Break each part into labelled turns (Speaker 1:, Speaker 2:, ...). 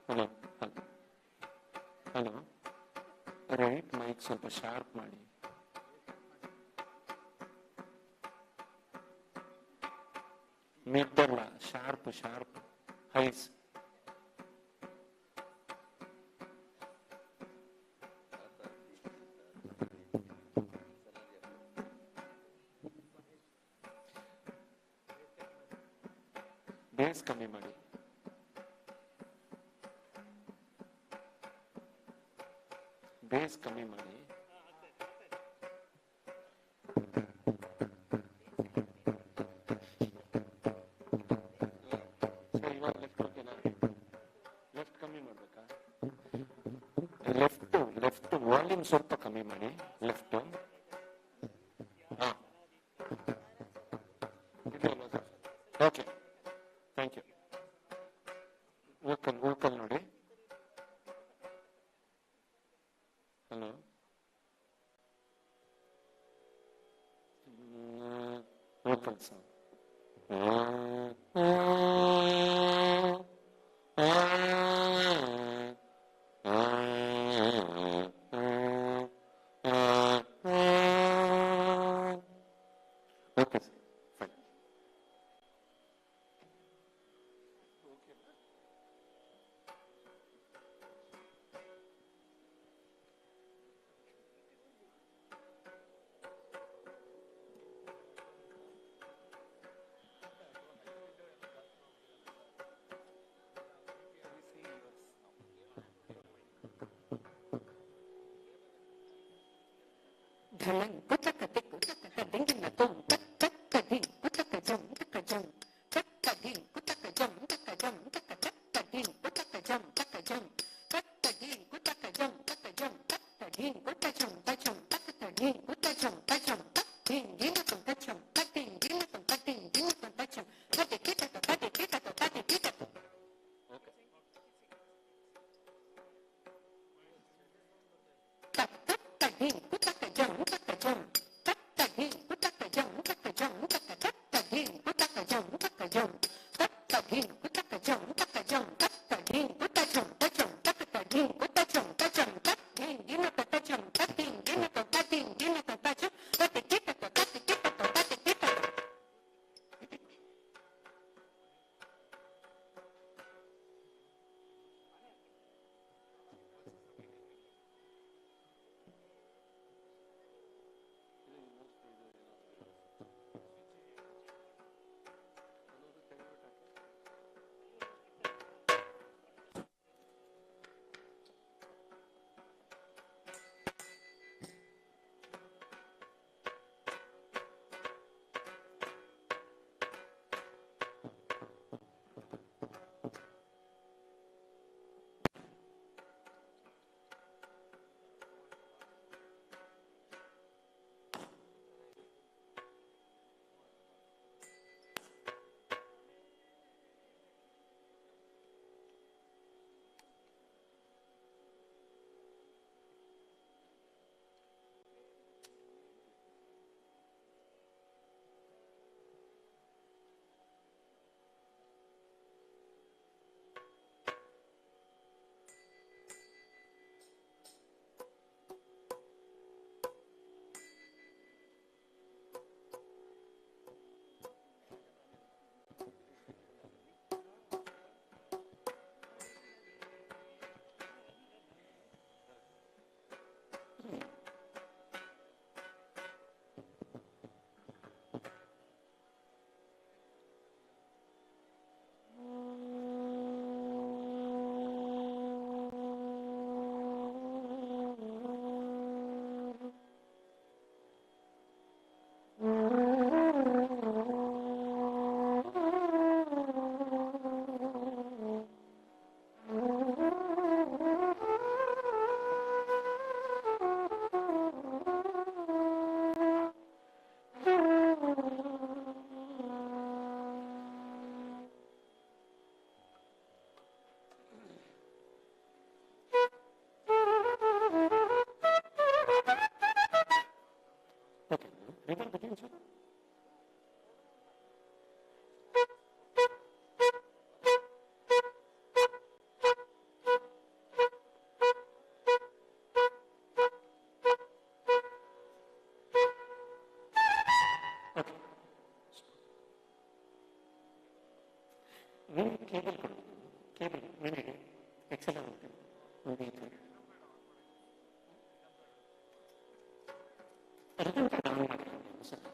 Speaker 1: Hello hello, right mic ಸ್ವಲ್ಪ sharp ಮಾಡಿ. ಮಿಡ್ಡಲ್ಲ, sharp sharp ice. Base ಕಮ್ಮಿ ಮಾಡಿ. ಬೇಸ್ ಕಮ್ಮಿ ಮಾಡಿ. ಇವಾಗ ಲೆಫ್ಟ್ ಓಕೆನಾ? ಲೆಫ್ಟ್ ಕಮ್ಮಿ ಮಾಡ್ಬೇಕಾ? ಲೆಫ್ಟ್ ವಾಲ್ಯೂಮ್ ಸ್ವಲ್ಪ ಕಮ್ಮಿ ಮಾಡಿ. Left okay, thank you. Vocal ನೋಡಿ. Hello, vocal sir. Okay sir, fine. ನೀವು ಕೇಬಲ್ ಕೊಡಿ, ಕೇಬಲ್ ಮೇಲೆ ಎಕ್ಸೆಲ್ ಆಗುತ್ತೆ ಡೌನ್ ಮಾಡಿ ಸರ್.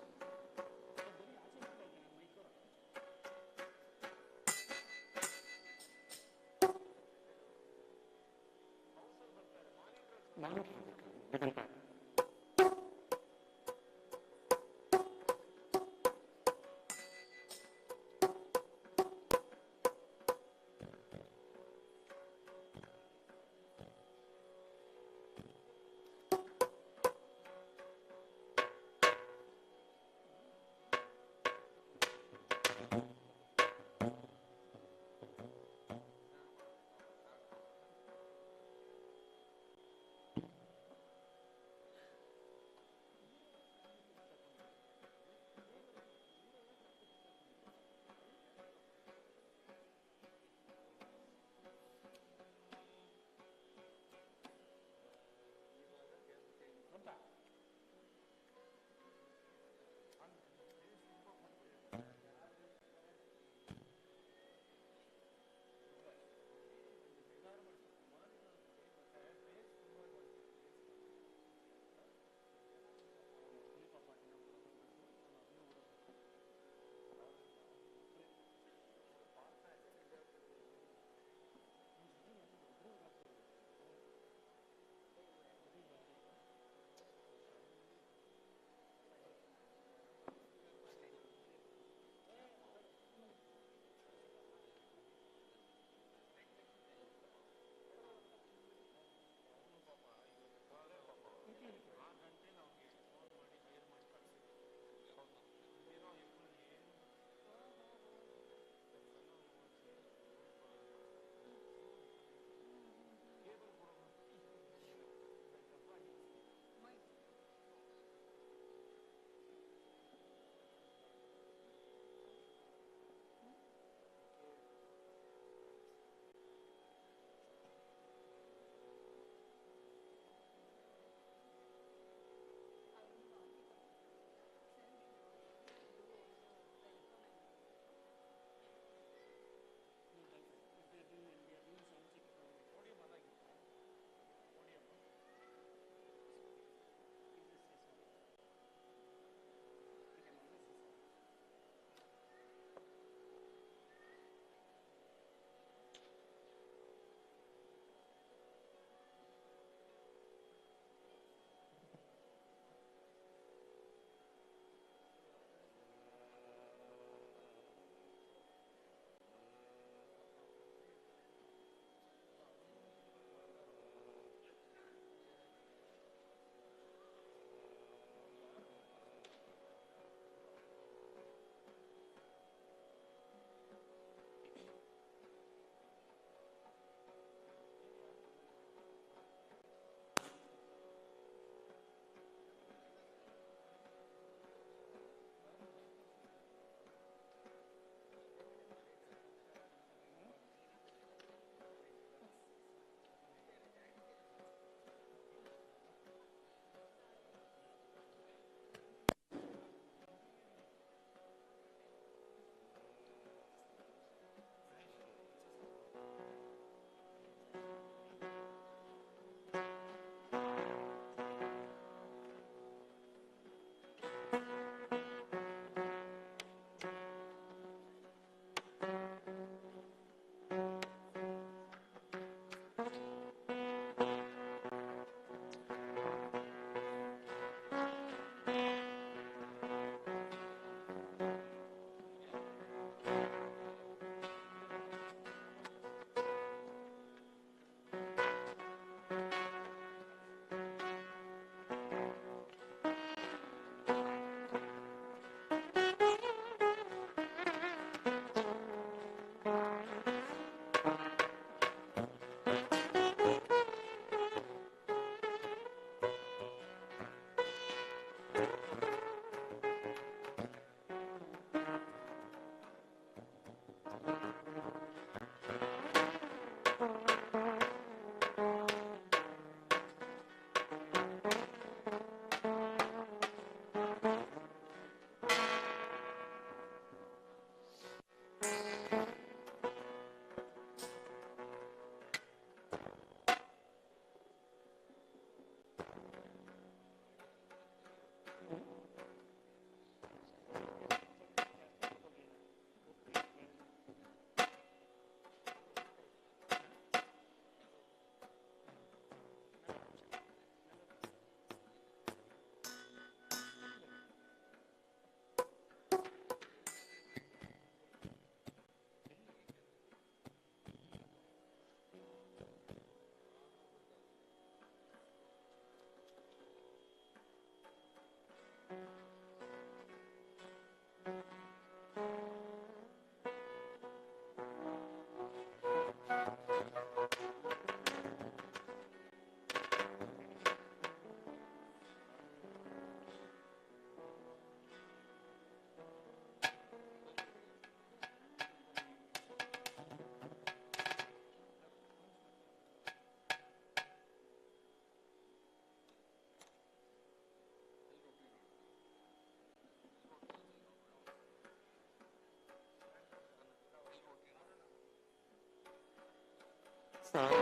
Speaker 1: ಸರ್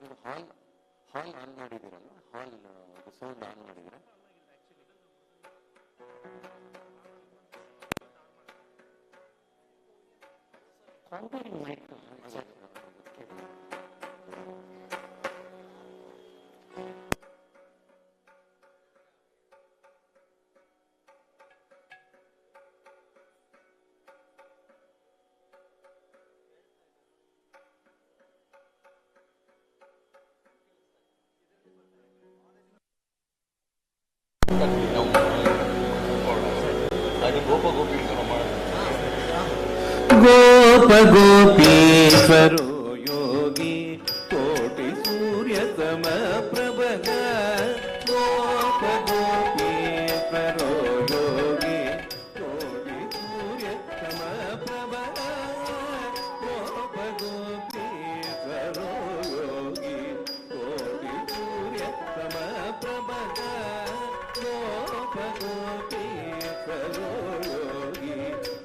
Speaker 1: ಇದು ಹಾಲ್ ಆನ್ ಮಾಡಿದ್ದೀರಲ್ಲ, ಹಾಲ್ ಸೌಂಡ್ ಆನ್ ಮಾಡಿದ್ದೀರಾ? ಕಂಪೇರಿಂಗ್ ಮೈಕ್
Speaker 2: ಗೋಪ ಗೋಪೀಶ್ವರೋ ಯೋಗಿ ಕೋಟಿ ಸೂರ್ಯ ಸಮ ಪ್ರಭಗ ಗೋಪ ಗೋಪೀಶ್ವರೋ ಯೋಗಿ ಕೋಟಿ ಸೂರ್ಯ ಸಮ ಪ್ರಭಗ ಗೋಪ ಗೋಪೀಶ್ವರೋ ಯೋಗಿ ಕೋಟಿ ಸೂರ್ಯ ಸಮ ಪ್ರಭಗ ಗೋಪ ಗೋಪೀಶ್ವರೋ ಯೋಗಿ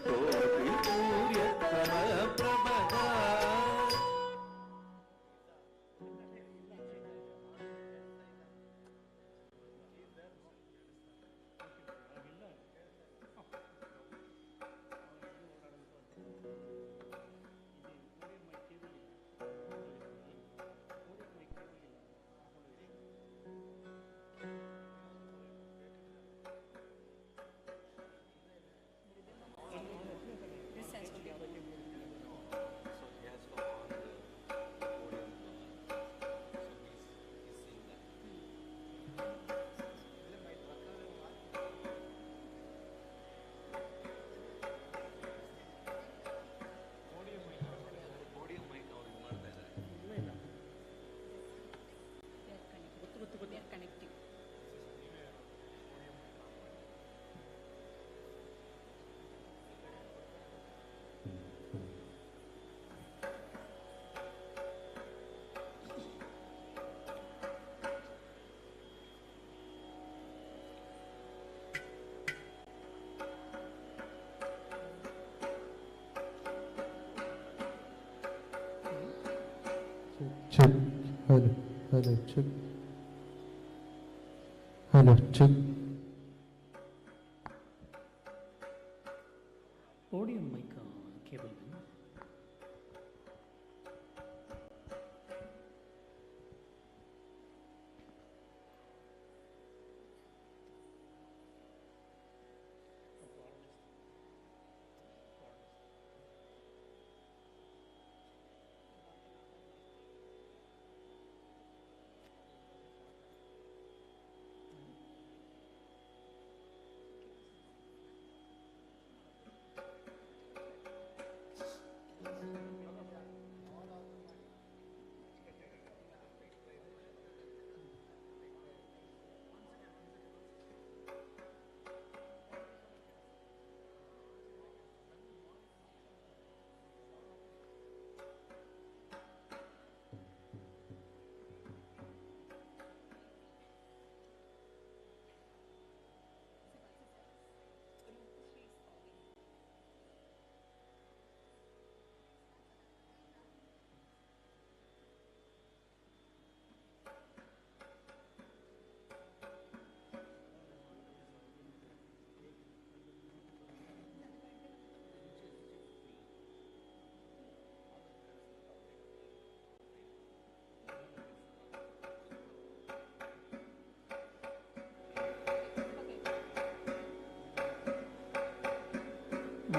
Speaker 2: ಕೋಟಿ ಸೂರ್ಯ ಸಮಪ್ರಭಗ.
Speaker 3: Check. Hello, check. Hello, check.
Speaker 4: Podium mic cable.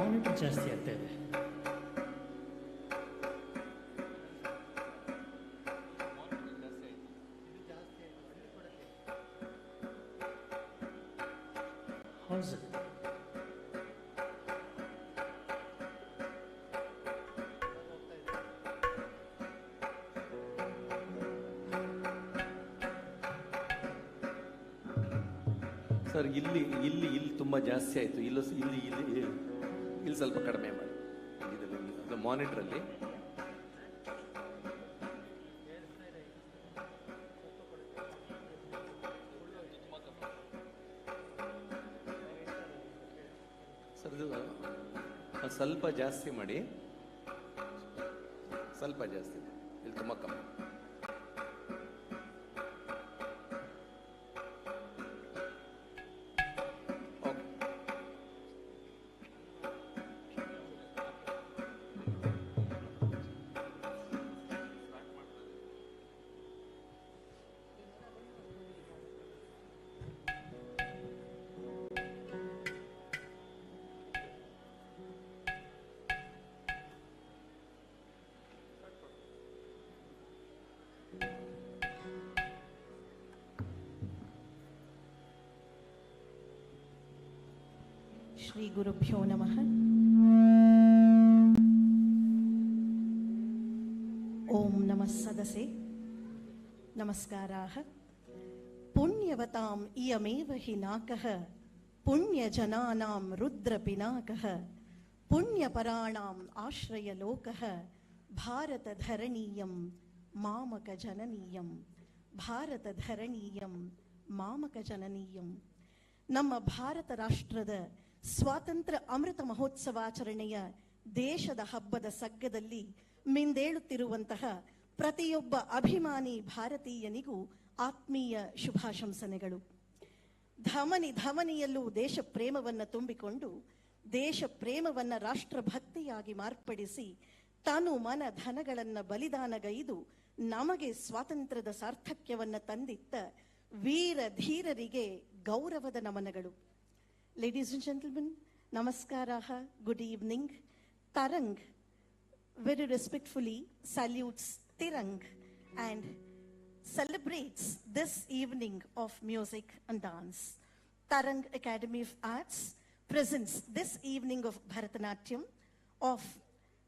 Speaker 4: Monitor ಜಾಸ್ತಿ ಆಗ್ತಾ ಇದೆ. How's it?
Speaker 2: ಸರ್ ಇಲ್ಲಿ ಇಲ್ಲಿ ಇಲ್ಲಿ ತುಂಬ ಜಾಸ್ತಿ ಆಯಿತು. ಇಲ್ಲಿ ಸ್ವಲ್ಪ ಕಡಿಮೆ ಮಾಡಿ ಇದು ಮಾನಿಟ್ರಲ್ಲಿ. ಸರ್ ಇದು ಸ್ವಲ್ಪ ಜಾಸ್ತಿ ಮಾಡಿ, ಸ್ವಲ್ಪ ಜಾಸ್ತಿ ಮಾಡಿ. ಇಲ್ಲಿ ತುಂಬ ಕಮ್ಮಿ.
Speaker 5: ಶ್ರೀ ಗುರುಭ್ಯೋ ನಮಃ. ಓಂ ನಮಃ ಸದಸೆ. ನಮಸ್ಕಾರಾಃ. ಪುಣ್ಯವತಾಂ ಇಯಮೇವ ಹಿ ನಾಕಃ ಪುಣ್ಯಜನಾನಾಂ ರುದ್ರಪಿನಾಕಃ ಪುಣ್ಯಪರಾಣಾಂ ಆಶ್ರಯಲೋಕಃ ಭಾರತಧರಣೀಯಂ ಮಾಮಕಜನನೀಯಂ ಭಾರತಧರಣೀಯಂ ಮಾಮಕಜನನೀಯಂ. ನಮ್ಮ ಭಾರತ ರಾಷ್ಟ್ರದ ಸ್ವಾತಂತ್ರ್ಯ ಅಮೃತ ಮಹೋತ್ಸವಾಚರಣೆಯ ದೇಶದ ಹಬ್ಬದ ಸಗ್ಗದಲ್ಲಿ ಮಿಂದೇಳುತ್ತಿರುವಂತಹ ಪ್ರತಿಯೊಬ್ಬ ಅಭಿಮಾನಿ ಭಾರತೀಯನಿಗೂ ಆತ್ಮೀಯ ಶುಭಾಶಂಸನೆಗಳು. ಧಮನಿ ಧಮನಿಯಲ್ಲೂ ದೇಶ ಪ್ರೇಮವನ್ನು ತುಂಬಿಕೊಂಡು ದೇಶ ಪ್ರೇಮವನ್ನು ರಾಷ್ಟ್ರಭಕ್ತಿಯಾಗಿ ಮಾರ್ಪಡಿಸಿ ತನು ಮನ ಧನಗಳನ್ನು ಬಲಿದಾನಗೈದು ನಮಗೆ ಸ್ವಾತಂತ್ರ್ಯದ ಸಾರ್ಥಕ್ಯವನ್ನು ತಂದಿತ್ತ ವೀರ ಧೀರರಿಗೆ ಗೌರವದ ನಮನಗಳು. Ladies and gentlemen, namaskaraha, good evening. Tarang very respectfully salutes Tirang and celebrates this evening of music and dance. Tarang Academy of Arts presents this evening of Bharatanatyam of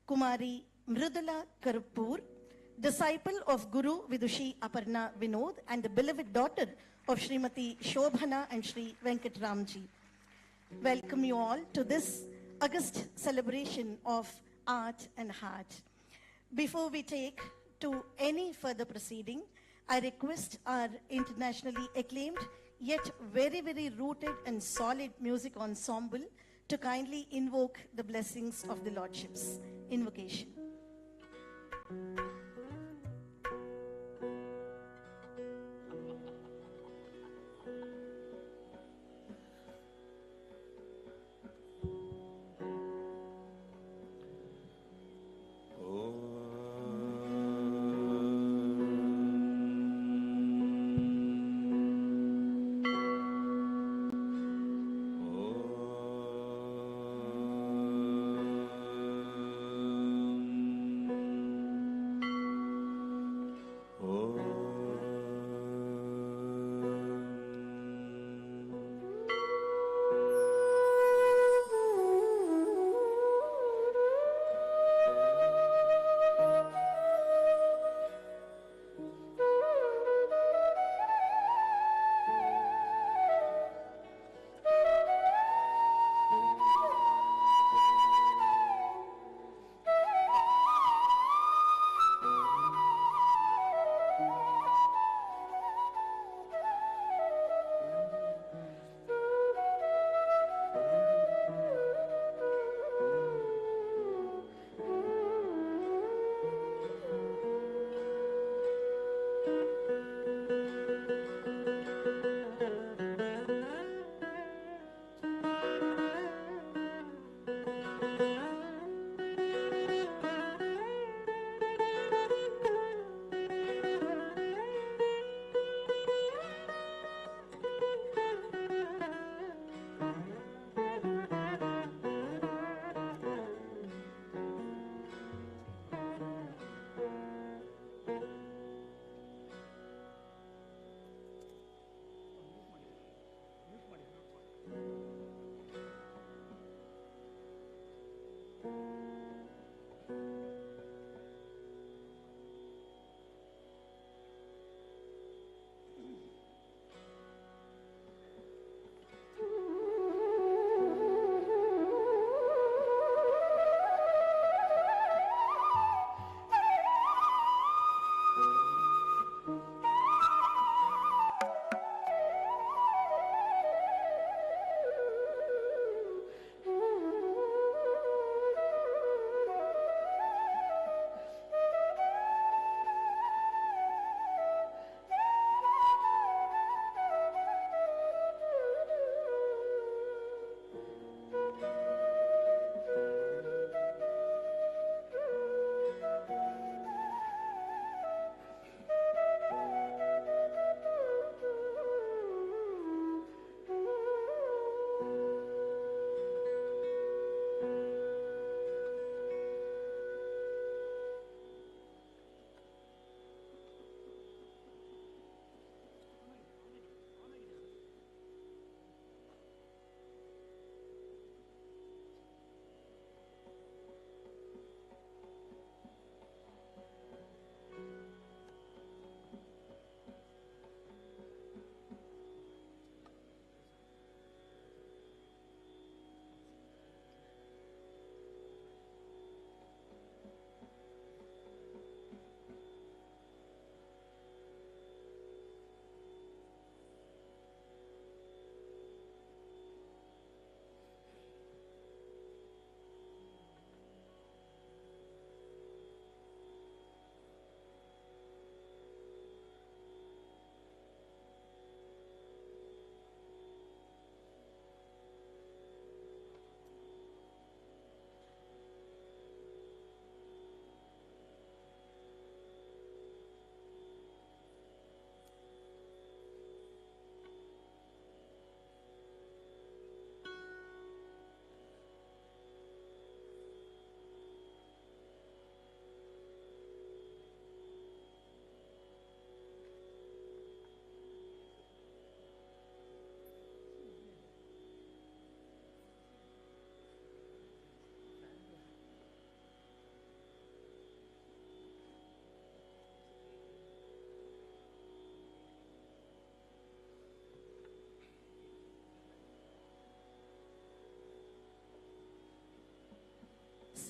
Speaker 5: Kumari Mridula Karuppur, disciple of Guru Vidushi Aparna Vinod and the beloved daughter of Srimati Shobhana and Shri Venkatramji. Welcome you all to this august celebration of art and heart. Before we take to any further proceeding, I request our internationally acclaimed yet very, very rooted and solid music ensemble to kindly invoke the blessings of the Lordships. Invocation.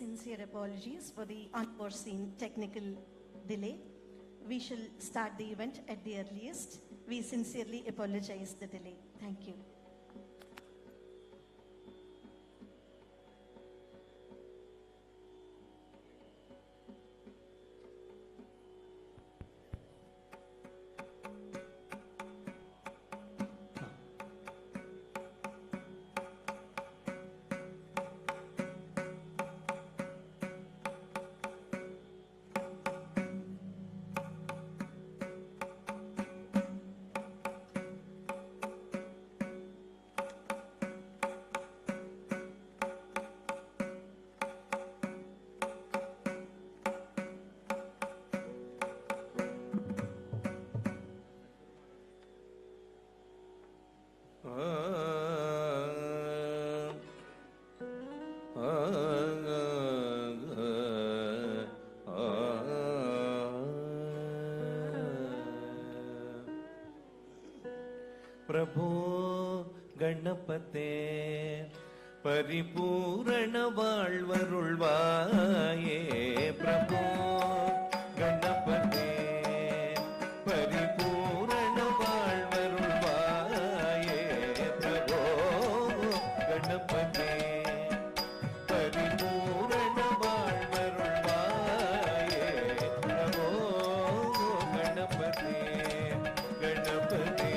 Speaker 5: sincere apologies for the unforeseen technical delay. We shall start the event at the earliest. We sincerely apologize the delay. Thank you.
Speaker 2: प्रभो गणपते परिपूर्ण வாழ்வருள்வாயே प्रभो गणपते परिपूर्ण வாழ்வருள்வாயே प्रभो गणपते परिपूर्ण வாழ்வருள்வாயே प्रभो गणपते गणपते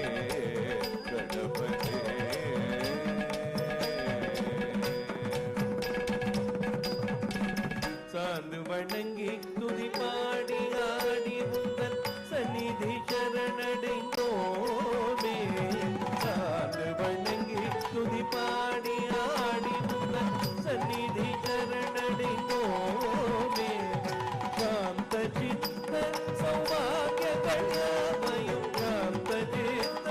Speaker 2: சாந்து வணங்கி துதி பாடி ஆடி உங்கள் சந்நிதி சரணடைந்தோமே சாந்து வணங்கி துதி பாடி ஆடி உங்கள் சந்நிதி சரணடைந்தோமே காந்த சித்த சௌபாகிய கண்ணாமயம் காந்த சித்த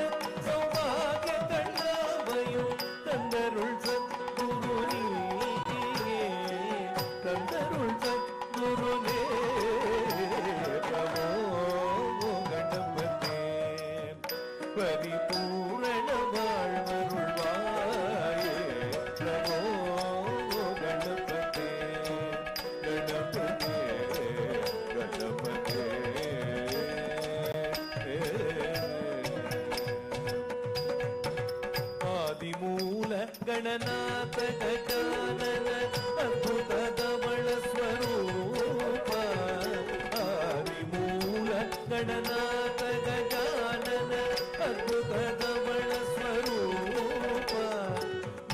Speaker 2: சௌபாகிய கண்ணாமயம் தந்தருள் சத்குரு நீயே தந்தருள் சத்குருவே பிரபோ கணபதே பரிபூரண வாழ்வருள்வாயே பிரபோ கணபதே கணபதே கணபதே ஆதிமூல ಗಣನಾಥ ಗಜಾನನ ಅದ್ಭುತದ ಬಳ ಸ್ವರೂಪ ಆದಿಮೂಲ ಗಣನಾಥ ಗಜಾನನ ಅದ್ಭುತದ ಬಳ ಸ್ವರೂಪ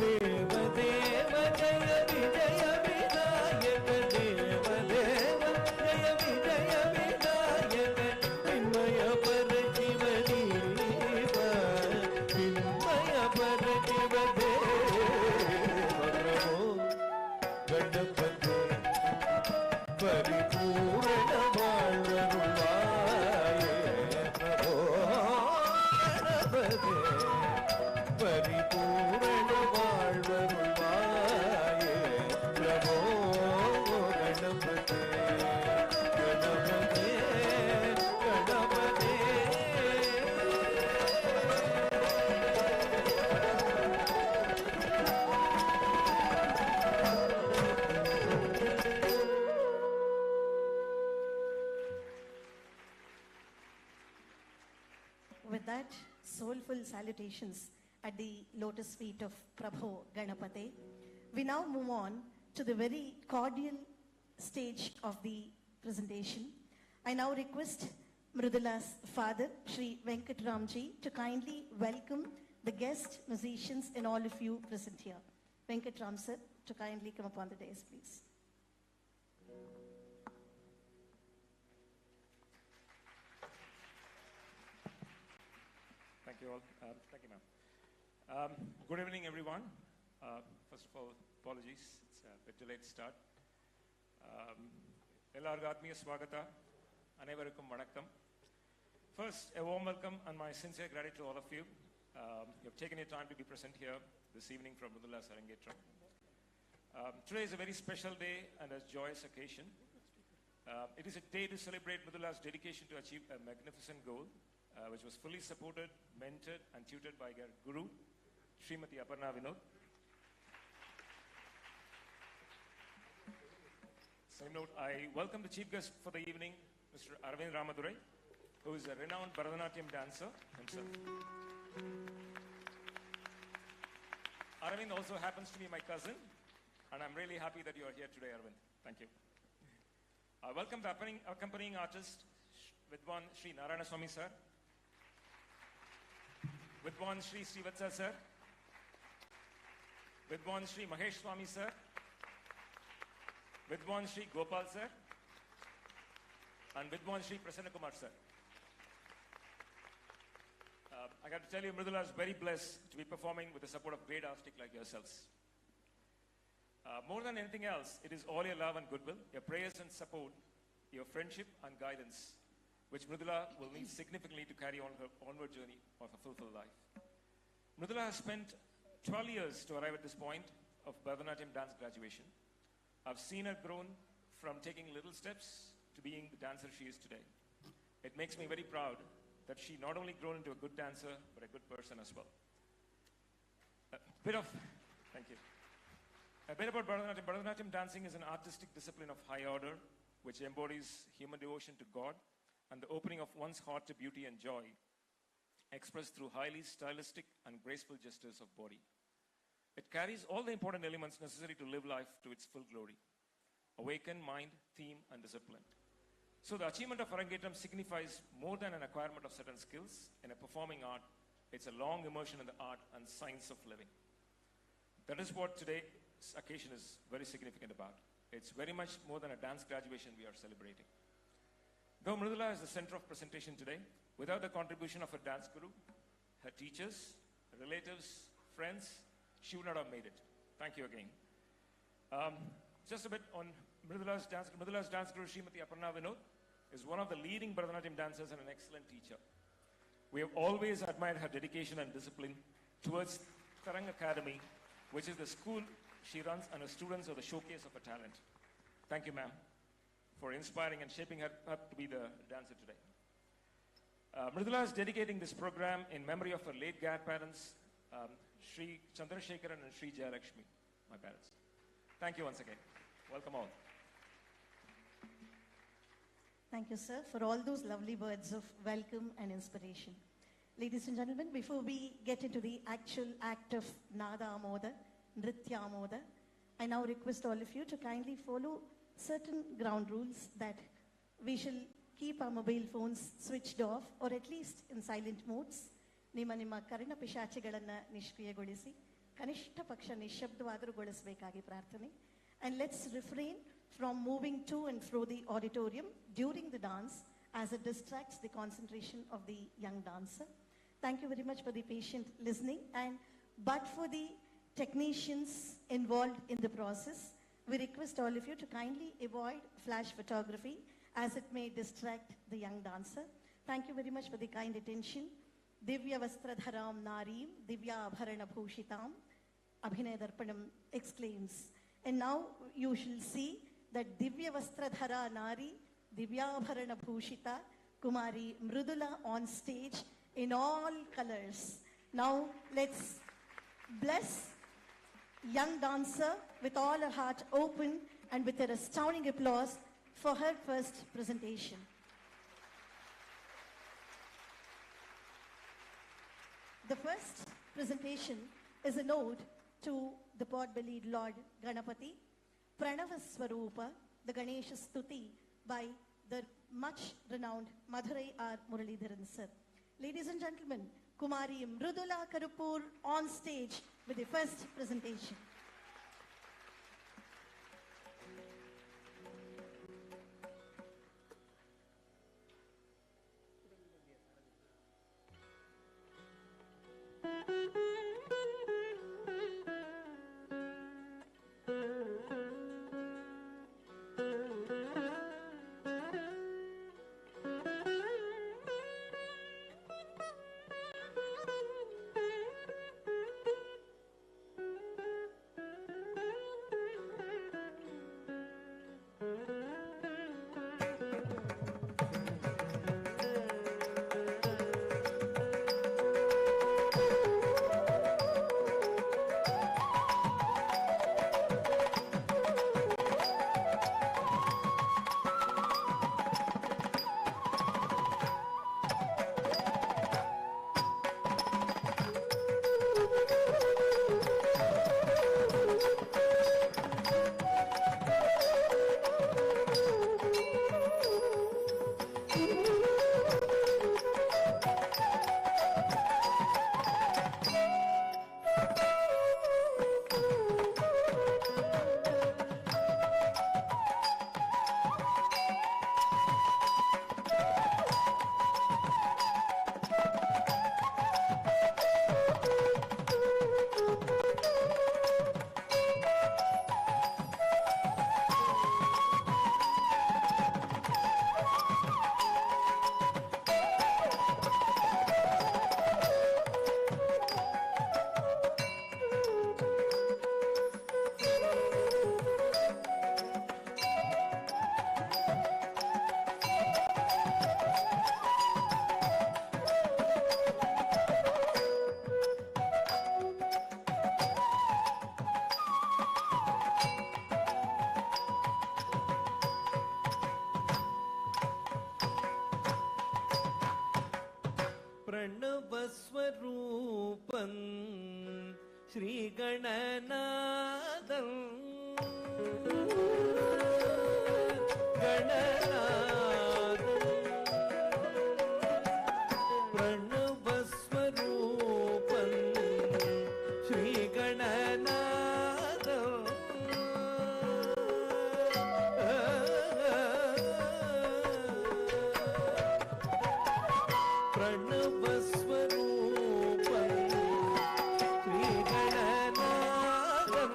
Speaker 2: ದೇವ ದೇವ ಜಯ ವಿಜಯ ವಿನಾಯಕ ದೇವ ದೇವ ಜಯ ವಿಜಯ ವಿನಾಯಕ ಚಿನ್ಮಯ ಪರ ಶಿವ ದೇವ ಚಿನ್ಮಯ ಪರ ಶಿವ ಗಣಪತಿ ಪರಿಪೂರ್ಣ வாழ்வருள்வாயே பிரபೋ ಗಣಪತಿ ಪರಿಪೂರ್ಣ வாழ்வருள்வாயே பிரபೋ Ganapati Ganapati Ganapati
Speaker 5: With that, soulful salutations at the lotus feet of Prabhu Ganapate, we now move on to the very cordial stage of the presentation. I now request Mridula's father, Shri Venkatramji, to kindly welcome the guest musicians and all of you present here. Venkatram sir, to kindly come upon the dais, please.
Speaker 6: Thank you all. Thank you, ma'am. Good evening, everyone. First of all, apologies. It's a bit delayed start. எல்லாருக்கும் ஆத்மீய ஸ்வாகத்தா அனைவருக்கும் வணக்கம். First, a warm welcome and my sincere gratitude to all of you. You have taken your time to be present here this evening from Mridula's Arangetram. Today is a very special day and a joyous occasion. It is a day to celebrate Mridula's dedication to achieve a magnificent goal, which was fully supported, mentored and tutored by her guru, Srimati Aparna Vinod. Same note, I welcome the chief guest for the evening, Mr. Arvind Ramadurai, who is a renowned Bharatanatyam dancer himself. Arvind also happens to be my cousin, and I'm really happy that you are here today, Arvind. Thank you. I welcome the accompanying artist, Vidwan Sri Narayana Swami sir, Vidwan Sri Srivatsa sir, Vidwan Sri Mahesh Swami sir, Vidwan Sri Gopal sir, and Vidwan Sri Prasanna Kumar sir. I got to tell you, Mridula is very blessed to be performing with the support of great artists like yourselves. More than anything else, it is all your love and goodwill, your prayers and support, your friendship and guidance, which Mridula will need significantly to carry on her onward journey of a fulfilled life. Mridula has spent 12 years to arrive at this point of Bharatanatyam dance graduation. I've seen her grown from taking little steps to being the dancer she is today. It makes me very proud that she not only grown into a good dancer, but a good person as well. Thank you. A bit about Bharatanatyam. Bharatanatyam dancing is an artistic discipline of high order, which embodies human devotion to God and the opening of one's heart to beauty and joy, expressed through highly stylistic and graceful gestures of body. It carries all the important elements necessary to live life to its full glory: awakened mind, theme, and discipline. So the achievement of Arangetram signifies more than an acquirement of certain skills in a performing art. It's a long immersion in the art and science of living. That is what today's occasion is very significant about. It's very much more than a dance graduation we are celebrating. Though Mridula is the center of presentation today, without the contribution of her dance guru, her teachers, relatives, friends, she would not have made it. Thank you again. Just a bit on Mridula's dance. Mridula's dance guru, Srimati Aparna Vinod, is one of the leading Bharatanatyam dancers and an excellent teacher. We have always admired her dedication and discipline towards Tarang Academy, which is the school she runs, and her students are the showcase of her talent. Thank you, ma'am, for inspiring and shaping her up to be the dancer today. Mridula is dedicating this program in memory of her late grandparents, Sri Chandrasekharan and Sri Jayalakshmi, my parents. Thank you once again. Welcome all.
Speaker 5: Thank you, sir, for all those lovely words of welcome and inspiration. Ladies and gentlemen, before we get into the actual act of Nada Amoda, Nritya Amoda, I now request all of you to kindly follow certain ground rules that we shall keep our mobile phones switched off or at least in silent modes. ನಿಮ್ಮ ಕರ್ಣ ಪಿಶಾಚಿಗಳನ್ನು ನಿಷ್ಕ್ರಿಯಗೊಳಿಸಿ ಕನಿಷ್ಠ ಪಕ್ಷ ನಿಶ್ಶಬ್ದವಾದರೂ ಗೊಳಿಸಬೇಕಾಗಿ ಪ್ರಾರ್ಥನೆ. And let's refrain from moving to and fro the auditorium during the dance as it distracts the concentration of the young dancer. Thank you very much for the patient listening, but for the technicians involved in the process, we request all of you to kindly avoid flash photography as it may distract the young dancer. Thank you very much for the kind attention. Divya Vastradharam Nareem, Divya Abharana Bhushitam, Abhinay Darpanam exclaims. And now you shall see that Divya Vastradhara Nari, Divya Abharana Bhushita, Kumari Mridula on stage in all colors. Now let's bless young dancer with all her heart open and with her astounding applause for her first presentation. The first presentation is a nod to the pot-bellied Lord Ganapati, Pranava Swarupa, the Ganesha Stuti by the much renowned Madurai R. Muralidharan sir. Ladies and gentlemen, Kumari Mridula Karuppur on stage with the first presentation.
Speaker 2: श्रीगणनादं गणनादं प्रणवस्वरूपं श्रीगणनादं प्रणवस्वरूपं श्रीगणनादं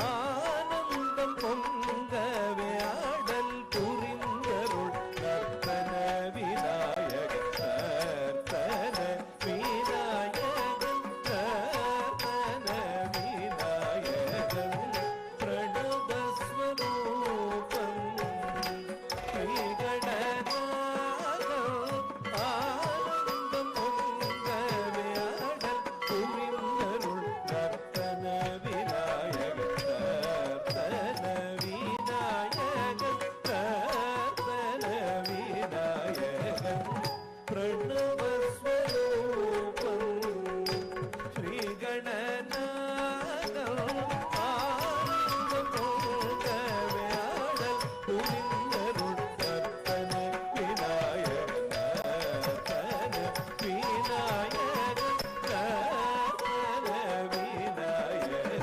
Speaker 2: आनन्दं பொங்கவே ஆடல் புரிந்தருள் நர்த்தன விநாயகன் நர்த்தன விநாயகன் நர்த்தன விநாயகன் பிரணவஸ்வரூபம் ஸ்ரீகணநாதம் ஆனந்தம் பொங்கவே ஆடல் புரிந்தருள் நர்த்தன விநாயகன் நர்த்தன விநாயகன் நர்த்தன விநாயகன் பிரணவஸ்வரூபம் ஸ்ரீகணநாதம் ஆனந்தம் பொங்கவே ஆடல் புரிந்தருள் நர்த்தன விநாயகன் நர்த்தன விநாயகன் நர்த்தன விநாயகன்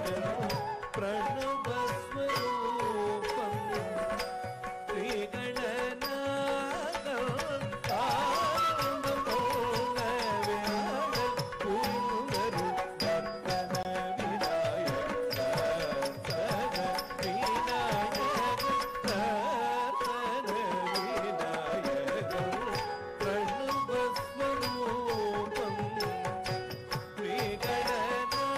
Speaker 2: பிரணவஸ்வரூபம் ஸ்ரீகணநாதம் ஆனந்தம் பொங்கவே ஆடல் புரிந்தருள் நர்த்தன விநாயகன் நர்த்தன விநாயகன் நர்த்தன விநாயகன் பிரணவஸ்வரூபம் ஸ்ரீகணநாதம்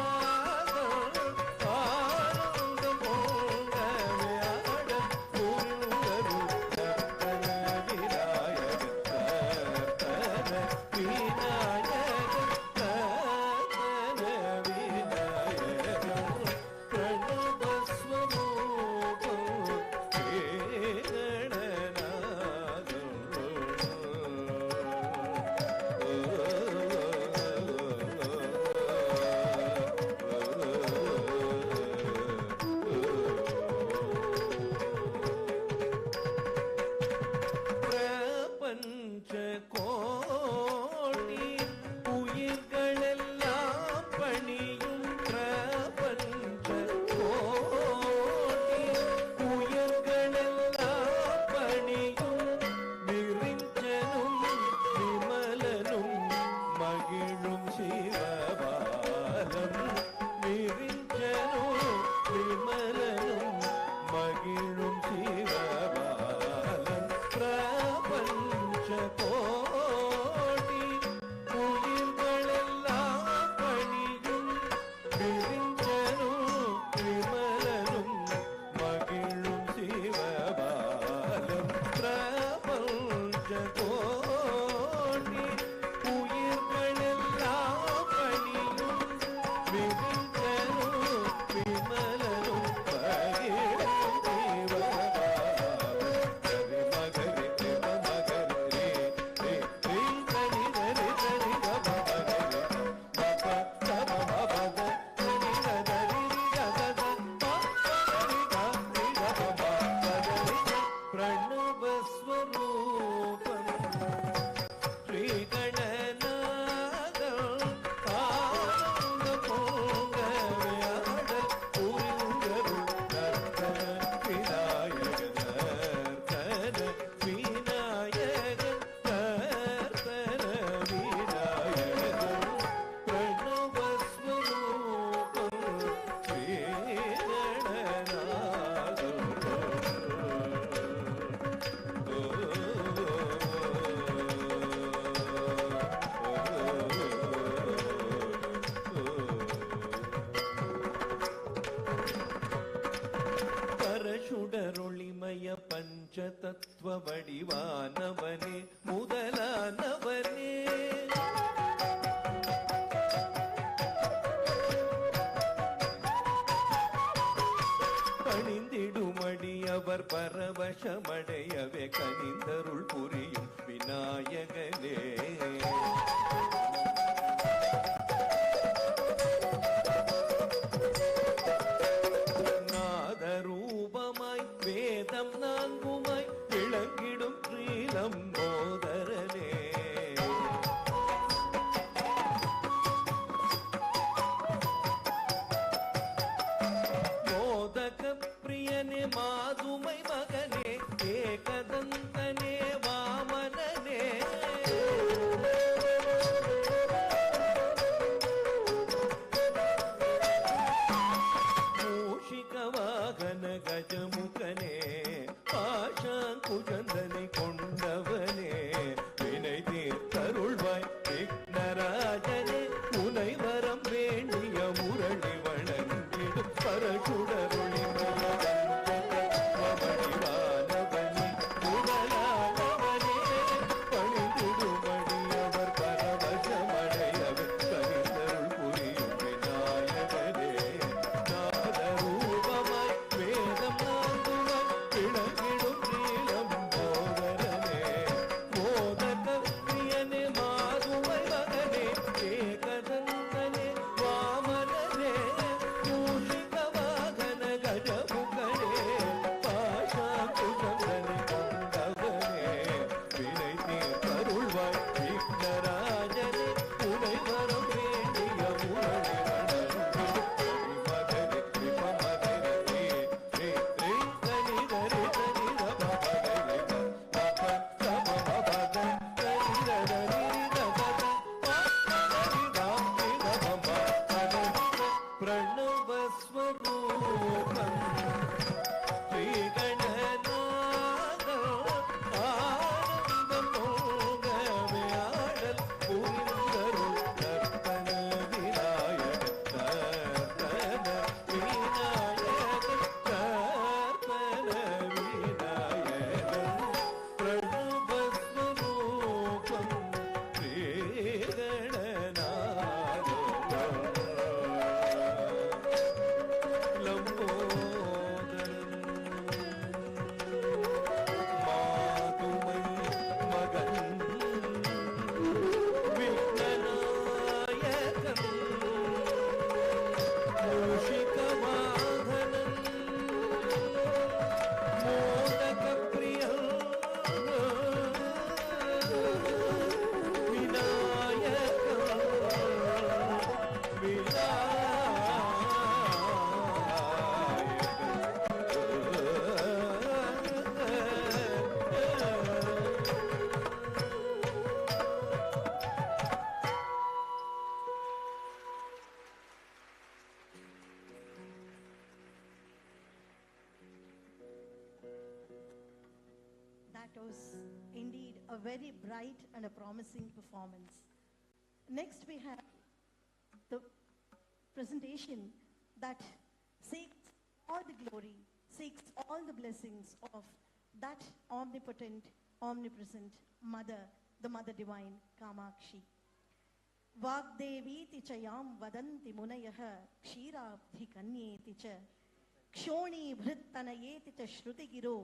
Speaker 2: ஆனந்தம் பொங்கவே ஆடல் புரிந்தருள் நர்த்தன விநாயகன் நர்த்தன விநாயகன் நர்த்தன விநாயகன் பிரணவஸ்வரூபம் பிரபஞ்ச கோடி உயிர்களெல்லாம் பணியும் பிரபஞ்ச கோடி உயிர்களெல்லாம் பணியும் விரிஞ்சனும் விமலனும் மகிழும் சிவபாலம் விரிஞ்சனும் விமலனும் மகிழும் சிவபாலம் பிரபஞ்ச கோடி உயிர்களெல்லாம் பணியும் விரிஞ்சனும் விமலனும் மகிழும் சிவபாலம் பிரபஞ்ச கோடி உயிர்களெல்லாம் பணியும் விரிஞ்சனும் விமலனும் மகிழும் சிவபாலம் கரி மகரி கிம மகரி ரே ரே கனி நரி நரி கம மகரி மப தம மபத நரி நரி கதத மகரி கரி கம மகரி பிரணவஸ்வரூபம் ஸ்ரீகணநாதம் ஆனந்தம் பொங்கவே ஆடல் புரிந்தருள் நர்த்தன விநாயகன் நர்த்தன விநாயகன் நர்த்தன விநாயகன் பிரணவஸ்வரூபம் பரசுடரொளிமய பஞ்சதத்துவ வடிவானவனே முதலானவனே பணிந்திடுமடியவர் பரவசமடையவே கனிந்தருள் புரியும் விநாயகனே ಲಂಬೋದರನೇ ಮೋದಕ ಪ್ರಿಯನೇ ಮಾದುಮೈ ಮಗನೇ ಏಕದಂತನೇ ವಾಮನನೇ ಮೂಷಿಕ ವಾಹನ ಗಜಮುಖನೇ பாஷாங்குஜந்தனை கொண்டவனே வினை தீர்த்தருள்வாய் விக்னராஜனே உனை வரம் வேண்டிய முரளி வணங்கிடும் பரசுடருளி மணிவானவனே உடலானவனே பணிந்திடுமணியவர் பரவசமடையவே கரிந்தருள் புரியும் விநாயகனே நாதரூபமாய் வேதம் நான்குவாய் கிளங்கிடும் நீலம்போதரனே மோதக பிரியனே மாதுமை மகனே ஏகதந்தனே வாமனனே மூஷிக வாகன கஜமுகனே பாஷாங்குஜந்தனை கொண்டவனே வினை தீர்த்தருள்வாய் விக்னராஜனே உனை வரம் வேண்டிய முரளி வணங்கிடும் மகனே விபமகனே ரே ரே தனி தரி தனி ரப மகனே பப சம பபத தரி தரி தபத பரி தாமி ரப மகனே பிரணவ ஸ்வரூபம் ஸ்ரீ கணநாத ஆனந்தம் போகவே ஆடல் புரிந்தருள் நர்த்தன விநாயக நர்த்தன விநாயக நர்த்தன விநாயக பிரணவ ஸ்வரூபம் ஸ்ரீ கணநாத லம்போதரன் மாதுமை மகன் விக்னநாயகன் மூஷிக வாகனன் மோதக பிரியன்
Speaker 5: That was indeed a very bright and a promising performance. Next, we have the presentation that seeks all the glory, seeks all the blessings of that omnipotent, omnipresent Mother, the Mother Divine, Kamakshi. Vagdeviti cha yam vadanti munayah kshirabdhi kanyeti cha kshoni bhrittanayeti cha shrutigiro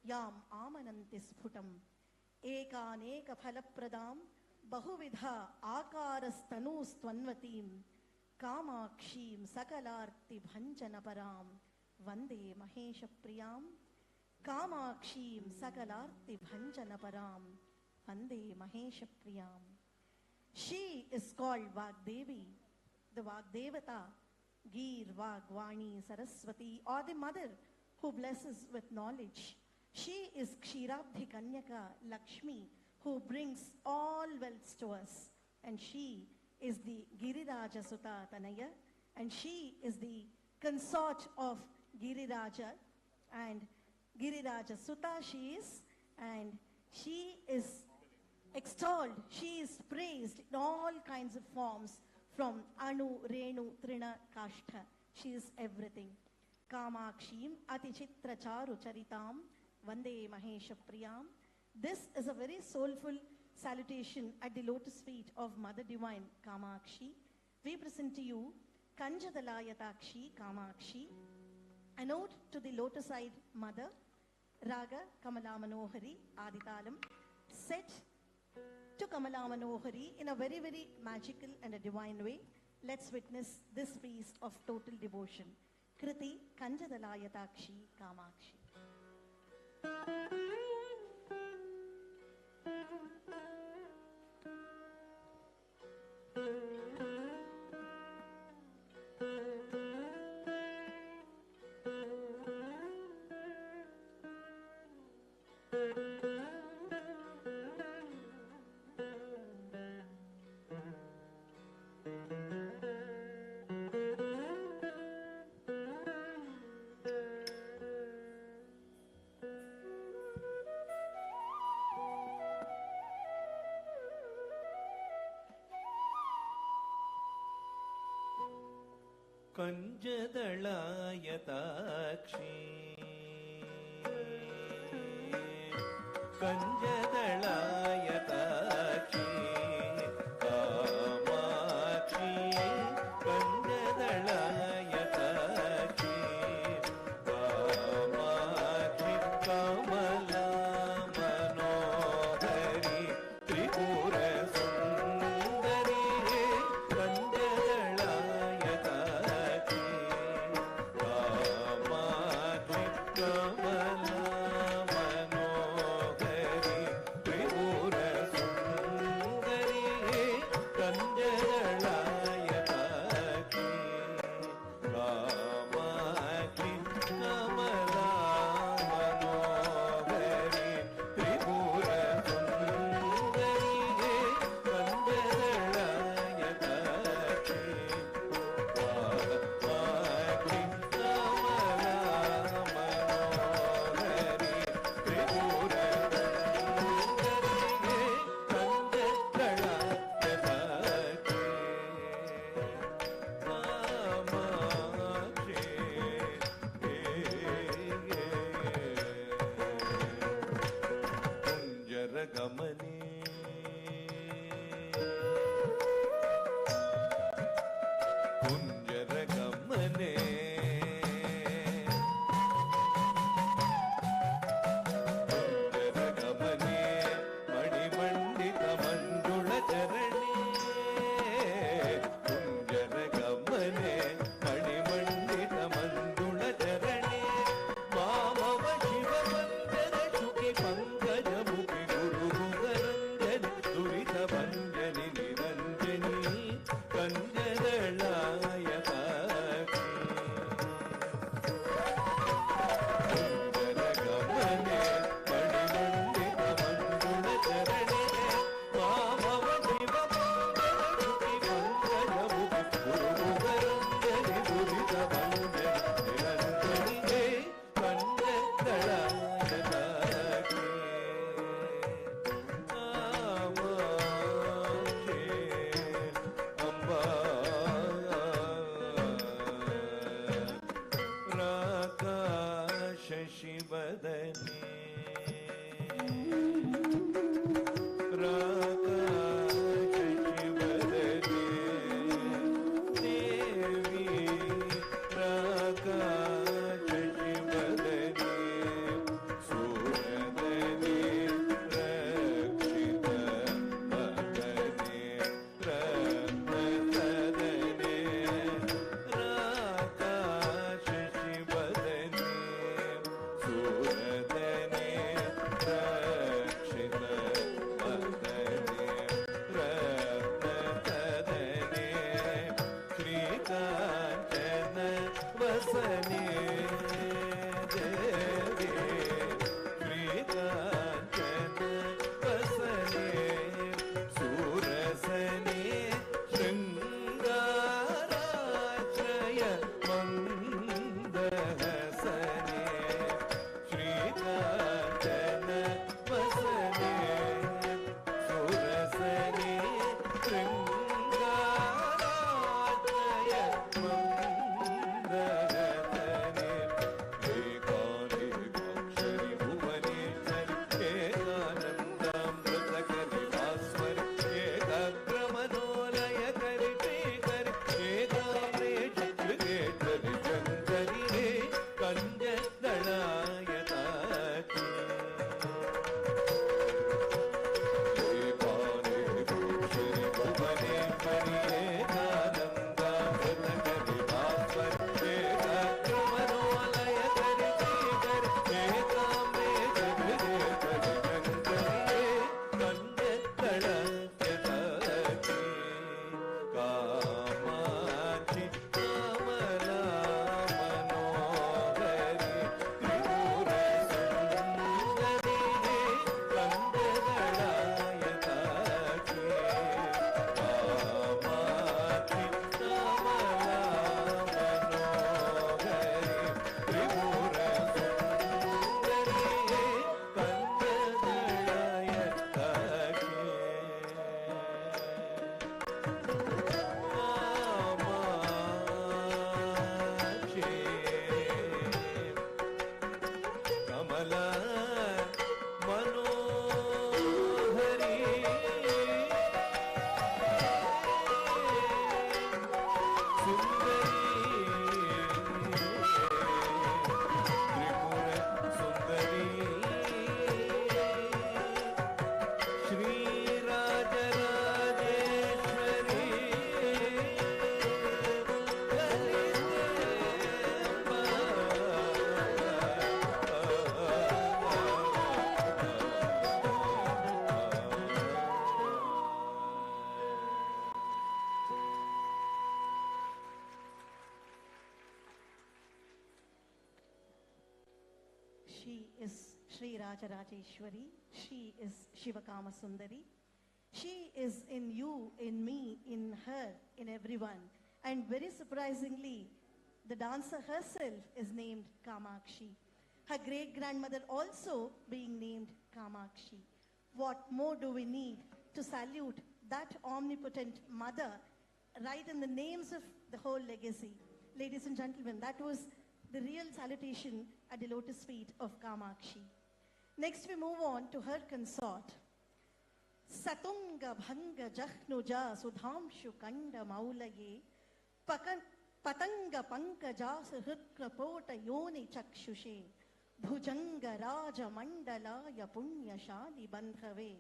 Speaker 5: yam आमनन्ति sputum एकानेक फलप्रदां बहुविधा आकारस्तनूस्त्वन्वतीं कामाक्षीं सकलार्तिभञ्जनपरां वन्दे महेशप्रियां कामाक्षीं सकलार्तिभञ्जनपरां वन्दे महेशप्रियां. She is called Vagdevi, the Vagdevata, Gir Vagwani Saraswati, or the mother who blesses with knowledge. She is Kshirabdhi Kanyaka Lakshmi, who brings all wealth to us. And she is the Giriraja Suta Tanaya, and she is the consort of Giriraja. And Giriraja Suta she is, and she is extolled, she is praised in all kinds of forms, from Anu, Renu, Trina, Kashtha. She is everything. Kamakshim Atichitra Charu Charitam Vande Mahesha Priyam. This is a very soulful salutation at the lotus feet of Mother Divine Kamakshi. We present to you Kanjadalayataakshi Kamakshi, an ode to the lotus-eyed Mother, Raga Kamala Manohari Aditalam, set to Kamala Manohari in a very, very magical and a divine way. Let's witness this feast of total devotion. Kriti Kanjadalayataakshi Kamakshi.
Speaker 2: कञ्जदलायताक्षी कञ्जदलायताक्षी Kamakshi कञ्जदलायताक्षी Kamakshi Kamala Manohari Tripura Sundari कञ्जदलायताक्षी Kamakshi Kamala Manohari Tripura
Speaker 5: Shri Rajarajeshwari. She is Shivakama Sundari. She is in you, in me, in her, in everyone. And very surprisingly, the dancer herself is named Kamakshi. Her great-grandmother also being named Kamakshi. What more do we need to salute that omnipotent mother right in the names of the whole legacy? Ladies and gentlemen, that was the real salutation at the lotus feet of Kamakshi. Next we move on to her consort. Satunga bhanga jahnuja sudhamshu kanda maulaye patanga pankaja suhrikrapota yoni chakshushe bhujanga raja mandalaya punyashali bandhave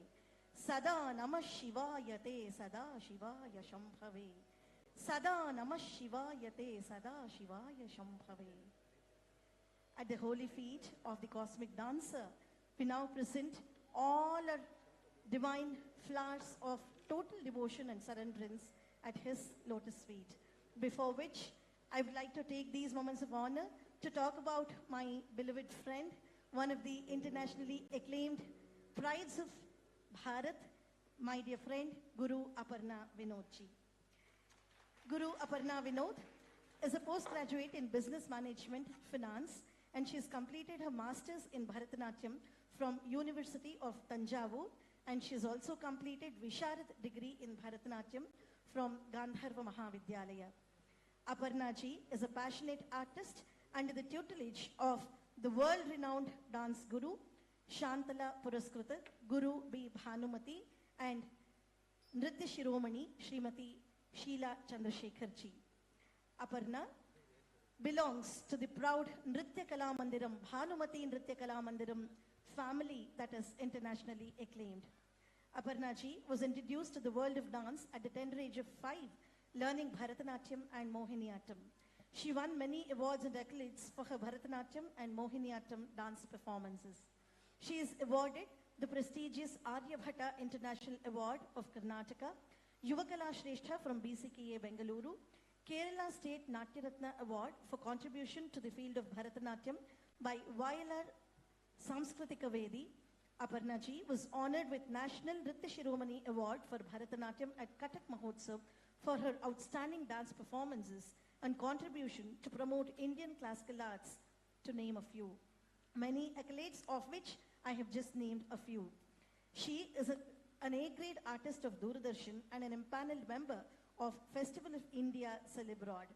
Speaker 5: sada namah shivaya te sada shivaya shambhave sada namah shivaya te sada shivaya shambhave. At the holy feet of the cosmic dancer, we now present all our divine flowers of total devotion and surrenderance at his lotus feet. Before which, I would like to take these moments of honor to talk about my beloved friend, one of the internationally acclaimed prides of Bharat, my dear friend, Guru Aparna Vinodji. Guru Aparna Vinod is a postgraduate in business management, finance, and she has completed her master's in Bharatanatyam from University of Tanjavur, and she has also completed Visharad degree in Bharatanatyam from Gandharva Mahavidyalaya. Aparna ji is a passionate artist under the tutelage of the world-renowned dance guru, Shantala Puraskrita, Guru B. Bhanumati, and Nritya Shiromani, Srimati Sheila Chandrasekhar ji. Aparna belongs to the proud Nritya Kala Mandiram, Bhanumati Nritya Kala Mandiram family that is internationally acclaimed. Aparna ji was introduced to the world of dance at the tender age of 5, learning Bharatanatyam and Mohiniyattam. She won many awards and accolades for her Bharatanatyam and Mohiniyattam dance performances. She is awarded the prestigious Aryabhata International Award of Karnataka, Yuvakala Shrestha from BCKA Bengaluru, Kerala State Natyaratna Award for contribution to the field of Bharatanatyam by YLR Samskritika Vedi. Aparna ji was honored with National Nritya Shiromani Award for Bharatanatyam at Kathak Mahotsav for her outstanding dance performances and contribution to promote Indian classical arts, to name a few. Many accolades of which I have just named a few. She is an A-grade artist of Doordarshan and an empaneled member of Festival of India Celebrod.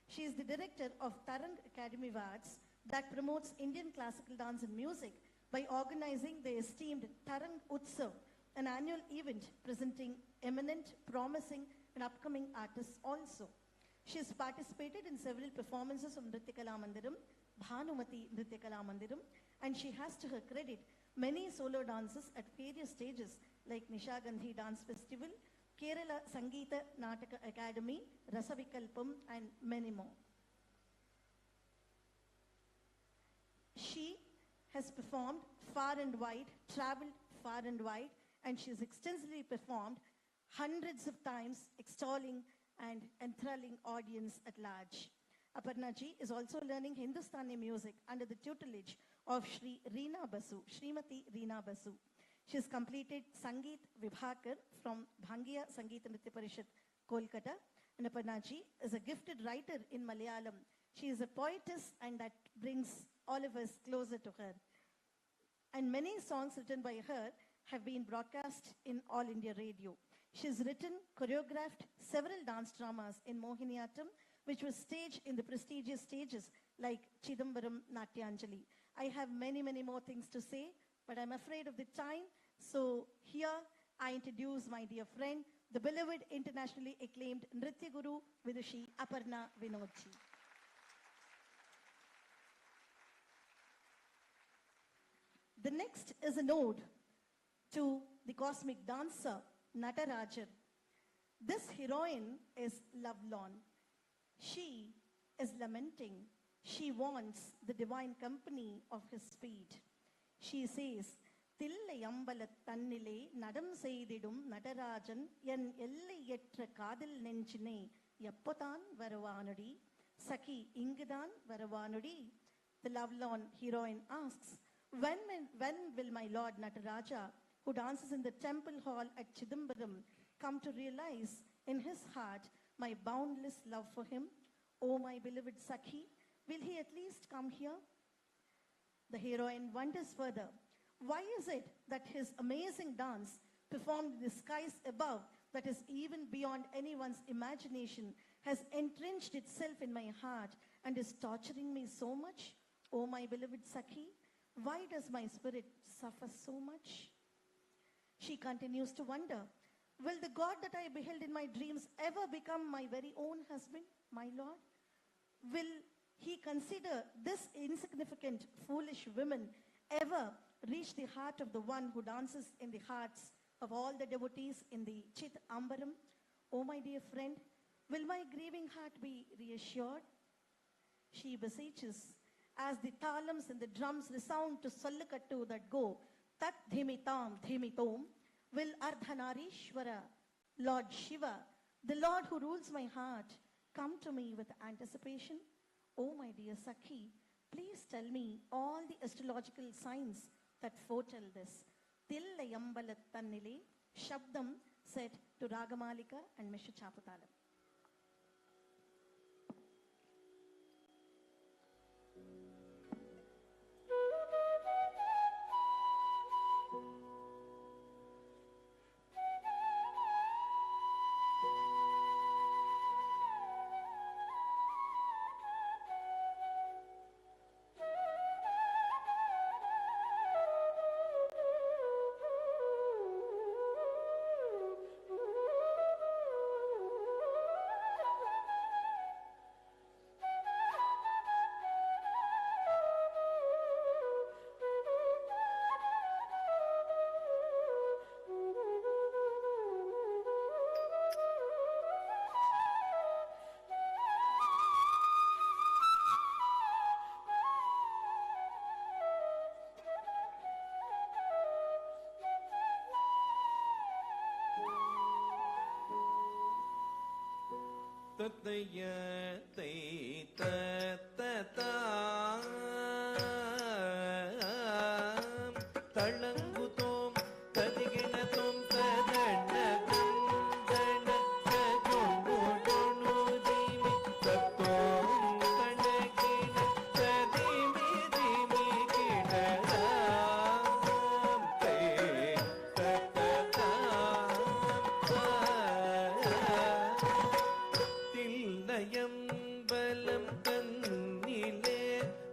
Speaker 5: She is the director of Tarang Academy of Arts that promotes Indian classical dance and music by organizing the esteemed Tarang Utsav, an annual event presenting eminent, promising and upcoming artists also. She has participated in several performances of Nritya Kala Mandiram, Bhanumati Nritya Kala Mandiram, and she has to her credit many solo dances at various stages like Nisha Gandhi Dance Festival, Kerala Sangeeta Nataka Academy, Rasavikalpam, and many more. She has performed far and wide, traveled far and wide, and she has extensively performed hundreds of times, extolling and enthralling audience at large. Aparna ji is also learning Hindustani music under the tutelage of Shri Reena Basu, Srimati Reena Basu. She has completed Sangeet Vibhakar from Bhangiya Sangeet Nritya Parishad, Kolkata. And Aparna ji is a gifted writer in Malayalam. She is a poetess, and that brings all of us closer to her. And many songs written by her have been broadcast in All India Radio. She has written, choreographed several dance dramas in Mohiniyattam, which was staged in the prestigious stages like Chidambaram Natyanjali. I have many, many more things to say, but I'm afraid of the time. So here I introduce my dear friend, the beloved internationally acclaimed Nritya Guru Vidushi Aparna Vinodji. The next is a node to the cosmic dancer, Natarajan. This heroine is lovelorn. She is lamenting. She wants the divine company of his feet. She says, Tillai ambalat tannile nadam seididum Natarajan yan ellaiyetra kadil nenchine yappotan varavanudi Saki ingudan varavanudi. The lovelorn heroine asks, When will my Lord Nataraja, who dances in the temple hall at Chidambaram, come to realize in his heart my boundless love for him? Oh, my beloved Sakhi, will he at least come here? The heroine wonders further. Why is it that his amazing dance, performed in the skies above, that is even beyond anyone's imagination, has entrenched itself in my heart and is torturing me so much? Oh, my beloved Sakhi, why does my spirit suffer so much? She continues to wonder, will the God that I beheld in my dreams ever become my very own husband, my Lord? Will he consider this insignificant, foolish woman ever reach the heart of the one who dances in the hearts of all the devotees in the Chit Ambaram? Oh, my dear friend, will my grieving heart be reassured? She beseeches as the talams and the drums resound to Sallakattu that go, Tat Dhimitam Dhimitom, will Ardhanarishwara, Lord Shiva, the Lord who rules my heart, come to me with anticipation? Oh, my dear Sakhi, please tell me all the astrological signs that foretell this. Tillayambalattannile, Shabdam set to Ragamalika and Mr. Chaputalam.
Speaker 2: தத்தையத்தை தத்ததாம் தளங்குதோம் ததிகிணதோம் ததண்ணதம் தணக்கஜொண்டுடொணுதிமி தத்தோம் கணகிண ததிமிதிமி கிணதாம் தே தத்ததாம் தில்லையம்பலம் தன்னிலே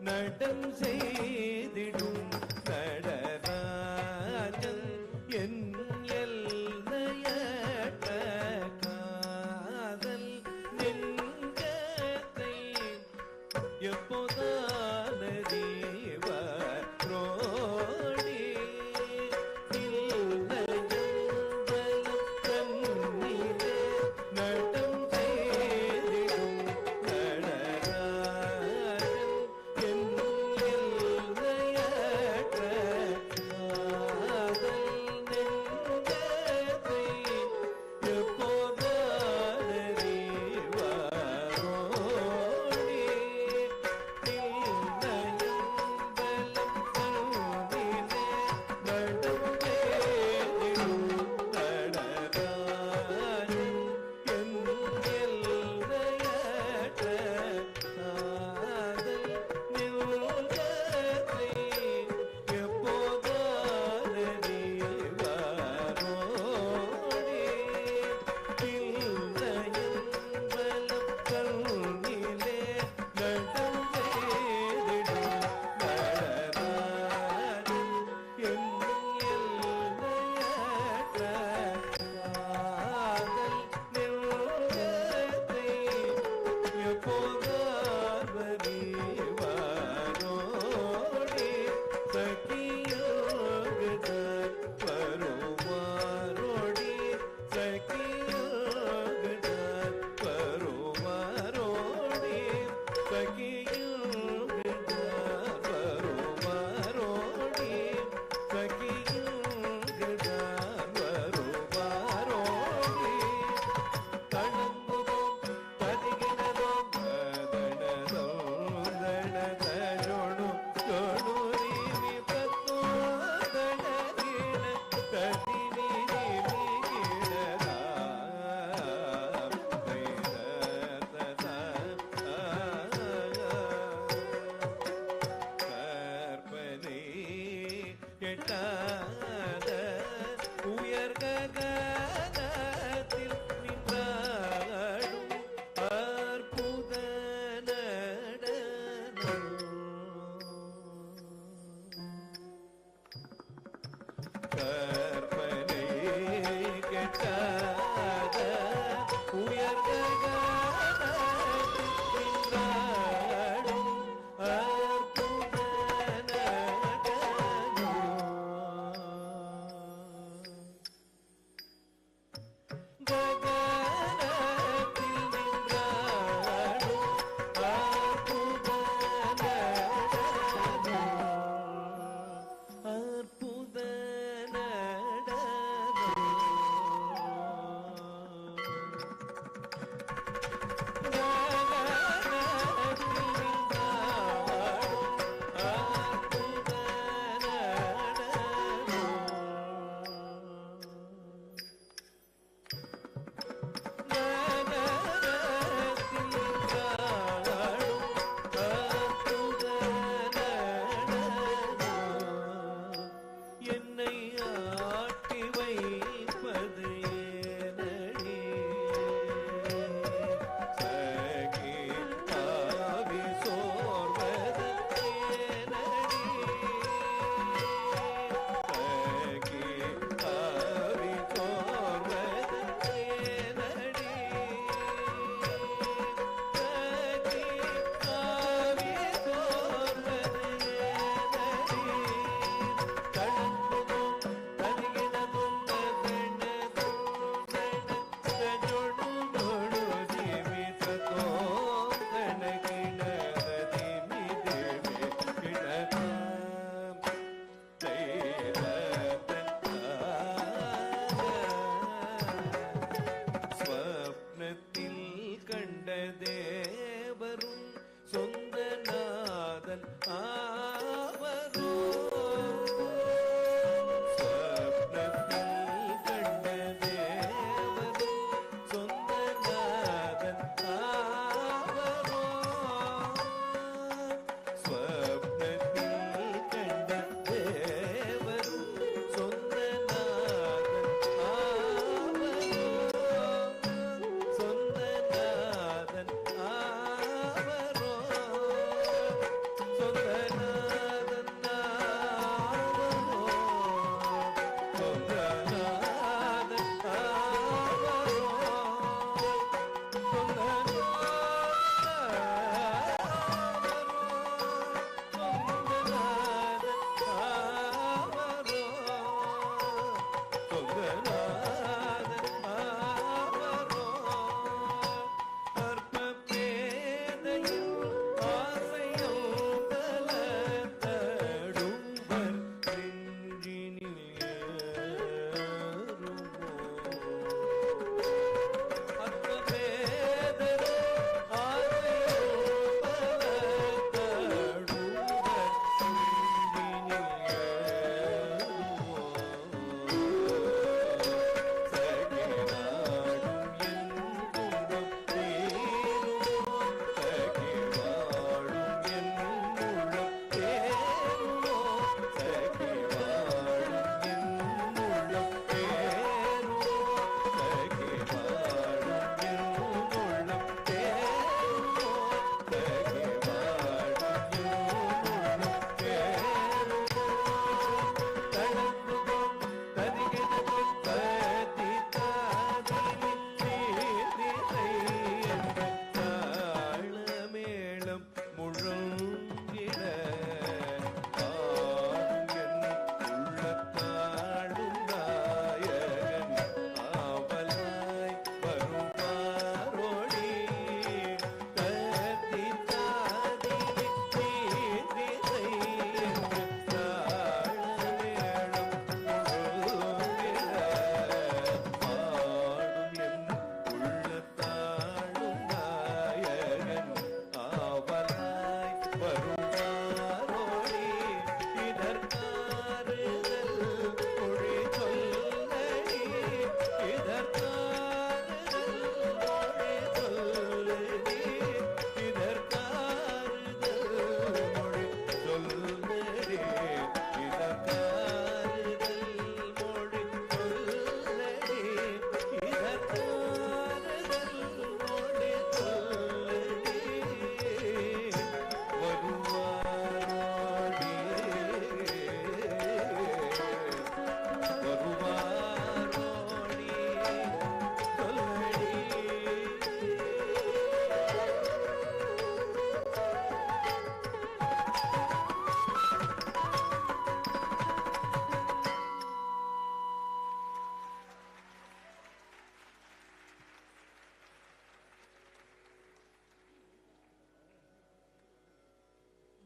Speaker 2: நடம் செய்திடும் நடராஜன் என் எல்லையற்ற காதல் நெஞ்சத்தை எப்போதானறிவர் ரோடி தில்லையம்பலம் தன்னிலே நடம் செய்திடும் நடராஜன் என் எல்லையற்ற காதல்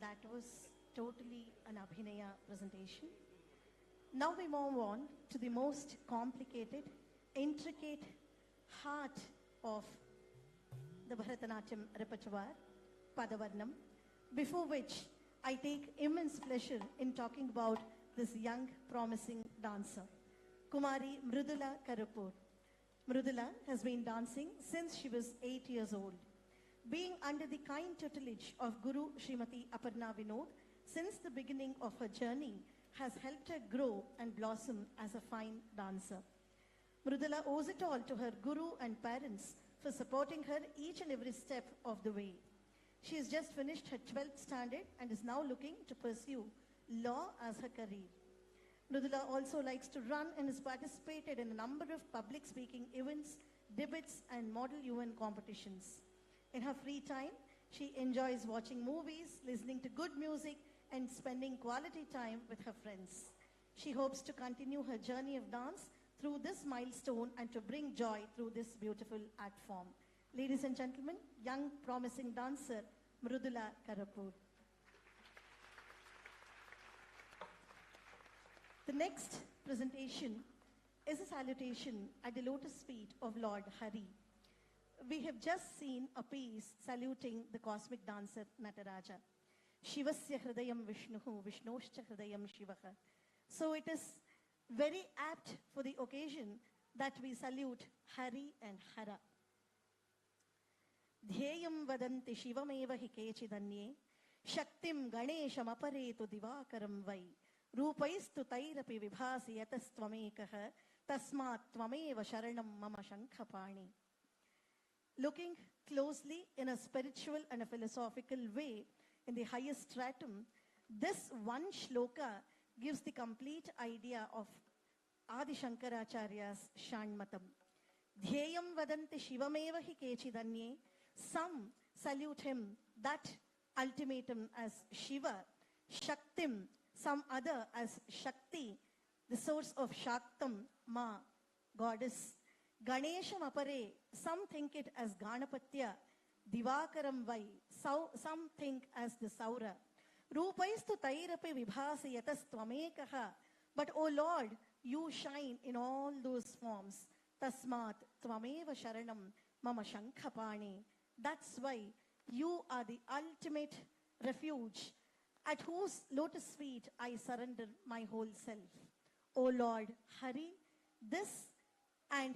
Speaker 5: That was totally an Abhinaya presentation. Now we move on to the most complicated, intricate heart of the Bharatanatyam repertoire, Padavarnam, before which I take immense pleasure in talking about this young, promising dancer, Kumari Mridula Karuppur. Mridula has been dancing since she was 8 years old. Being under the kind tutelage of Guru Srimati Aparna Vinod since the beginning of her journey has helped her grow and blossom as a fine dancer. Mridula owes it all to her guru and parents for supporting her each and every step of the way. She has just finished her 12th standard and is now looking to pursue law as her career. Mridula also likes to run and has participated in a number of public speaking events, debates, and model UN competitions. In her free time, she enjoys watching movies, listening to good music, and spending quality time with her friends. She hopes to continue her journey of dance through this milestone and to bring joy through this beautiful art form. Ladies and gentlemen, young promising dancer Mridula Karuppur. The next presentation is a salutation at the lotus feet of Lord Hari. We have just seen a piece saluting the cosmic dancer Nataraja. Shivasya hridayam Vishnuhu, Vishnoscha hridayam Shivaha. So it is very apt for the occasion that we salute Hari and Hara. Dhyeyam vadanti shivameva hi kechidanye, shaktim ganesham aparetu divakaram vai, rupaistu tairapi vibhasi yatastvamekaha, tasmat tvameva sharanam mama shankhapani. Looking closely in a spiritual and a philosophical way in the highest stratum, this one shloka gives the complete idea of Adi Shankaracharya's Shanmatam. Dhyeyam vadanti shivameva hi kechidanye. Some salute him, that ultimatum, as Shiva. Shaktim, some other as Shakti, the source of Shaktam, Ma, goddess. Ganesham apare, some think it as Ganapatya, Divakaram vai, some think as the Saura. Rupaistu tairape vibhasayatas tvamekaha. But, O Lord, you shine in all those forms. Tasmat tvameva sharanam mama shankhapani. That's why you are the ultimate refuge, at whose lotus feet I surrender my whole self. O Lord, Hari, this and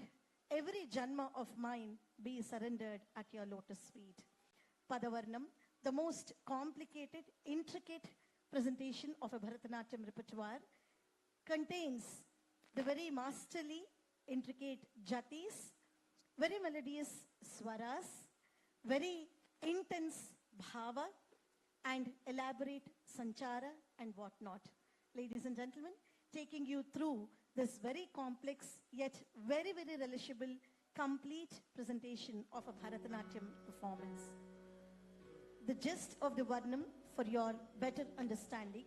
Speaker 5: every janma of mine be surrendered at your lotus feet. Padavarnam, the most complicated, intricate presentation of a Bharatanatyam repertoire, contains the very masterly, intricate jatis, very melodious swaras, very intense bhava, and elaborate sanchara and whatnot. Ladies and gentlemen, taking you through this very complex yet very, very relishable, complete presentation of a Bharatanatyam performance. The gist of the Varnam for your better understanding.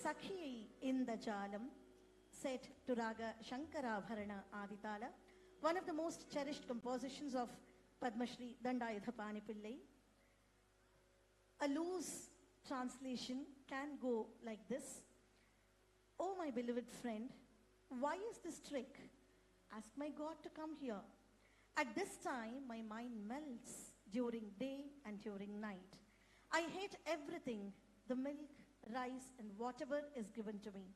Speaker 5: Sakhiyai inda jalam, set to Raga Shankarabharana Aditala, one of the most cherished compositions of Padma Shri Dandayuthapani Pillai. A loose translation can go like this. Oh, my beloved friend, why is this trick? Ask my God to come here. At this time, my mind melts during day and during night. I hate everything, the milk, rice, and whatever is given to me.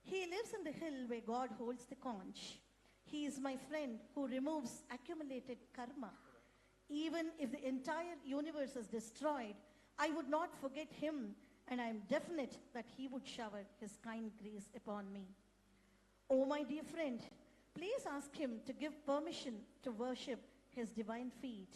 Speaker 5: He lives in the hill where God holds the conch. He is my friend who removes accumulated karma. Even if the entire universe is destroyed, I would not forget him, and I am definite that he would shower his kind grace upon me. Oh, my dear friend, please ask him to give permission to worship his divine feet.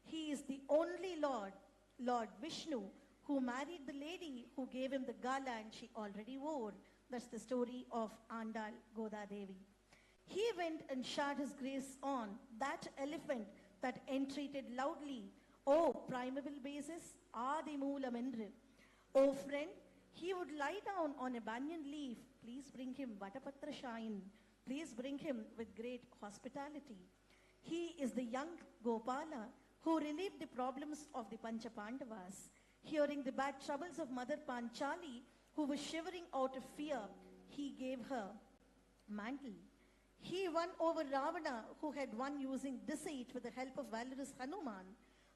Speaker 5: He is the only Lord, Lord Vishnu, who married the lady who gave him the garland she already wore. That's the story of Andal Goda Devi. He went and showered his grace on that elephant that entreated loudly, "Oh, primeval basis, Adi Moolamendru." Oh, friend, he would lie down on a banyan leaf. Please bring him Vatapatra shine. Please bring him with great hospitality. He is the young Gopala who relieved the problems of the Pancha Pandavas. Hearing the bad troubles of Mother Panchali, who was shivering out of fear, he gave her mantle. He won over Ravana, who had won using deceit with the help of valorous Hanuman.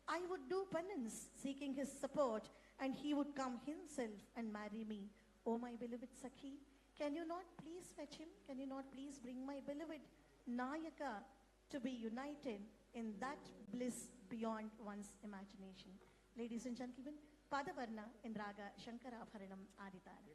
Speaker 5: I would do penance, seeking his support, and he would come himself and marry me. Oh, my beloved Sakhi, can you not please fetch him? Can you not please bring my beloved Nayaka to be united in that bliss beyond one's imagination? Ladies and gentlemen, Padavarna in Raga Shankarabharanam Aditara.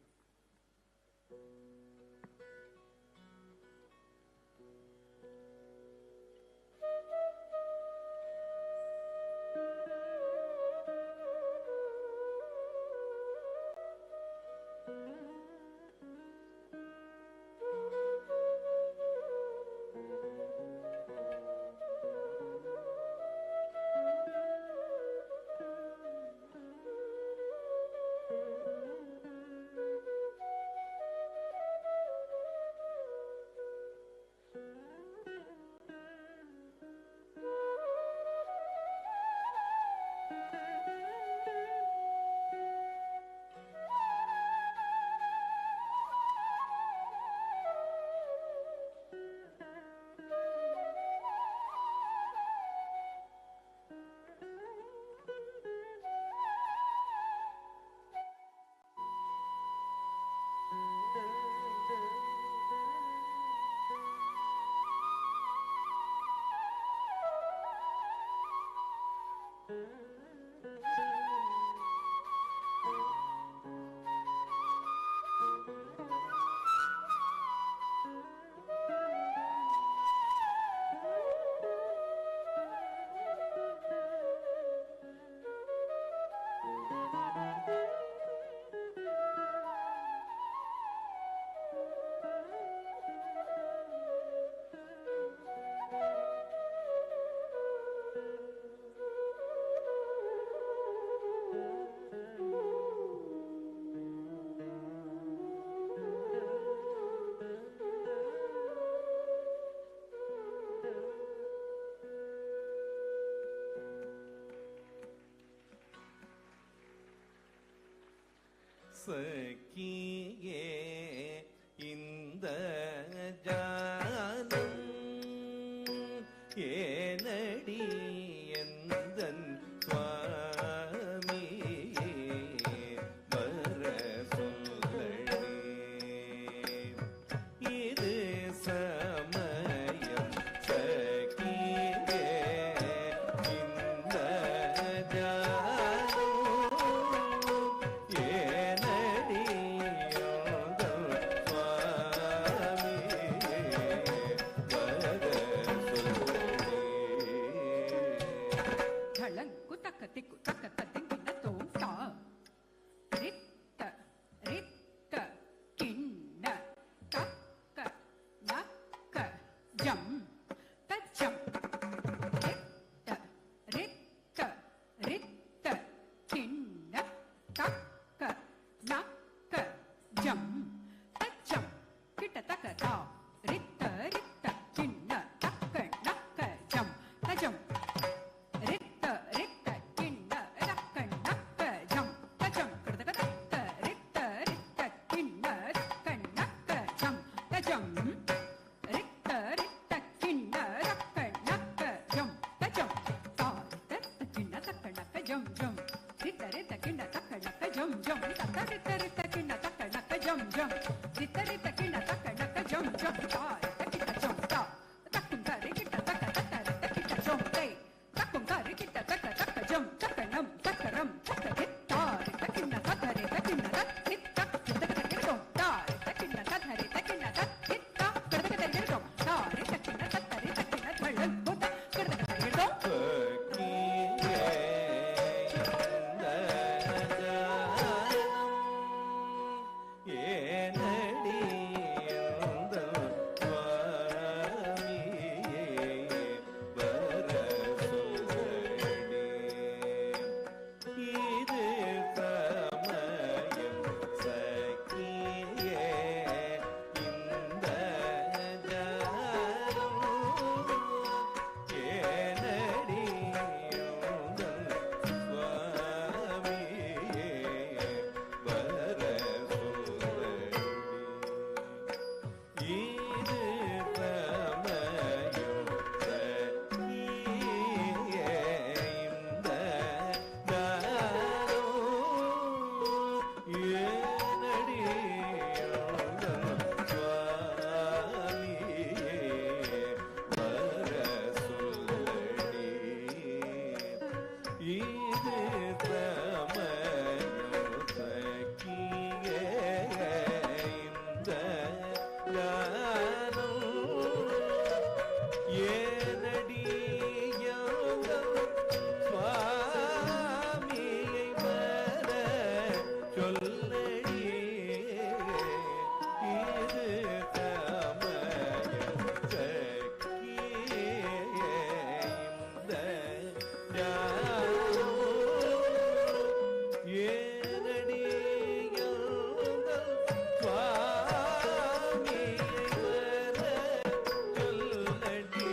Speaker 2: சக்கியே இந்த ஜானம் ஏனடி எந்தன் சுவாமி வர சொல்லடி இது சமயம் சக்கியே இந்த ஜானம் ஏனடி யோகம் சுவாமி வர சொல்லடி
Speaker 7: ಢಳಂಕು ತಕ್ಕ ತಿಕ್ಕು ತಕ್ಕ ತದ್ದಿಂಗಿನ ತೋಟ ರಿತ್ತ ರಿತ್ತ ಕಿಣ್ಣ ತಕ್ಕ ನಕ್ಕ ಜಂ ತಜ್ಜಂ ರಿತ್ತ ರಿತ್ತ ರಿತ್ತ ಕಿಣ್ಣ ತಕ್ಕ ನಕ್ಕ ಜಂ ತಜ್ಜಂ ಕಿಟ ತಕ ತಾ ರಿತ್ತ ರಿತ್ತ ಕಿಣ್ಣ ತಕ್ಕ ನಕ್ಕ ಜಂ ತಜಂ ರಿತ್ತ ರಿತ್ತ ಕಿಣ್ಣ ತಕ್ಕ ನಕ್ಕ ಜಂ ತಜಂ ಕಡದಕ ತಕ್ಕ ರಿತ್ತ ರಿತ್ತ ಕಿಣ್ಣ ತಕ್ಕ ನಕ್ಕ ಜಂ ತಜಂ ರಿತ್ತ ರಿತ್ತ ಕಿಣ್ಣ ತಕ್ಕ ನಕ್ಕ ಜಂ ತಜಂ ತಾ ರಿತ್ತ ಕಿಣ್ಣ ತಕ್ಕ ನಕ್ಕ ಜಂ ಜಂ ರಿತ್ತ ರಿತ್ತ ಕಿಣ್ಣ ತಕ್ಕ ನಕ್ಕ ಜಂ ಜಂ ರಿತ್ತ ರಿತ್ತ ರಿತ್ತ ಕಿಣ್ಣ ತಕ್ಕ ನಕ್ಕ ಜಂ ಜಂ ರಿತ್ತ ರಿತ್ತ ಕಿಣ್ಣ ತಕ್ಕ ನಕ್ಕ ಜಂ ಜಂ ತಾ ರಿತ್ತ ಕಿಟ್ಟ ಜಂ ತಾ ತಕ್ಕುಂ ತಾರೆ ಕಿಟ್ಟ ತಕ್ಕ ತಕ್ಕ ರಿತ್ತ ಕಿಟ್ಟ ಜಂ ತೈ ತಕ್ಕುಂ ತಾರೆ ಕಿಟ್ಟ ತಕ್ಕ ತಕ್ಕ ಜಂ ತಕ್ಕ ನಂ ತಕ್ಕ ರಂ ತಕ್ಕ ರಿತ್ತ ರಿತ್ತ ಕಿಣ್ಣ ತಕ್ಕ ರಿತ್ತ ಕಿಣ್ಣ ತಕ್ಕ ರಿತ್ತ ಕಿಟ್ಟ ಕಿಟ್ಟ ತಾ ರಿತ್ತ ಕಿಣ್ಣ ತಕ್ಕ ರಿತ್ತ ಕಿಣ್ಣ ತಕ್ಕ ರಿತ್ತ ಕಡದಕ ತರಿರೋ ತಾ ರಿತ್ತ ಕಿಣ್ಣ ತಕ್ಕ ರಿತ್ತ ಕಿಣ್ಣ ಧಳ್ಳಂ ಗೋಟ ಕಡದಕ ತರಿರೋ
Speaker 2: சக்கியே இந்த ஜானம் ஏனடி யோகம் சுவாமி வர சொல்லடி இது சமயம் சக்கியே இந்த ஜானம் ஏனடி யோகம் சுவாமி வர சொல்லடி இது சமயம் சக்கியே இந்த ஜானம் ஏனடி யோகம் சுவாமி வர சொல்லடி இது சமயம் சக்கியே இந்த ஜானம் ஏனடி யோகம் சுவாமியை வர சொல்லடி இது சமயம் சக்கியே இந்த ஜானம் ஏனடி யோகம் சுவாமியை வர சொல்லடி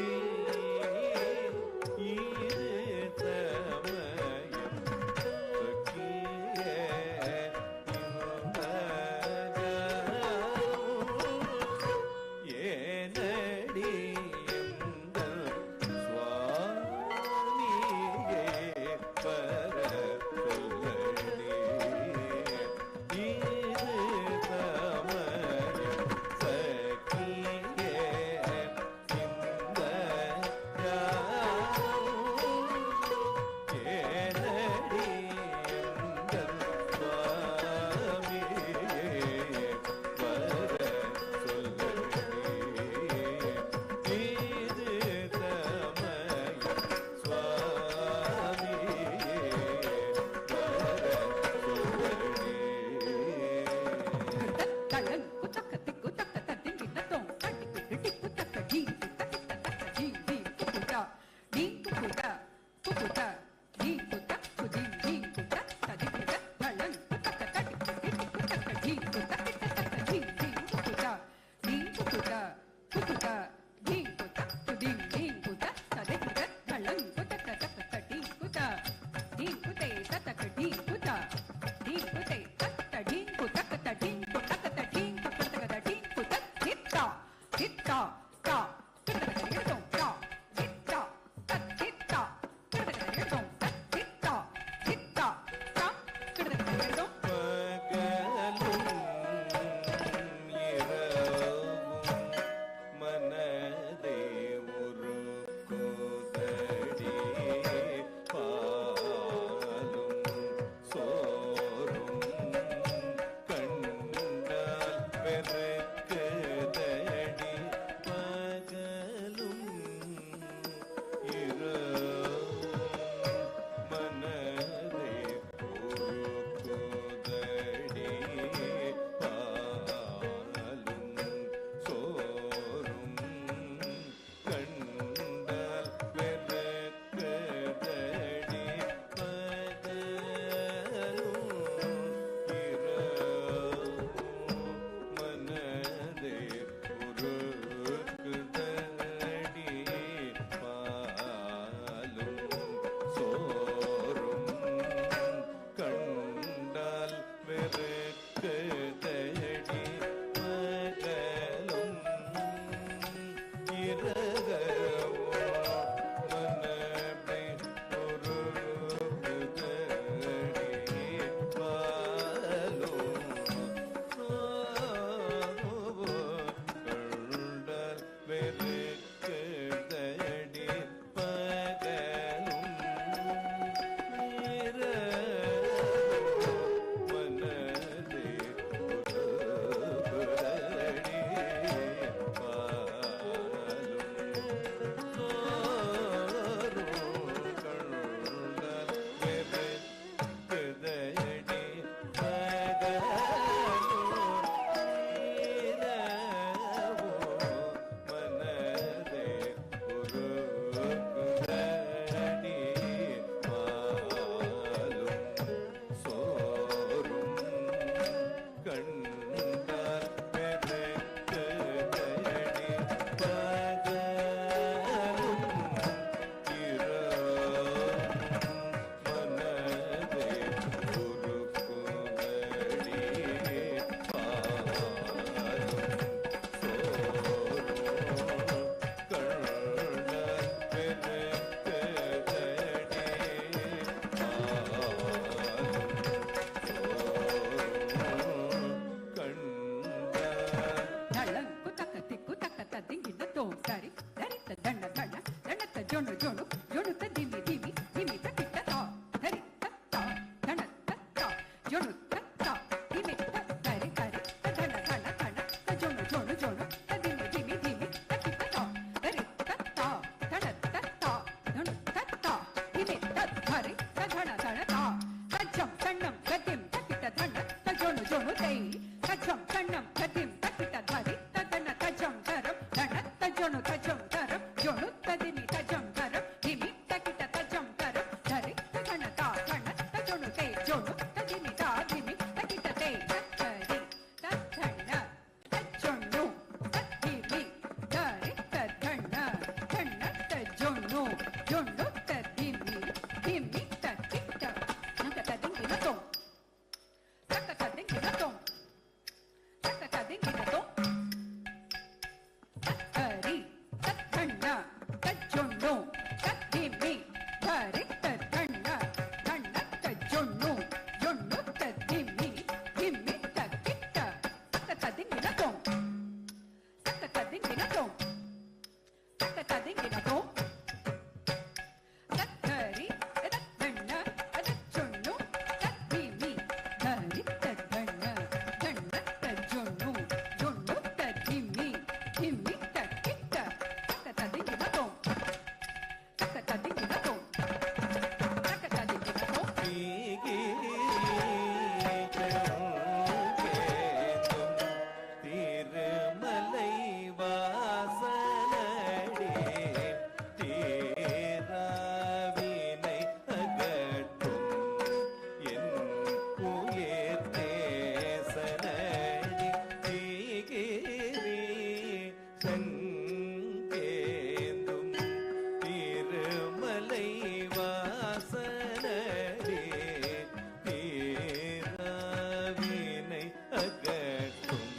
Speaker 2: அகற்றும்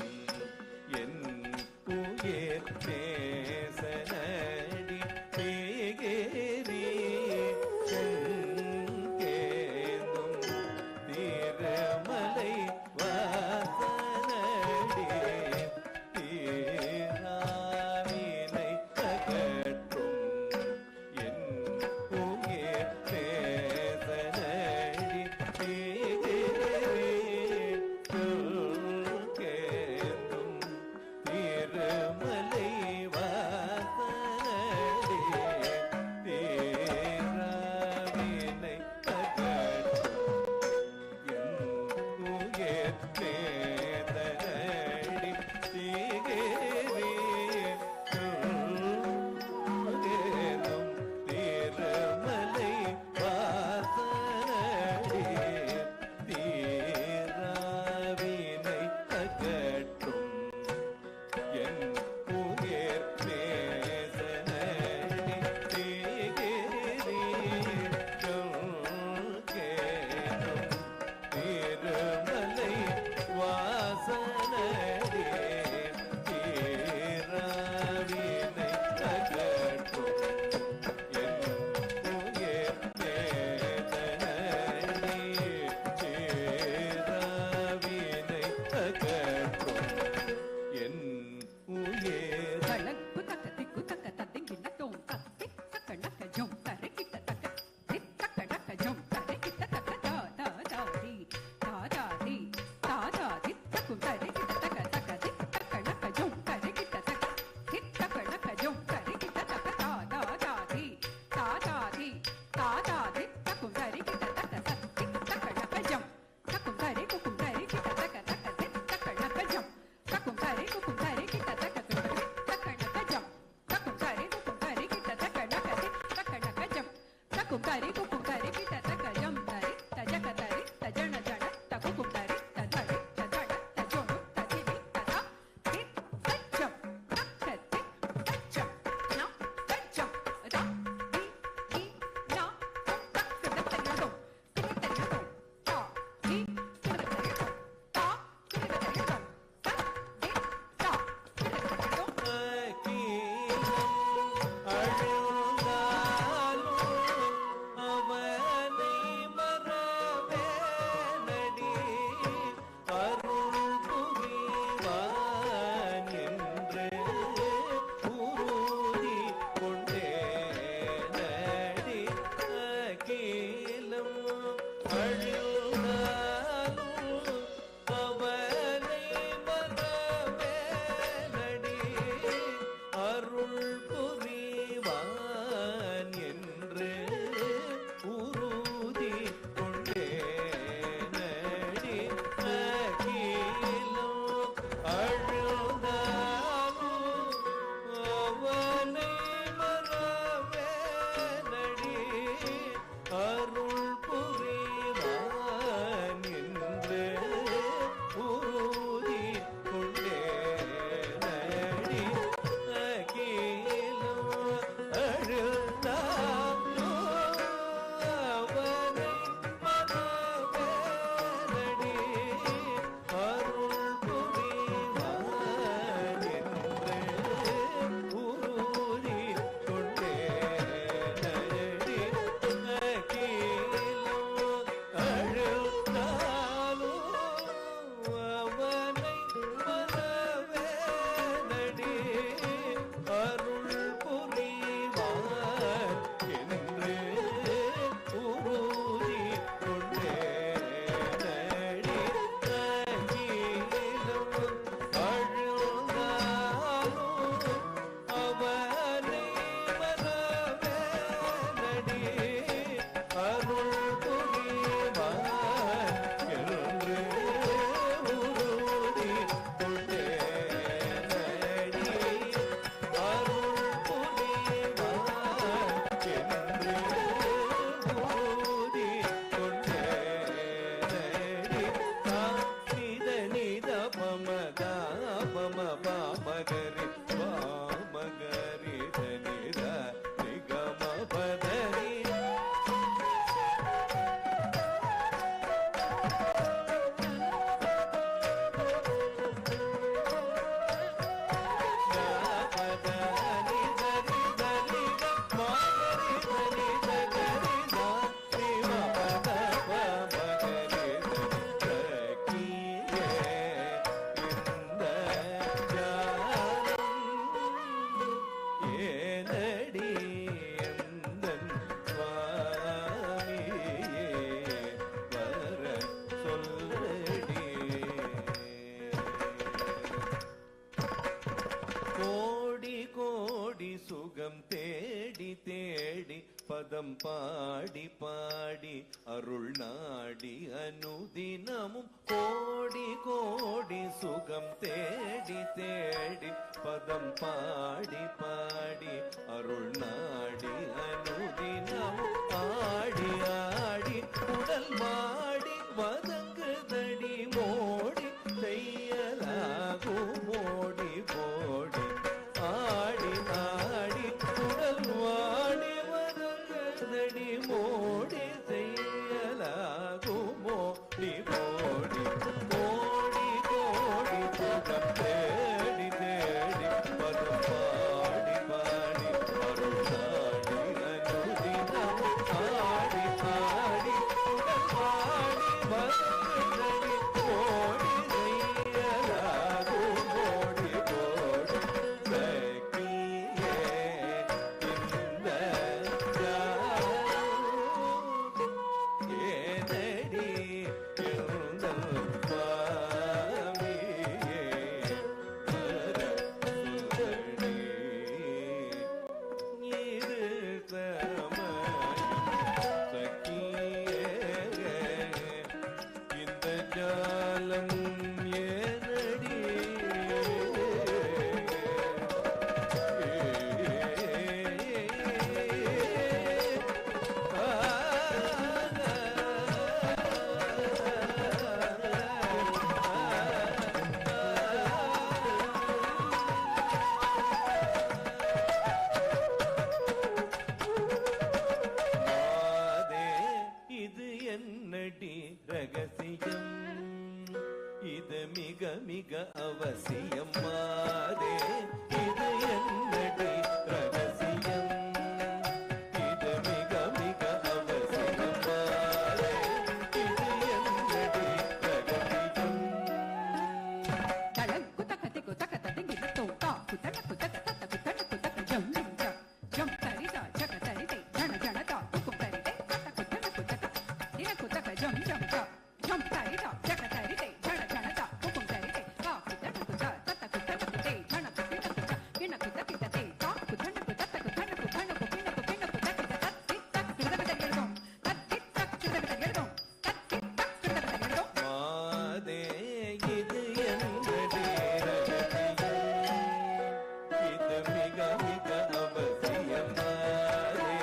Speaker 2: என்
Speaker 7: ತರಿ ಕುಕು ತರಿ ಕಿಟ ತಕ ಜಂ ತರಿ ತಜಕ ತರಿ ತಜಣ ಜಣ ತಕು ಕುಟರಿ ತದಡಿ ತದಡ ತಜೋಣು ತಜಿಡಿ ತದ ಕಿಟ್ ತಚ್ಚಂ ತಕ್ಕತಿ ತಚ್ಚಂ ನ ತಚ್ಚಂ ದ ಈ ನ ತಕ್ಕ ತಕ್ಕದೋ ತಕ್ಕದೋ ತಾ ಈ ತಕ್ಕದೋ ತಾ ತಕ್ಕದೋ ತ ದಿ ತಾ ತಕ್ಕದೋ
Speaker 2: சுகம் தேடி தேடி பதம் பாடி பாடி அருள் நாடி அனுதினமும் கோடி கோடி சுகம் தேடி தேடி பதம் பாடி பாடி அருள் நாடி அனுதினமும் ஆடி ஆடி உடல் மாடி வதங்குதடி மோடி செய்யலாகும் மோடி போடி ஆடி ஆடி உடல் வாடி வதங்குதடி மோடி செய்யலாகும் மோடி போடி கோடி கோடி சுகம் தேடி தேடி பதம் பாடி மிக அவசியம் மாதே இது என்னடி ரகசியம் இது மிக மிக அவசியம் மாதே இது என்னடி ரகசியம்
Speaker 7: தளம் குத்தகதி குத்தகதி கிலத்தோ தா குத்தக குத்தக தத்த குத்தக குத்தக ஜம் ஜம் ஜம் தரிதா ஜக தரிதே ஜன ஜன தா குக்கும் தரிதே தத்த குத்தக குத்தக தின குத்தக ஜம் ஜம் ஜம் தரிதா ஜக தரிதே ஜன ஜன தா குக்கும் தரிதே தா குத்தக குத்த தத்த குத்தக குத்தே ஜன குத்தின குத்த கின குத்த கித்தே தா குத்தன குத்தக குத்தன குத்தன குக்கின குக்கின குத்த கித்த தத்தி தக் கிதக தரியதோம் தத்தி தக் கிதக தரியதோம் தத்தி தக் கிதக தரியதோம்
Speaker 2: மாதே இது என்னடி ரகசியம் இது மிக மிக அவசியம் மாதே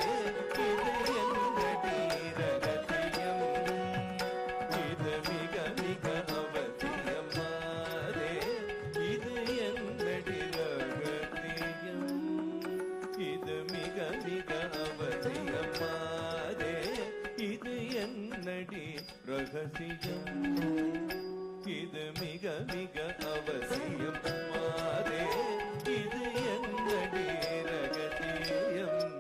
Speaker 2: இது என்னடி ரகசியம் இது மிக மிக அவசியம் மாதே இது என்னடி ரகசியம் இது மிக மிக அவசியம் மாதே இது என்னடி ரகசியம்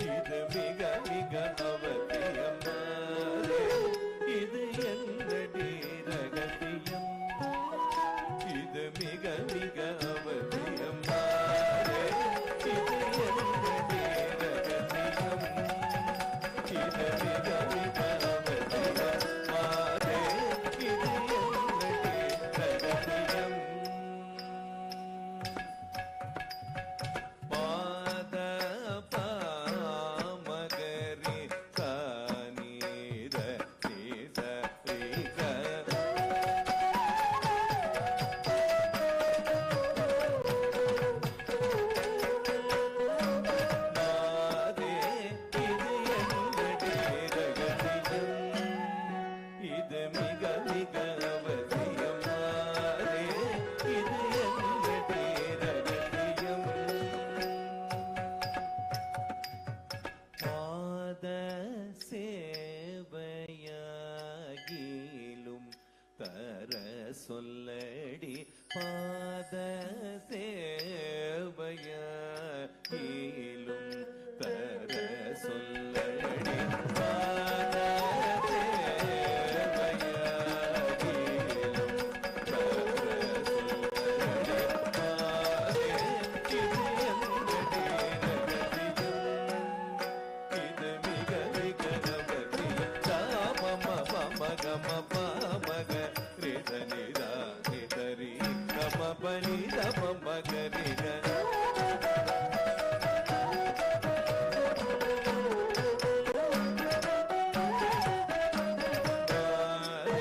Speaker 2: இது மிக மிக அவசியம் மாதே இது என்னடி ரகசியம் இது மிக மிக அவசியம் மாதே இது என்னடி ரகசியம் இது மிக மிக அவசியம் மாதே இது என்னடி ரகசியம் இது மிக மிக அவசியம் மாதே இது என்னடி ரகசியம் பாத பாமகரி சானித நிசரிக மாதே இது என்னடி ரகசியம் இது மிக மிக அவசியம் மாதே இது என்னடி ரகசியம் பாத சேவையாகிலும் தர சொல்லடி பாத சேவையாகிலும் தர சொல்லடி பாத சேவையாகிலும் தர சொல்லடி மாதே இது என்னடி ரகசியம் இது மிக மிக அவசியம் சாமம பமக மபமக ரிதனிதா நிதரி கம பனித பமக ரித மாதே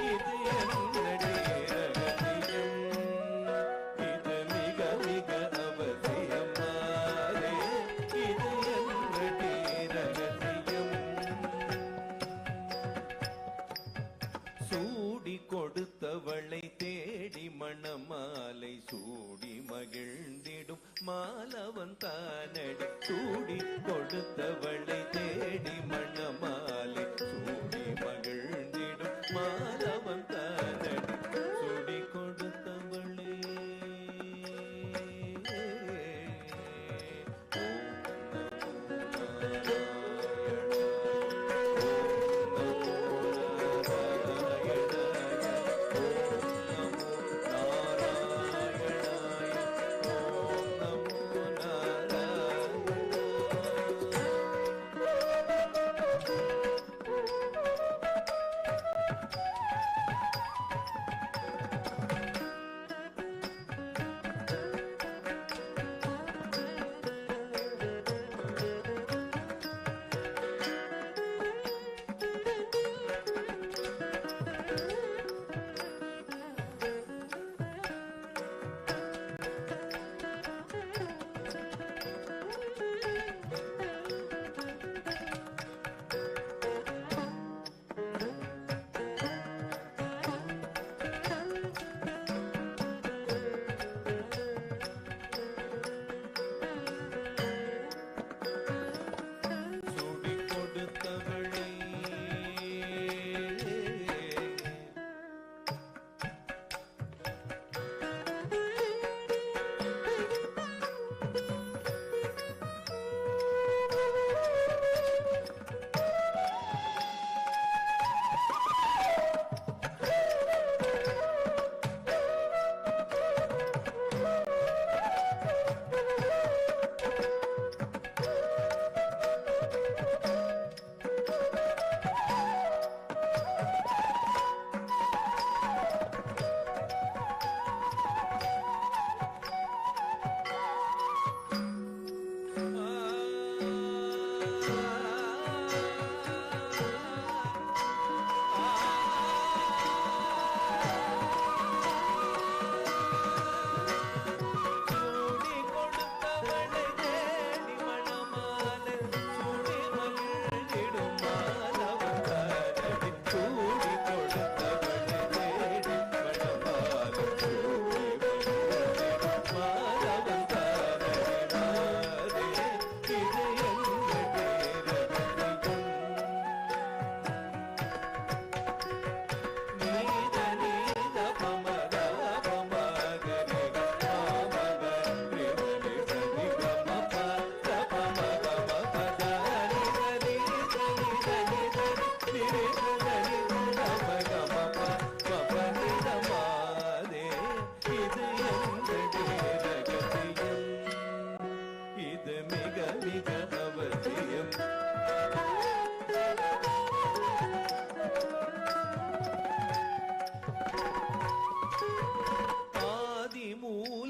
Speaker 2: இது என்னடி ரகசியம் இது மிக மிக அவசியம் மாதே இது என்னடி ரகசியம் சூடி கொடுத்தவளை தேடி மணமாலை சூடி மகிழ்ந்திடும் மாலவன் தானடி சூடி கொடுத்தவளை தேடி மணமாலை சூடி மகிழ்ந்திடும் மாலவன் தானடி சூடி கொடுத்தவளே ஓம் நமோ நாராயணாய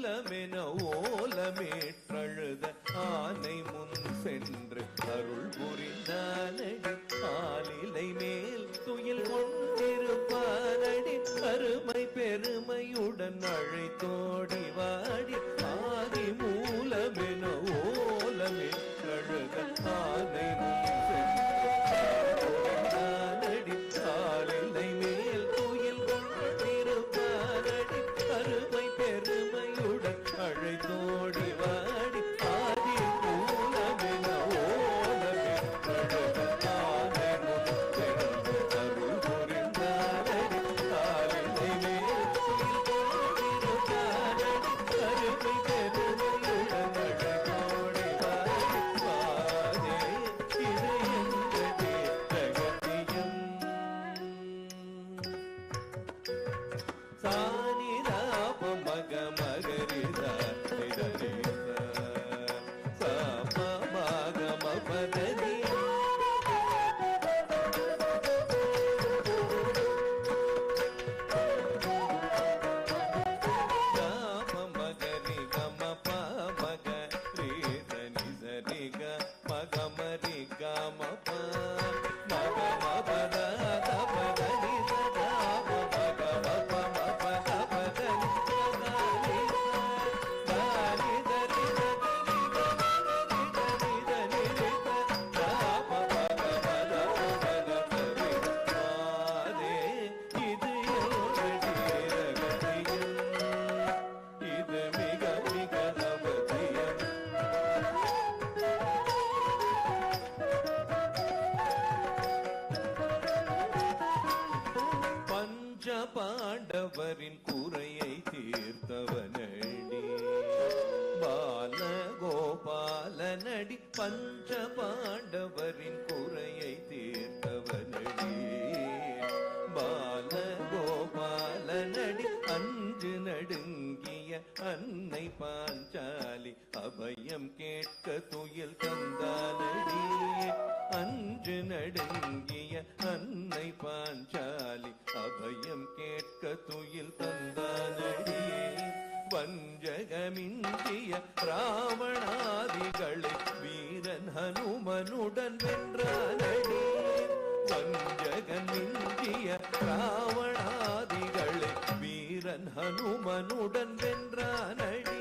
Speaker 2: மூலமென ஓலமேற்றழுத ஆனை முன் சென்று அருள் புரிந்தானடி ஆலிலை மேல் துயில் கொண்டிருப்பானடி அருமை பெருமையுடன் அழைத்தோடி வாடி ஆதி மூலமென ஓலமேற்றழுத ஆனை முன் சென்று ஆலிலை மேல் துயில் கொண்டிருப்பானடி அருமை பெருமையுடன் அழைத்தோடி வாடி ஆதி மூலமென ஓலமேற்றழுத ஆனை முன் சென்று அருள் புரிந்தானடி ஆலிலை மேல் துயில் கொண்டிருப்பானடி அருமை பெருமையுடன் அழைத்தோடி வாடி பாதே இது எங்கதே ரகசியம் சானிதாப மக மகரித நிதரித சாப மக மபதனி சாப மகரி கம ப மக ரீத நிசரி க மக மரி கம ப மக மபத தபதனி சதா மக மப மபத பதனி சதானி தானி தரி தரி கமரி தரி தரி சாப மக மத பத தரி மாதே இது எல்லடி ரகசியம் இது மிக மிக அவசியம் பஞ்ச பாண்டவரின் குறையை தீர்த்தவனடி பால கோபாலனடி பஞ்ச பாண்டவரின் குறையை தீர்த்தவனடி பால கோபாலனடி அஞ்சு நடுங்கிய அன்னை பாஞ்சாலி அபயம் கேட்க துயில் தந்தானடி அஞ்சு நடுங்கிய அன்னை பாஞ்சாலி அபயம் கேட்க துயில் தந்தானடி வஞ்சகமிஞ்சிய ராவணாதிகளை வீரன் ஹனுமனுடன் வென்றானடி வஞ்சகமிஞ்சிய ராவணாதிகளை வீரன் ஹனுமனுடன் வென்றானடி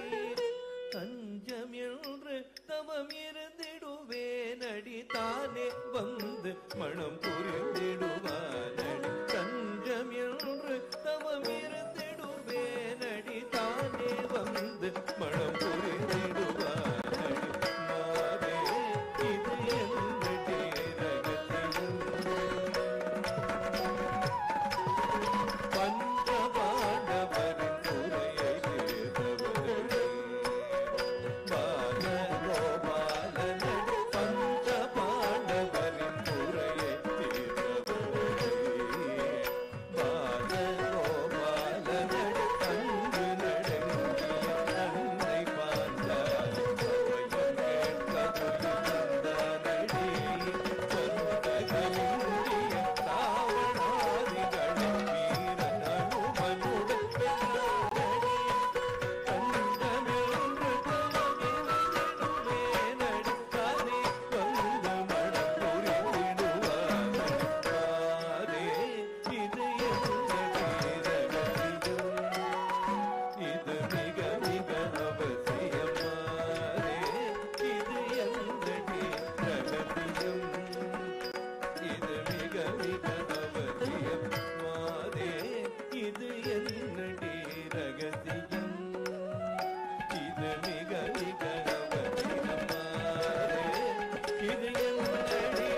Speaker 2: தஞ்சம் என்று தவம் இருந்திடுவேனடி தானே வந்து மனம் புரிந்திடுவானடி தஞ்சம் என்று தவம் இருந்திடுவேனடி தானே வந்து மனம் புரிந்திடுவானடி மாதே இது என்னடி ரகசியம் பஞ்ச பாண்டவரின் குறையை தீர்த்தவனடி பால கோபாலனடி பஞ்ச பாண்டவரின் குறையை தீர்த்தவனடி பால கோபாலனடி அன்பு நடுங்கிய அன்னை பாஞ்சாலி அபயம் கேட்க துயில் தந்தானடி சொந்தகமின்றிய ராவணாதிகளை வீரன் ஹனுமனுடன் வென்றானடி தஞ்சமென்று தவமிருந்திடுவேனடி தானே வந்து மனம் புரிந்திடுவானடி பாதே இது எங்கடி ரகசியம் இது மிக மிக அவசியமானே இது எங்கடி ரகசியம் இது மிக மிக அவசியம் மாதே இது என்னடி ரகசியம் இது மிக மிக அவசியம் மாதே இது என்னடி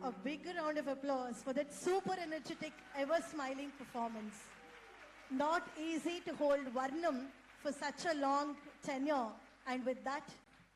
Speaker 5: A big round of applause for that super energetic, ever smiling performance. Not easy to hold Varnam for such a long tenure and with that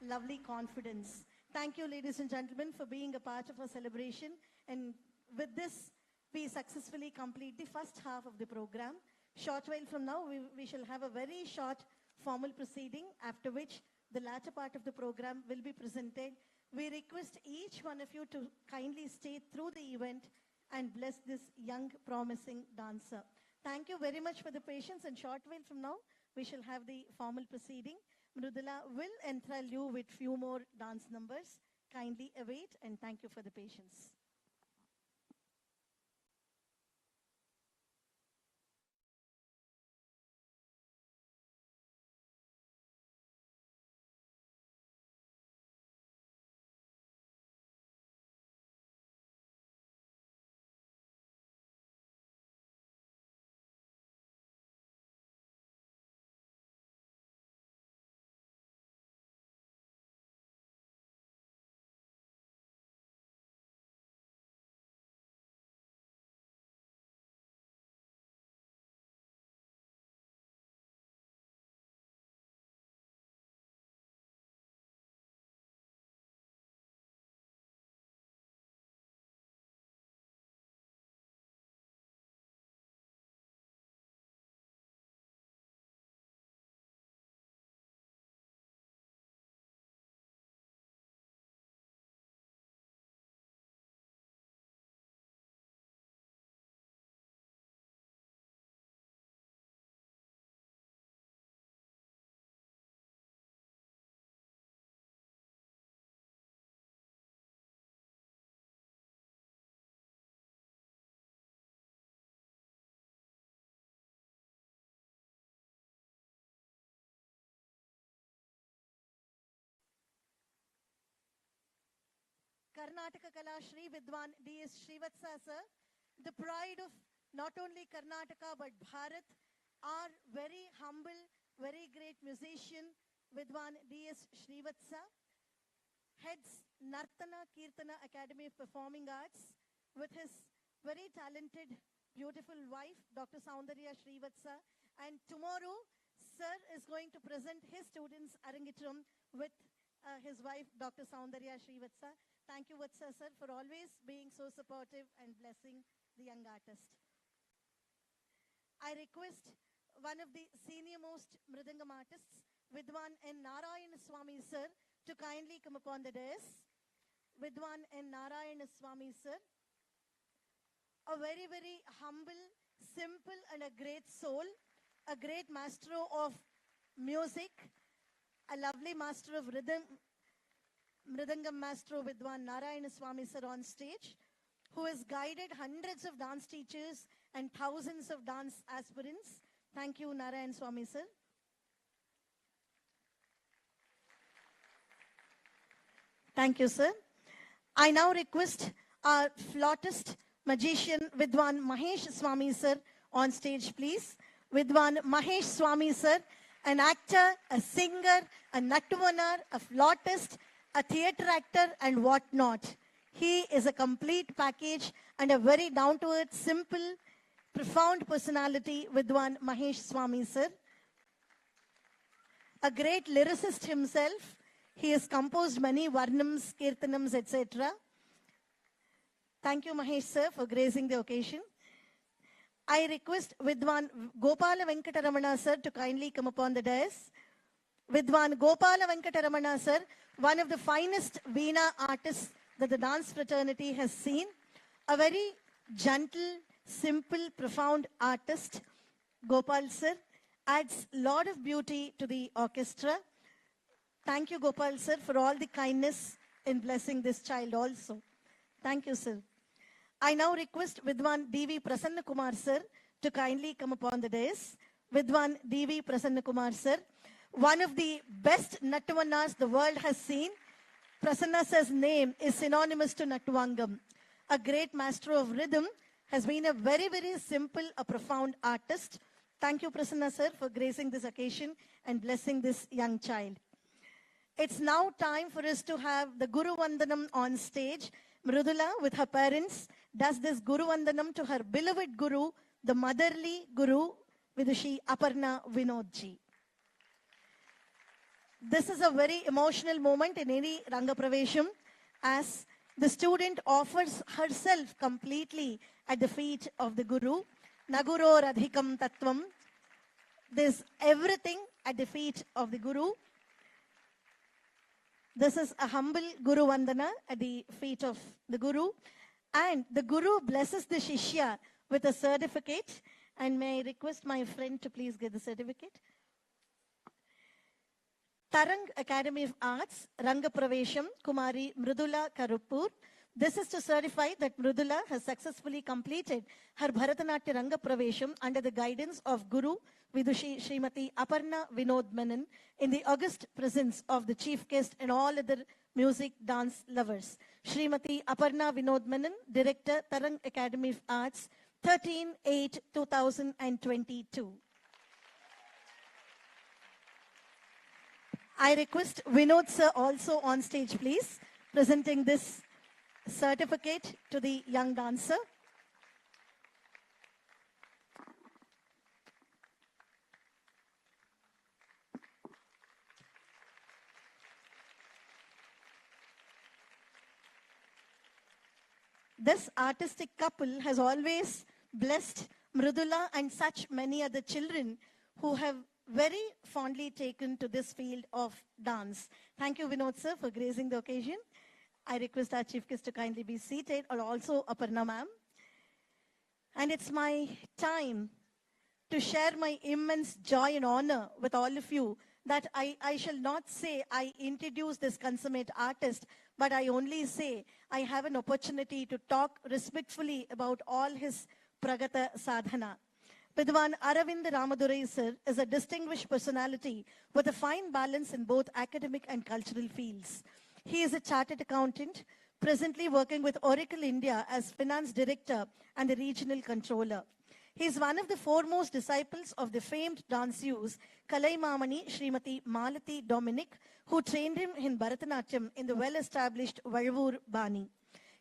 Speaker 5: lovely confidence. Thank you, ladies and gentlemen, for being a part of our celebration. And with this, we successfully complete the first half of the program. Short while from now, we shall have a very short formal proceeding, after which the latter part of the program will be presented. We request each one of you to kindly stay through the event and bless this young, promising dancer. Thank you very much for the patience, and short while from now, we shall have the formal proceeding. Mridula will enthrall you with few more dance numbers. Kindly await, and thank you for the patience. Karnataka Kala Shri Vidwan D.S. Srivatsa sir, the pride of not only Karnataka but Bharat, our very humble, very great musician Vidwan D.S. Srivatsa, heads Nartana Kirtana Academy of Performing Arts with his very talented, beautiful wife, Dr. Soundarya Srivatsa. And tomorrow, sir is going to present his students Arangetram with his wife, Dr. Soundarya Srivatsa. Thank you, Vatsa sir, for always being so supportive and blessing the young artist. I request one of the senior most Mridangam artists, Vidwan N. Narayan Swami sir, to kindly come upon the dais. Vidwan N. Narayan Swami sir, a very, very humble, simple and a great soul, a great master of music, a lovely master of rhythm, Mridangam Maestro Vidwan Narayana Swami sir on stage, who has guided hundreds of dance teachers and thousands of dance aspirants. Thank you, Narayana Swami sir. Thank you, sir. I now request our flautist magician Vidwan Mahesh Swami sir on stage, please. Vidwan Mahesh Swami sir, an actor, a singer, a nattuvanar, a flautist, a theatre actor and whatnot. He is a complete package and a very down-to-earth, simple, profound personality, Vidwan Mahesh Swami sir. A great lyricist himself. He has composed many varnams, kirtanams, etc. Thank you, Mahesh sir, for gracing the occasion. I request Vidwan Gopala Venkataramana sir to kindly come upon the dais. Vidwan Gopala Venkataramana sir, one of the finest Veena artists that the dance fraternity has seen. A very gentle, simple, profound artist. Gopal sir adds a lot of beauty to the orchestra. Thank you, Gopal sir, for all the kindness in blessing this child also. Thank you, sir. I now request Vidwan D.V. Prasanna Kumar sir to kindly come upon the dais. Vidwan D.V. Prasanna Kumar sir, one of the best Nattuvanas the world has seen. Prasanna sir's name is synonymous to Nattuvangam. A great master of rhythm, has been a very, very simple, a profound artist. Thank you, Prasanna sir, for gracing this occasion and blessing this young child. It's now time for us to have the Guru Vandanam on stage. Mridula, with her parents, does this Guru Vandanam to her beloved Guru, the motherly Guru, Vidushi Aparna Vinodji. This is a very emotional moment in any Ranga Pravesham, as the student offers herself completely at the feet of the Guru. Naguro Radhikam Tattvam. This everything at the feet of the Guru. This is a humble Guru Vandana at the feet of the Guru. And the Guru blesses the Shishya with a certificate. And may I request my friend to please get the certificate. Tarang Academy of Arts, Rangapravesham, Kumari Mridula Karuppur. This is to certify that Mridula has successfully completed her Bharatanatyam Rangapravesham under the guidance of Guru Vidushi Srimati Aparna Vinod Menon in the august presence of the chief guest and all other music dance lovers. Srimati Aparna Vinod Menon, Director, Tarang Academy of Arts, 13/8/2022. I request Vinod sir also on stage, please, presenting this certificate to the young dancer. This artistic couple has always blessed Mridula and such many other children who have very fondly taken to this field of dance. Thank you, Vinod sir, for gracing the occasion. I request our chief guest to kindly be seated, or also Aparna ma'am. And it's my time to share my immense joy and honor with all of you that I shall not say I introduce this consummate artist, but I only say I have an opportunity to talk respectfully about all his Pragata Sadhana. Vidwan Aravind Ramadurai sir is a distinguished personality with a fine balance in both academic and cultural fields. He is a chartered accountant, presently working with Oracle India as finance director and the regional controller. He is one of the foremost disciples of the famed danceuse Kalaimamani Srimati Malati Dominic, who trained him in Bharatanatyam in the well-established Valvur Bani.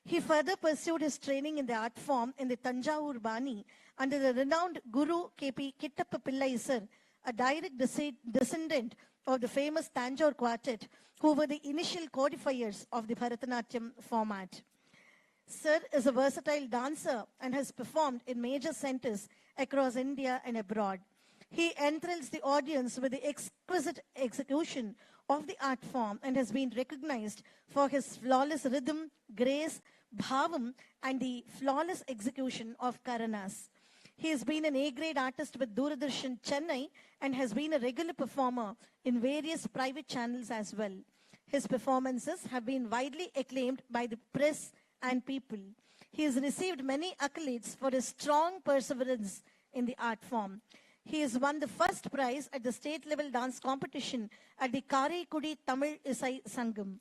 Speaker 5: He further pursued his training in the art form in the Tanjavur Bani under the renowned Guru K.P. Kittappa Pillai sir, a direct descendant of the famous Tanjore quartet, who were the initial codifiers of the Bharatanatyam format. Sir is a versatile dancer and has performed in major centers across India and abroad. He enthralls the audience with the exquisite execution of the art form and has been recognized for his flawless rhythm, grace, bhavam, and the flawless execution of Karanas. He has been an A-grade artist with Doordarshan Chennai and has been a regular performer in various private channels as well. His performances have been widely acclaimed by the press and people. He has received many accolades for his strong perseverance in the art form. He has won the first prize at the state-level dance competition at the Karaikudi Tamil Isai Sangam.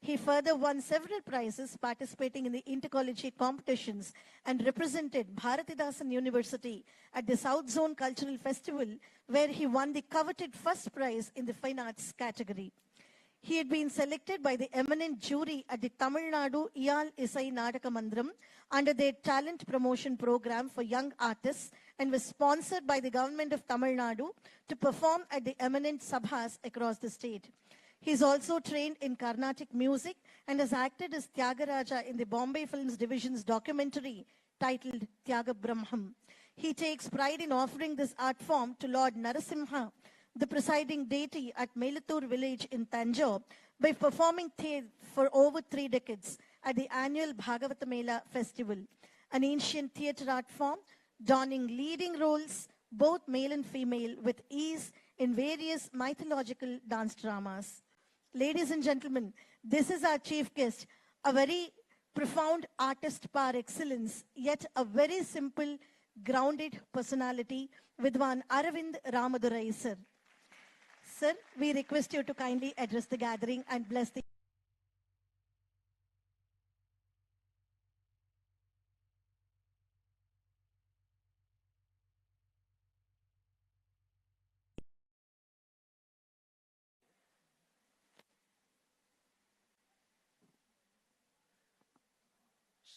Speaker 5: He further won several prizes participating in the intercollegiate competitions and represented Bharatidasan University at the South Zone Cultural Festival, where he won the coveted first prize in the fine arts category. He had been selected by the eminent jury at the Tamil Nadu Iyal Isai Nadaka Mandram under their talent promotion program for young artists and was sponsored by the government of Tamil Nadu to perform at the eminent sabhas across the state. He is also trained in Carnatic music and has acted as Tyagaraja in the Bombay Films Division's documentary titled Tyaga Brahmam. He takes pride in offering this art form to Lord Narasimha, the presiding deity at Melatur village in Tanjore, by performing for over 3 decades at the annual Bhagavata Mela festival, an ancient theatre art form donning leading roles, both male and female, with ease in various mythological dance dramas. Ladies and gentlemen, this is our chief guest, a very profound artist par excellence, yet a very simple, grounded personality, Vidwan Aravind Ramadurai sir. Sir, we request you to kindly address the gathering and bless the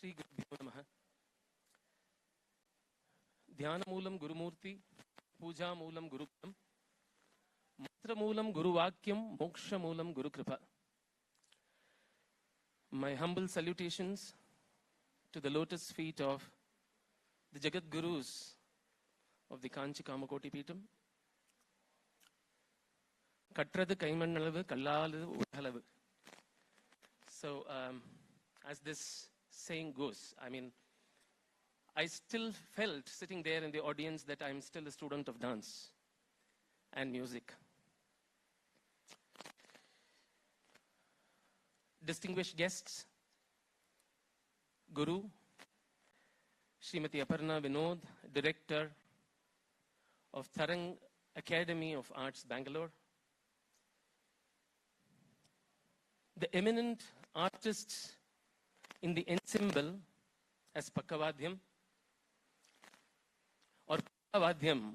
Speaker 8: Shri Gurubhyo Namaha. Dhyana Moolam Gurumurti, Puja Moolam Gurukulam, Mantra Moolam Guruvakyam, Moksha Moolam Guru Kripa. My humble salutations to the lotus feet of the Jagat Gurus of the Kanchi Kamakoti Peetam. Kattradu kaimannalavu kallalavu udalavu. So, as this saying goes, I mean, I still felt sitting there in the audience that I'm still a student of dance and music. Distinguished guests, Guru, Srimati Aparna Vinod, Director of Tharang Academy of Arts, Bangalore, the eminent artists in the ensemble as Pakavadhyam, or Pakavadhyam,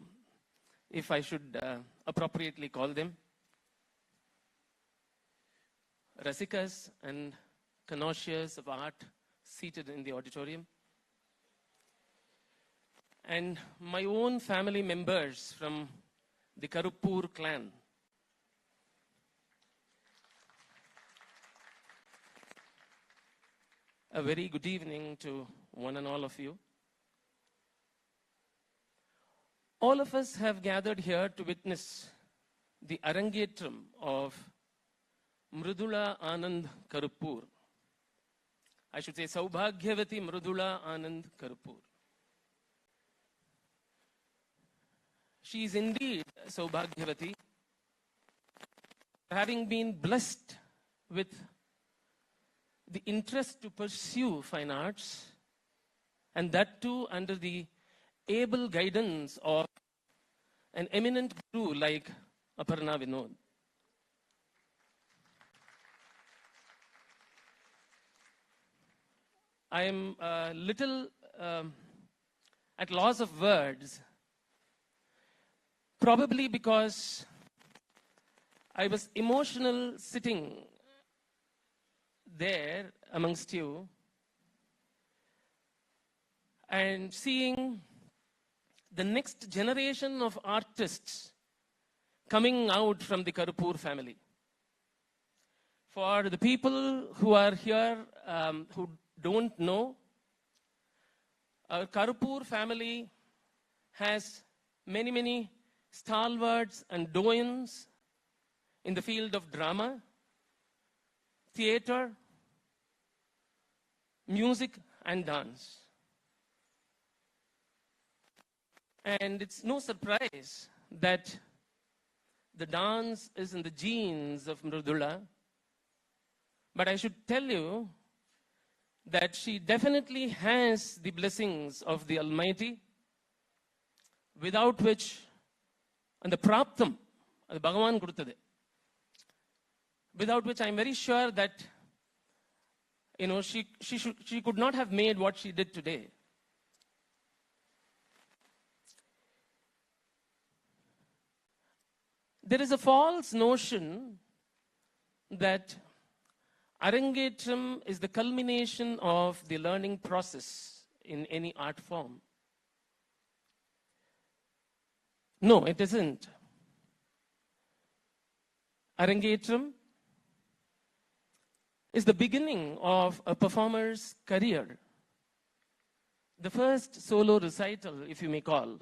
Speaker 8: if I should appropriately call them, Rasikas and connoisseurs of art seated in the auditorium, and my own family members from the Karuppur clan. A very good evening to one and all of you. All of us have gathered here to witness the Arangetram of Mridula Anand Karuppur. I should say Saubhagyavati Mridula Anand Karuppur. She is indeed Saubhagyavati, having been blessed with the interest to pursue fine arts, and that too under the able guidance of an eminent guru like Aparna Vinod. I am a little at loss of words, probably because I was emotional sitting there amongst you and seeing the next generation of artists coming out from the Karuppur family. For the people who are here who don't know, our Karuppur family has many, many stalwarts and doyens in the field of drama, theater, music, and dance. And it's no surprise that the dance is in the genes of Mridula. But I should tell you that she definitely has the blessings of the Almighty, without which, and the praptam, the Bhagavan Kuduttade, without which I'm very sure that, you know, she could not have made what she did today. There is a false notion that Arangetram is the culmination of the learning process in any art form. No, it isn't. Arangetram is the beginning of a performer's career. The first solo recital, if you may call.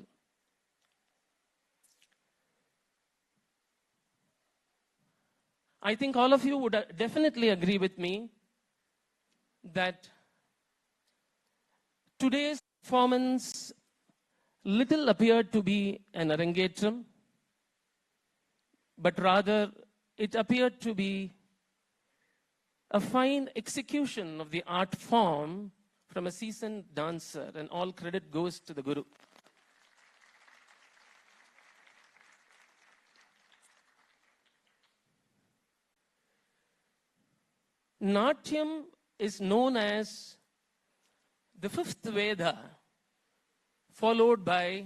Speaker 8: I think all of you would definitely agree with me that today's performance little appeared to be an Arangetram, but rather it appeared to be a fine execution of the art form from a seasoned dancer, and all credit goes to the Guru. Natyam is known as the fifth Veda, followed by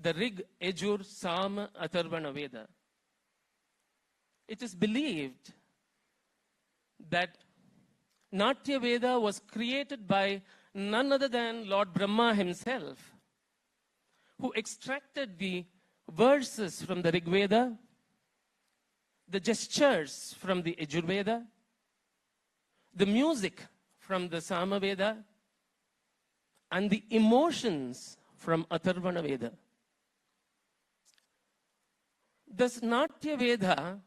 Speaker 8: the Rig, Yajur, Sama, Atharvana Veda. It is believed that Natya Veda was created by none other than Lord Brahma himself, who extracted the verses from the Rig Veda, the gestures from the Yajur Veda, the music from the Sama Veda, and the emotions from Atharvana Veda. This Natya Veda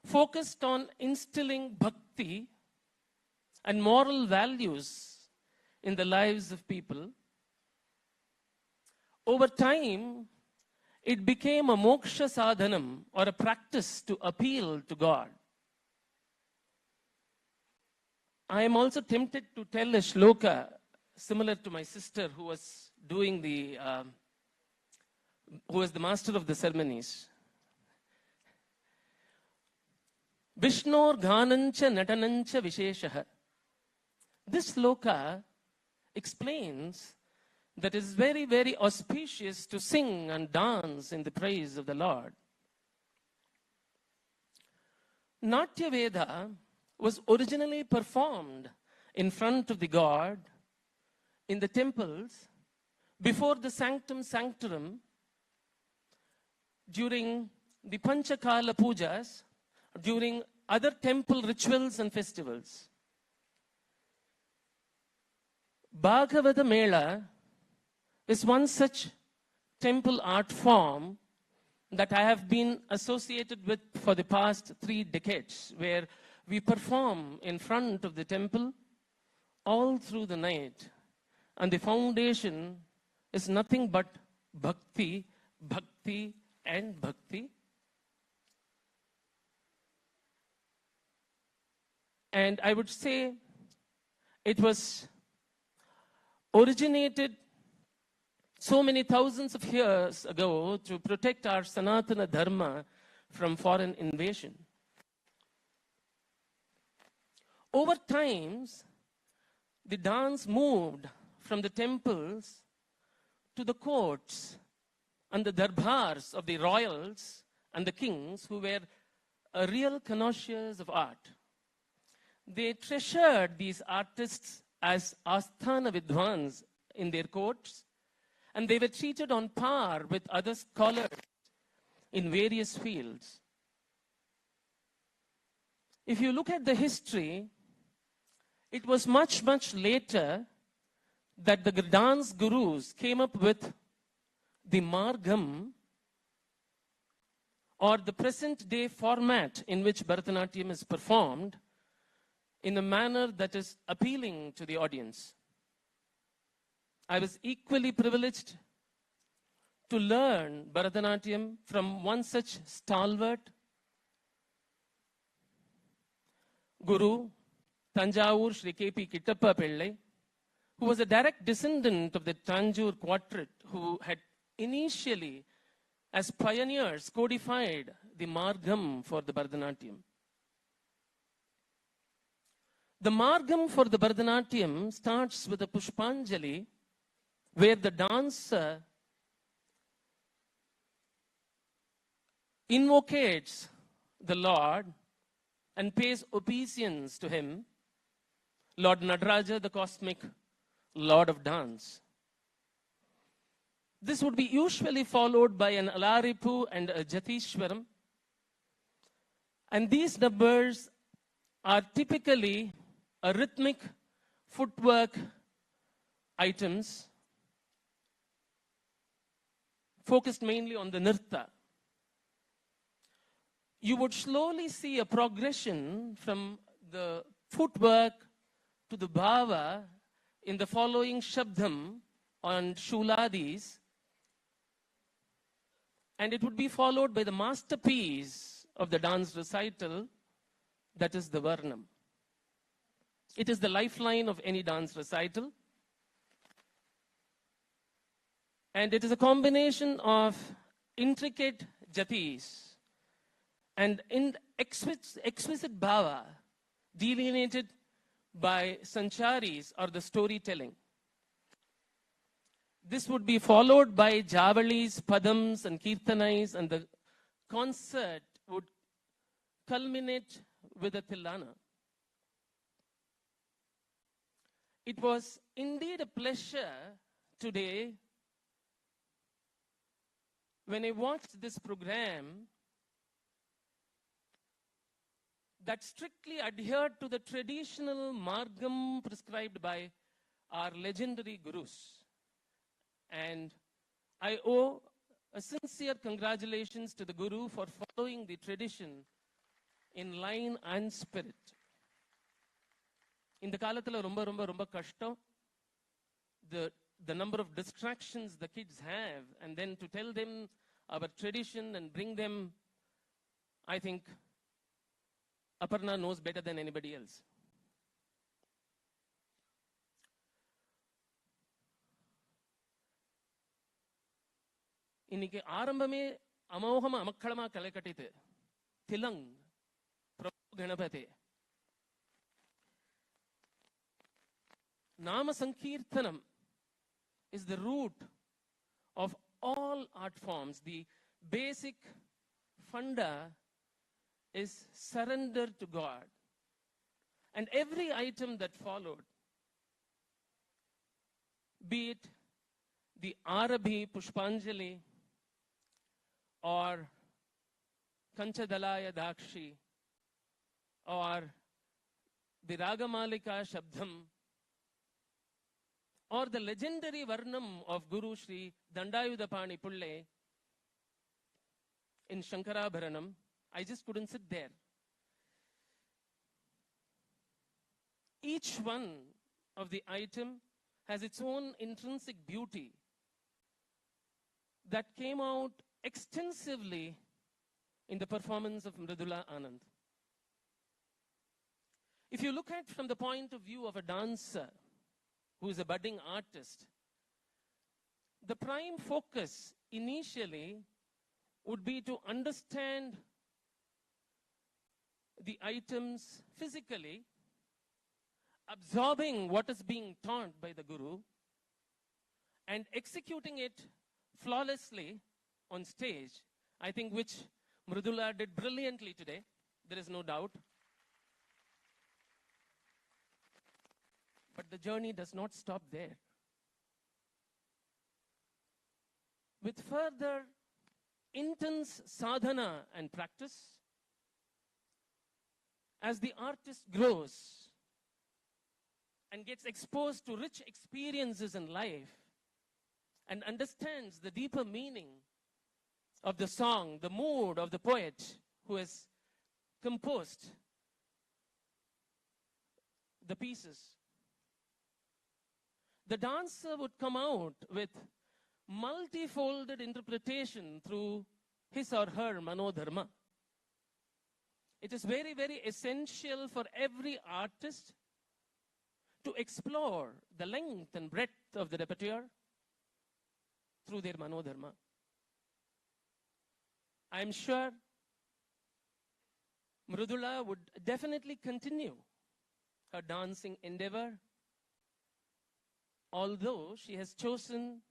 Speaker 8: focused on instilling bhakti and moral values in the lives of people. Over time, it became a moksha sadhanam, or a practice to appeal to God. I am also tempted to tell a shloka similar to my sister who was doing who was the master of the ceremonies. Vishnor ghanancha natanancha visheshaha. This shloka explains that it is very, very auspicious to sing and dance in the praise of the Lord. Natya Veda was originally performed in front of the God in the temples before the sanctum sanctorum during the Panchakala pujas, during other temple rituals and festivals. Bhagavata Mela is one such temple art form that I have been associated with for the past 3 decades, where we perform in front of the temple all through the night. And the foundation is nothing but bhakti, bhakti, and bhakti. And I would say it was originated so many thousands of years ago to protect our Sanatana Dharma from foreign invasion. Over times, the dance moved from the temples to the courts and the darbars of the royals and the kings, who were real connoisseurs of art. They treasured these artists as asthana vidwans in their courts, and they were treated on par with other scholars in various fields. If you look at the history, it was much, much later that the dance gurus came up with the margam, or the present day format in which Bharatanatyam is performed in a manner that is appealing to the audience. I was equally privileged to learn Bharatanatyam from one such stalwart guru, Tanjavur Sri K.P. Kittappa Pillai, who was a direct descendant of the Tanjore quartet, who had initially, as pioneers, codified the margam for the Bharatanatyam. The margam for the Bharatanatyam starts with a Pushpanjali, where the dancer invocates the Lord and pays obeisance to him, Lord Nadaraja, the cosmic Lord of dance. This would be usually followed by an Alaripu and a Jatishwaram. And these numbers are typically a rhythmic footwork items focused mainly on the nirta. You would slowly see a progression from the footwork to the bhava in the following shabdam on shuladis, and it would be followed by the masterpiece of the dance recital, that is the varnam. It is the lifeline of any dance recital, and it is a combination of intricate jatis and in exquisite bhava delineated by sancharis, or the storytelling. This would be followed by javalis, padams, and kirtanais, and the concert would culminate with a tillana. It was indeed a pleasure today when I watched this program that strictly adhered to the traditional margam prescribed by our legendary gurus. And I owe a sincere congratulations to the Guru for following the tradition in line and spirit. இந்த காலத்துல ரொம்ப ரொம்ப ரொம்ப கஷ்டம். The number of distractions the kids have, and then to tell them our tradition and bring them, I think Aparna knows better than anybody else. இன்னைக்கு ஆரம்பமே அமோகமா அமக்களமா களை கட்டித்து திலங் பிரபு கணபதி நாம சங்கீர்த்தனம் is the root of all art forms. The basic funda is surrender to God. And every item that followed, be it the Arabhi Pushpanjali or Kanchadalaya Dakshi or the Ragamalika Shabdam or the legendary Varnam of Guru Shri Dandayudapani Pulle in Shankarabharanam, I just couldn't sit there. Each one of the item has its own intrinsic beauty that came out extensively in the performance of Mridula Anand. If you look at from the point of view of a dancer who is a budding artist, the prime focus initially would be to understand the items physically, absorbing what is being taught by the Guru, and executing it flawlessly on stage, I think which Mridula did brilliantly today, there is no doubt. But the journey does not stop there. With further intense sadhana and practice, as the artist grows and gets exposed to rich experiences in life and understands the deeper meaning of the song, the mood of the poet who has composed the pieces, the dancer would come out with multifolded interpretation through his or her manodharma. It is very, very essential for every artist to explore the length and breadth of the repertoire through their manodharma. I am sure Mridula would definitely continue her dancing endeavor, although she has chosen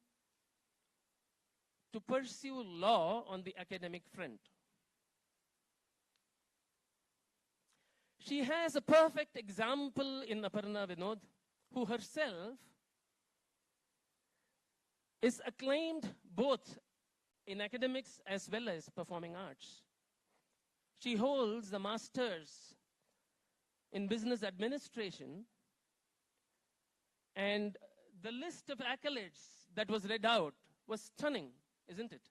Speaker 8: to pursue law on the academic front. She has a perfect example in Aparna Vinod, who herself is acclaimed both in academics as well as performing arts. She holds a master's in business administration, and the list of accolades that was read out was stunning, isn't it?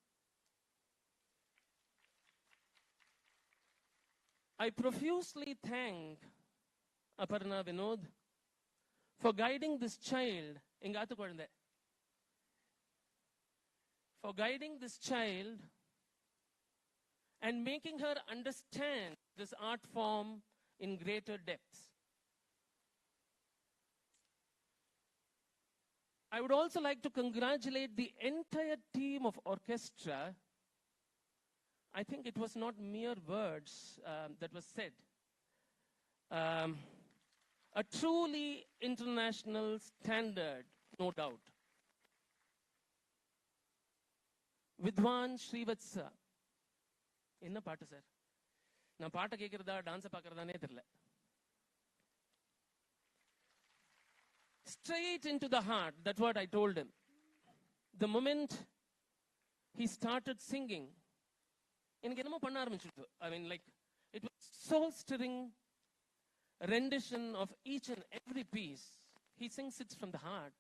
Speaker 8: I profusely thank Aparna Vinod for guiding this child, for guiding this child and making her understand this art form in greater depths. I would also like to congratulate the entire team of orchestra. I think it was not mere words that was said. A truly international standard, no doubt. Vidwan Srivatsa. என்ன பாட்டு sir? நான் பாட்டை கேட்கிறதா டான்ஸை பார்க்கறதானே தெரியல. Straight into the heart, that's what I told him. The moment he started singing, எனக்கு என்னமோ பண்ண ஆரம்பிச்சிட்டு. I mean, like, it was soul-stirring rendition of each and every piece. He sings it from the heart.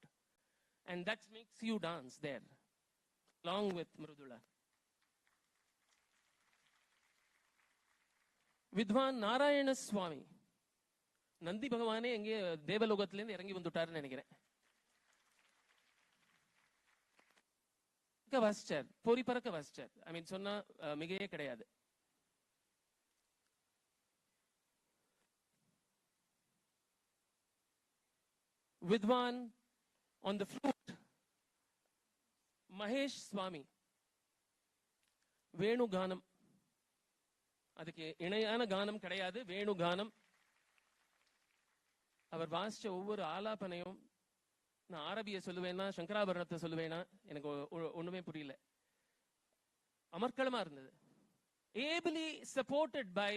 Speaker 8: And that makes you dance there, along with Mridula. Vidwan Narayana Swami. Nandi Bhagavane எங்கே தேவலோகத்திலிருந்து இறங்கி வந்துட்டாருன்னு நினைக்கிறேன். வாசிச்சார், பொறி பறக்க வாசிச்சார். ஐ மீன் சொன்னா மிகையே கிடையாது. Vidwan on the flute, Mahesh Swami. Venu Ganam. அதுக்கு இணையான கானம் கிடையாது, வேணு கானம். அவர் வாசிச்ச ஒவ்வொரு ஆலாபனையும் நான் அரபியை சொல்லுவேன்னா சங்கராபரணத்தை சொல்லுவேன்னா எனக்கு ஒண்ணுமே புரியல. அமர்க்களமா இருந்தது. Ably supported by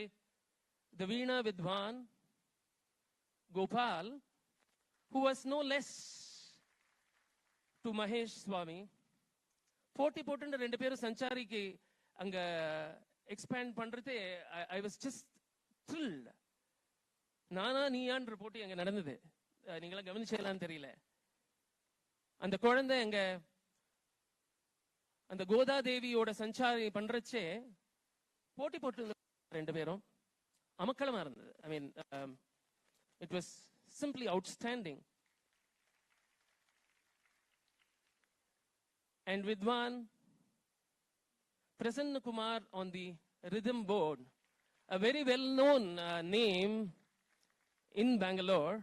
Speaker 8: the Veena Vidwan Gopal, who was no less to Mahesh Swami. போட்டி போட்டு ரெண்டு பேரும் சஞ்சாரிக்கு அங்க எக்ஸ்பேண்ட் பண்றது, I was just thrilled. நானா நீயான்ற போட்டி அங்க நடந்தது. நீங்களா கவனிச்சலான்னு தெரியல. அந்த குழந்தை எங்க அந்த கோதாதேவியோட சஞ்சாரி பண்றச்சே போட்டி போட்டு ரெண்டு பேரும் அமக்களமா இருந்தது. I mean it was simply outstanding. And Vidwan Prasanna Kumar on the rhythm board, a very well-known name in Bangalore,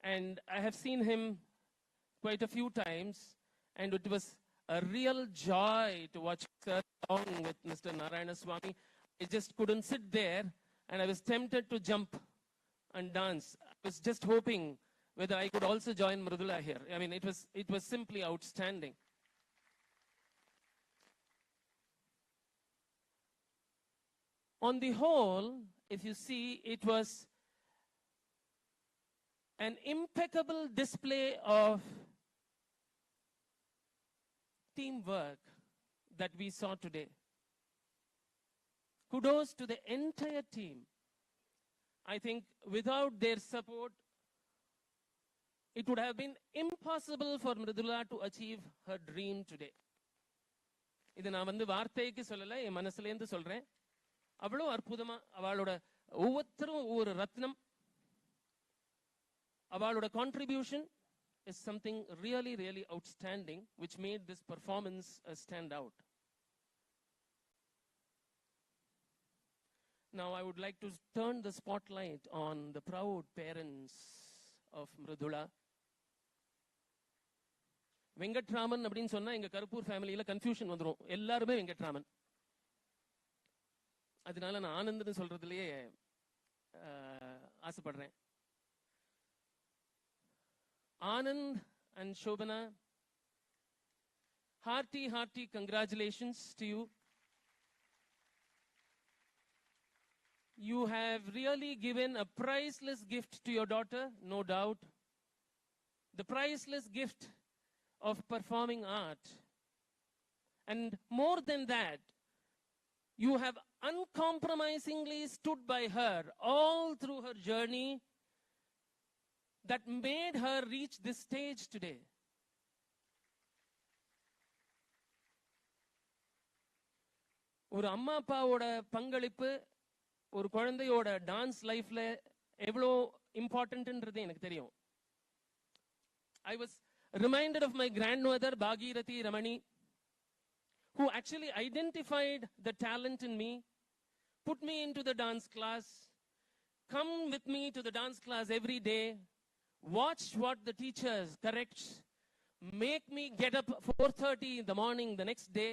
Speaker 8: and I have seen him quite a few times, and it was a real joy to watch her along with Mr. Narayana Swami. I just couldn't sit there, and I was tempted to jump and dance. I was just hoping whether I could also join Mridula here. I mean, it was simply outstanding. On the whole, if you see, it was an impeccable display of teamwork that we saw today. Kudos to the entire team. I think without their support, it would have been impossible for Mridula to achieve her dream today. இது நான் வந்து வார்த்தைக்கு சொல்லல, என் மனசுலேருந்து சொல்றேன். அவ்வளோ அற்புதமா அவளோட ஒவ்வொருத்தரும் ஒவ்வொரு ரத்னம். அவளோட contribution is something really, really outstanding, which made this performance stand out. Now I would like to turn the spotlight on the proud parents of Mridula. Venkatraman அப்படின்னு சொன்னா எங்க கருப்பூர் ஃபேமிலியில கன்ஃபியூஷன் வந்துடும். எல்லாருமே வெங்கட்ராமன். அதனால நான் ஆனந்த்னு சொல்றதுலயே ஆசைப்படுறேன். Anand and Shobana, hearty congratulations to you. You have really given a priceless gift to your daughter, no doubt. The priceless gift of performing art. And more than that, you have uncompromisingly stood by her all through her journey that made her reach this stage today. ஒரு அம்மா அப்பாவோட பங்களிப்பு ஒரு குழந்தையோட dance லைஃப்ல எவ்வளோ இம்பார்ட்டன்ட்ன்றது எனக்கு தெரியும். I was reminded of my grandmother Bhagirathi Ramani, who actually identified the talent in me, put me into the dance class, come with me to the dance class every day, watch what the teachers correct, make me get up 4:30 in the morning the next day,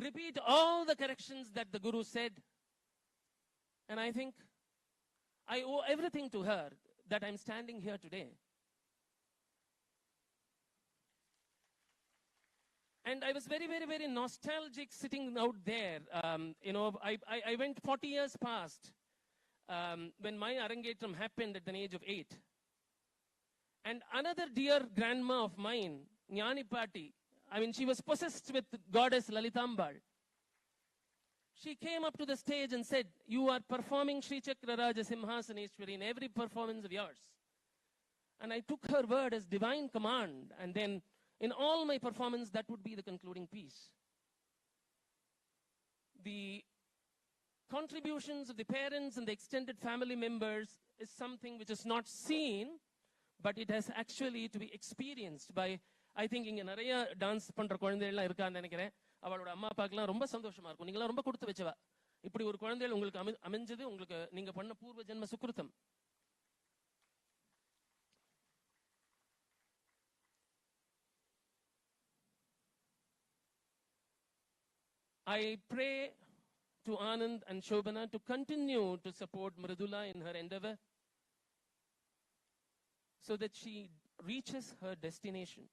Speaker 8: repeat all the corrections that the guru said. And I think I owe everything to her that I'm standing here today. And I was very nostalgic sitting out there. I went 40 years past when my Arangetram happened at the age of 8. And another dear grandma of mine, Jnani Pati, I mean, she was possessed with goddess Lalitambal. She came up to the stage and said, "You are performing Sri Chakra Raja Simhasaneshwari in every performance of yours. And I took her word as divine command. And then in all my performance, that would be the concluding piece. The contributions of the parents and the extended family members is something which is not seen, but it has actually to be experienced by, I think இங்க நிறைய dance பண்ற குழந்தைகள் இருக்கான்னு நினைக்கிறேன். அவளோட அம்மா அப்பாக்கெல்லாம் ரொம்ப சந்தோஷமா இருக்கும். நீங்களாம் ரொம்ப கொடுத்து வச்சவா. இப்படி ஒரு குழந்தைகள் உங்களுக்கு அமைஞ்சது உங்களுக்கு நீங்க பண்ண பூர்வ ஜென்ம சுக்கிருத்தம். I pray to Anand and Shobana to continue to support Mridula in her endeavor so that she reaches her destination.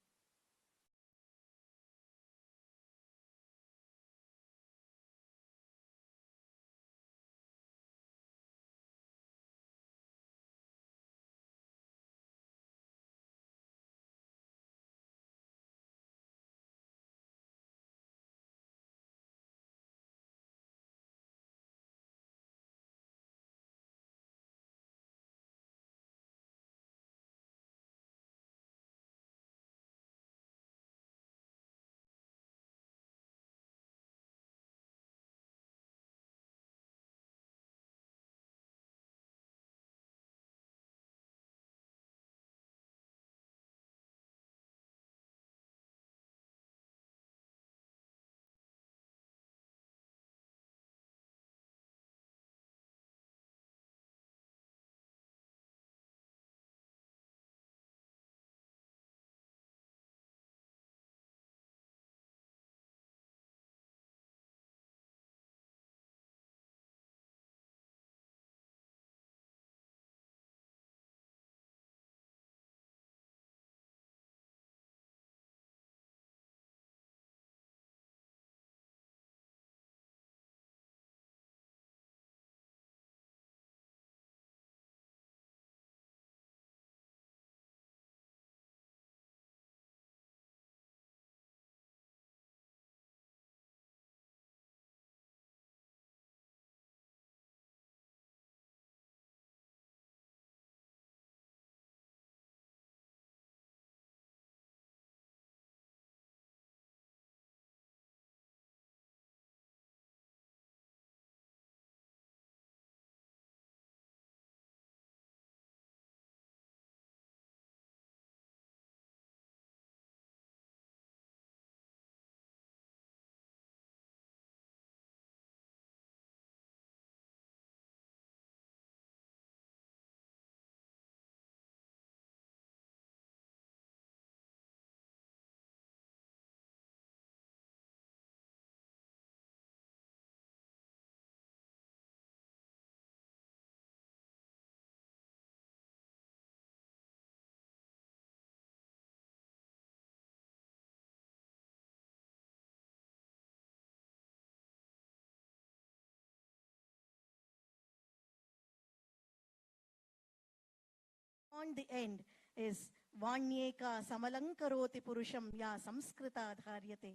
Speaker 5: On the end is Vanyeka Samalankaroti Purusham Ya Samskrita Dharyate.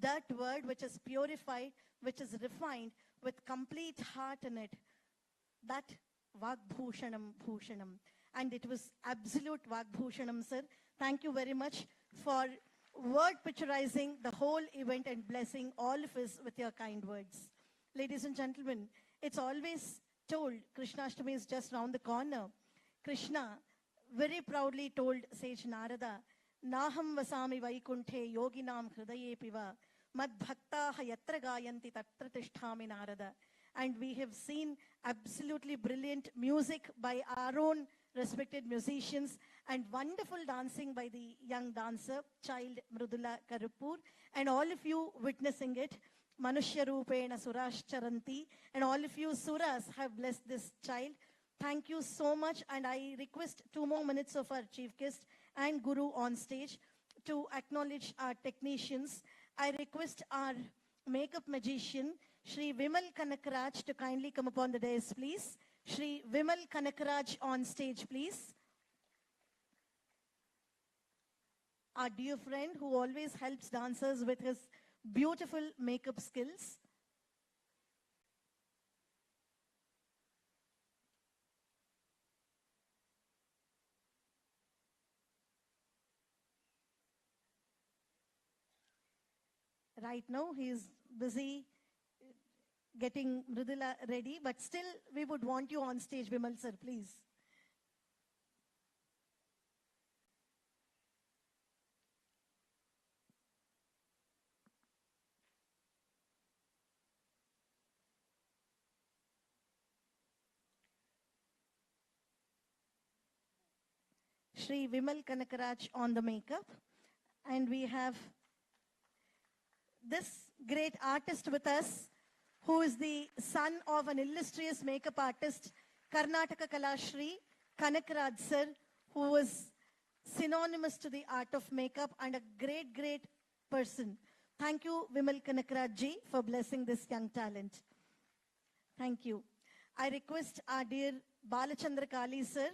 Speaker 5: That word which is purified, which is refined with complete heart in it. That Vagbhushanam Bhushanam. And it was absolute Vagbhushanam, sir. Thank you very much for word picturizing the whole event and blessing all of us with your kind words. Ladies and gentlemen, it's always told Krishnashtami is just round the corner. Krishna very proudly told sage Narada, Naham vasami vaikunthe yoginam hridaye piva mad bhaktaha yatra gayanti tatra tisthami Narada. And we have seen absolutely brilliant music by our own respected musicians and wonderful dancing by the young dancer, child Mridula Karuppur, and all of you witnessing it. Manushya Rupena Surash Charanti, and all of you Suras have blessed this child. Thank you so much, and I request 2 more minutes of our chief guest and Guru on stage to acknowledge our technicians. I request our makeup magician, Shri Vimal Kanakaraj, to kindly come upon the dais, please. Shri Vimal Kanakaraj on stage, please. Our dear friend who always helps dancers with his beautiful makeup skills. right now he is busy getting Mridula ready, but still we would want you on stage, Vimal sir, please. Shri Vimal Kanakaraj on the makeup. And we have this great artist with us, who is the son of an illustrious makeup artist, Karnataka Kalashri Kanakaraj sir, who was synonymous to the art of makeup and a great, great person. Thank you, Vimal Kanakaraj ji, for blessing this young talent. Thank you. I request our dear Balachandra Kali sir,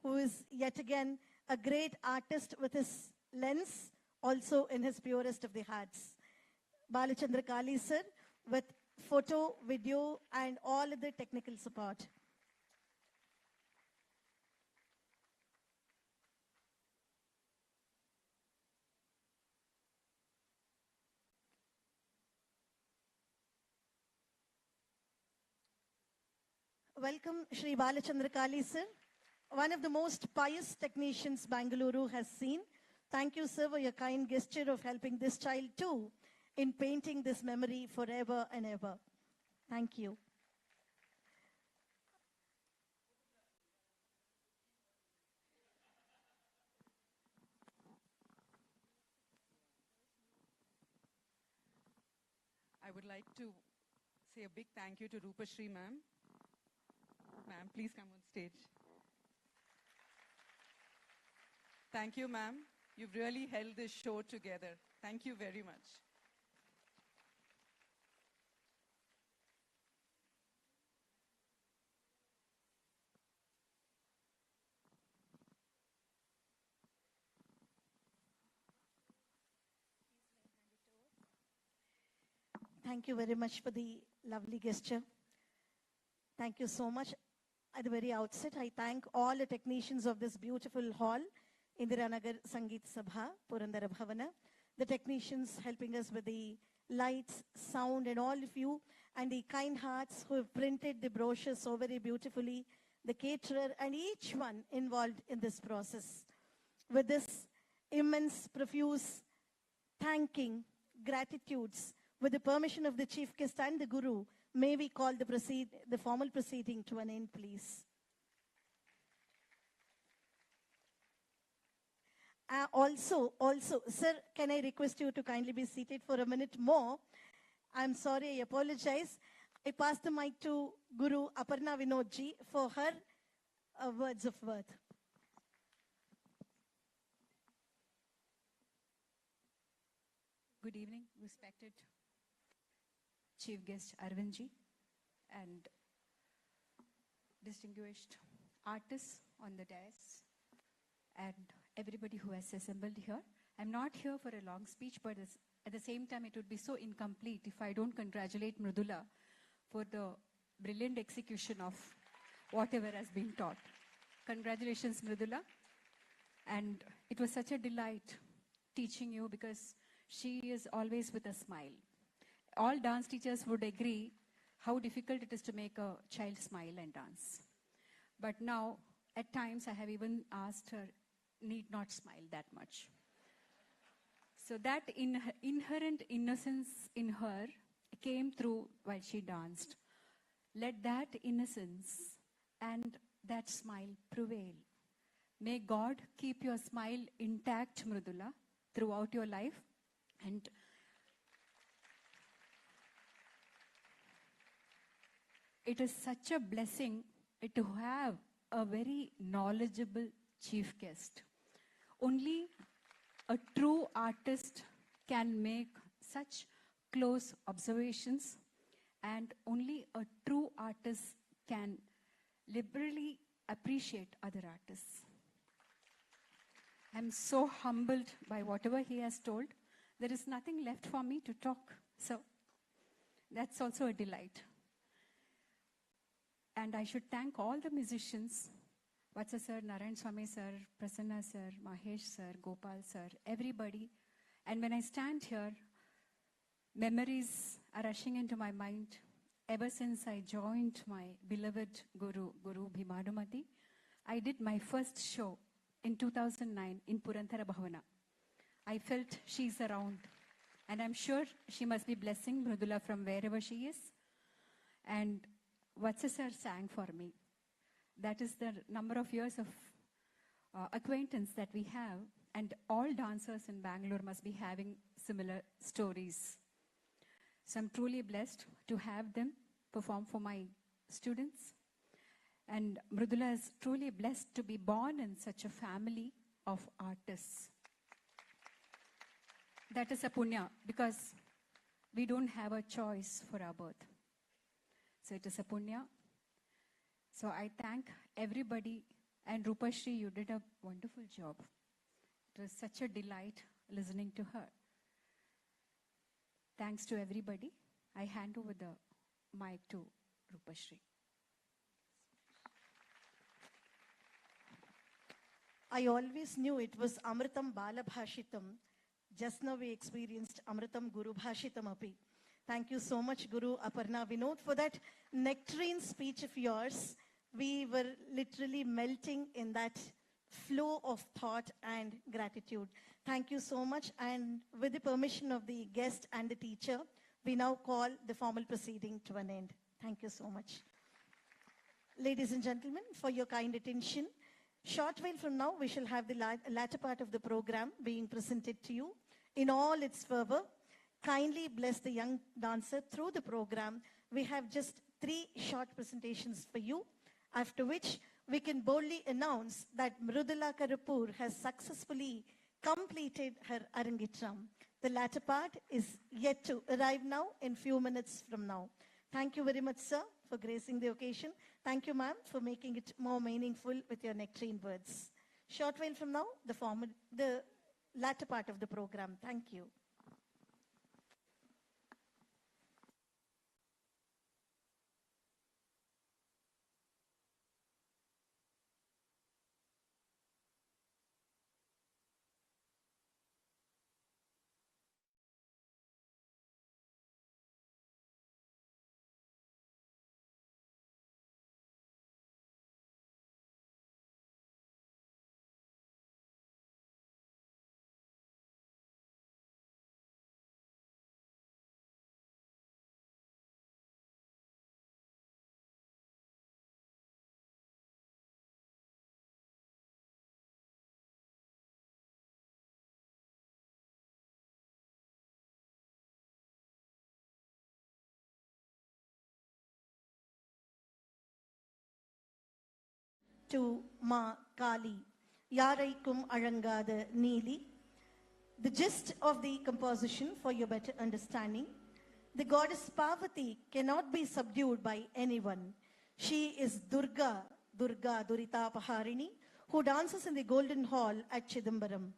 Speaker 5: who is yet again a great artist with his lens, also in his purest of the hearts. Balachandra Kali sir, with photo, video, and all the technical support. Welcome, Shri Balachandra Kali sir, one of the most pious technicians Bangalore has seen. Thank you, sir, for your kind gesture of helping this child too in painting this memory forever and ever. Thank you.
Speaker 9: I would like to say a big thank you to Rupashri ma'am. Ma'am, please come on stage. Thank you, ma'am. You've really held this show together. Thank you very much.
Speaker 5: Thank you very much for the lovely gesture. Thank you so much. At the very outset, I thank all the technicians of this beautiful hall, Indiranagar Sangeet Sabha, Purandara Bhavana, the technicians helping us with the lights, sound, and all of you, and the kind hearts who have printed the brochure so very beautifully, the caterer, and each one involved in this process. With this immense, profuse thanking, gratitudes, with the permission of the chief guest and the Guru, may we call the formal proceeding to an end, please. Also, sir, can I request you to kindly be seated for a minute more? I'm sorry, I apologize. I pass the mic to Guru Aparna Vinodji for her words of worth.
Speaker 7: Good evening, respected Chief Guest Arvindji and distinguished artists on the dais and everybody who has assembled here. I'm not here for a long speech, but at the same time, it would be so incomplete if I don't congratulate Mridula for the brilliant execution of whatever has been taught. Congratulations, Mridula. And it was such a delight teaching you because she is always with a smile. All dance teachers would agree how difficult it is to make a child smile and dance. But now, at times, I have even asked her, need not smile that much. So that inherent innocence in her came through while she danced. Let that innocence and that smile prevail. May God keep your smile intact, Mridula, throughout your life. And it is such a blessing to have a very knowledgeable chief guest. Only a true artist can make such close observations, and only a true artist can liberally appreciate other artists. I'm so humbled by whatever he has told. There is nothing left for me to talk, so that's also a delight. And I should thank all the musicians, Vatsa sir, Narayan Swami sir, Prasanna sir, Mahesh sir, Gopal sir, everybody. And when I stand here, Memories are rushing into my mind ever since I joined my beloved Guru Bhimadumati. I did my first show in 2009 in Purandara Bhavana. I felt she's around, and I'm sure she must be blessing Mridula from wherever she is. And Vatsa sir sang for me. That is the number of years of acquaintance that we have, and all dancers in Bangalore must be having similar stories. So I'm truly blessed to have them perform for my students. And Mridula is truly blessed to be born in such a family of artists. That is a punya, because we don't have a choice for our birth. So it is a punya. So I thank everybody, and Rupashri, you did a wonderful job. It was such a delight listening to her. Thanks to everybody. I hand over the mic to Rupashri.
Speaker 5: I always knew it was Amritam Balabhashitam. Just now we experienced Amritam Guru Bhashitam api. Thank you so much, Guru Aparna Vinod, for that nectarine speech of yours. We were literally melting in that flow of thought and gratitude. Thank you so much. And with the permission of the guest and the teacher, we now call the formal proceeding to an end. Thank you so much. Ladies and gentlemen, for your kind attention, short while from now, we shall have the latter part of the program being presented to you in all its fervor. Kindly bless the young dancer through the program. We have just 3 short presentations for you, after which we can boldly announce that Mridula Karuppur has successfully completed her Arangetram. The latter part is yet to arrive now in few minutes from now. Thank you very much, sir, for gracing the occasion. Thank you, ma'am, for making it more meaningful with your nectarine words. Short while from now, the latter part of the program. Thank you. To Ma Kali, Yaraikum Arangada Neeli. The gist of the composition, for your better understanding: the goddess Parvati cannot be subdued by anyone. She is Durga Duritapaharini, who dances in the Golden Hall at Chidambaram.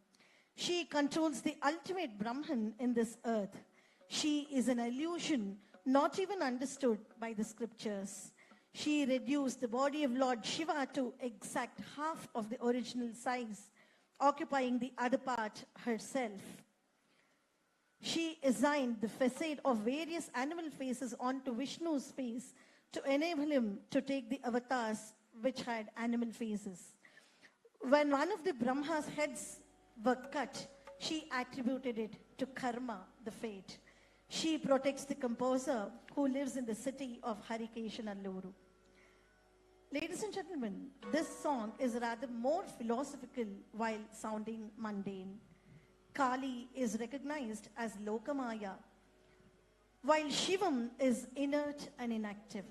Speaker 5: She controls the ultimate Brahman in this earth. She is an illusion not even understood by the scriptures. She reduced the body of Lord Shiva to exact half of the original size, occupying the other part herself. She assigned the facade of various animal faces onto Vishnu's face to enable him to take the avatars which had animal faces. When one of the Brahma's heads were cut, she attributed it to karma, the fate. She protects the composer who lives in the city of Harikeshanalluru. Ladies and gentlemen, this song is rather more philosophical while sounding mundane. Kali is recognized as Lokamaya, while Shivam is inert and inactive.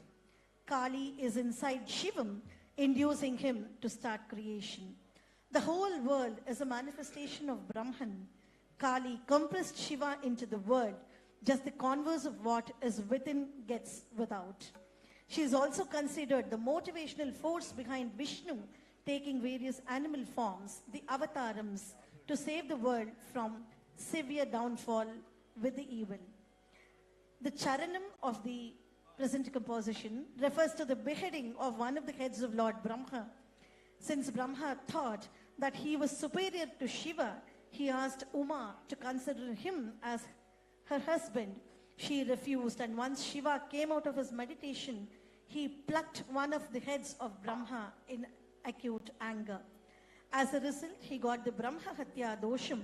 Speaker 5: Kali is inside Shivam, inducing him to start creation. The whole world is a manifestation of Brahman. Kali compressed Shiva into the world. Just the converse of what is within gets without. She is also considered the motivational force behind Vishnu taking various animal forms, the avatarams, to save the world from severe downfall with the evil. The charanam of the present composition refers to the beheading of one of the heads of Lord Brahma. Since Brahma thought that he was superior to Shiva, he asked Uma to consider him as her husband, She refused, and once Shiva came out of his meditation, he plucked one of the heads of Brahma in acute anger. As a result, he got the Brahma Hatya dosham,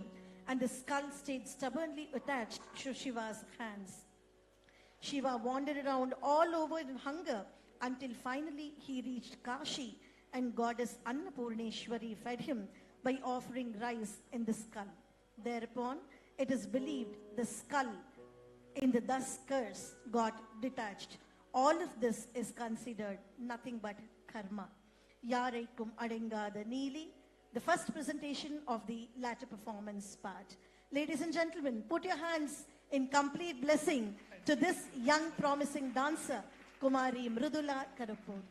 Speaker 5: and the skull stayed stubbornly attached to Shiva's hands. Shiva wandered around all over in hunger until finally he reached Kashi, and goddess Annapurneshwari fed him by offering rice in the skull. Thereupon, it is believed the skull in the thus curse got detached. All of this is considered nothing but karma. Yaraikum Adengada Neeli, the first presentation of the latter performance part. Ladies and gentlemen, put your hands in complete blessing to this young promising dancer, Kumari Mridula Karuppur.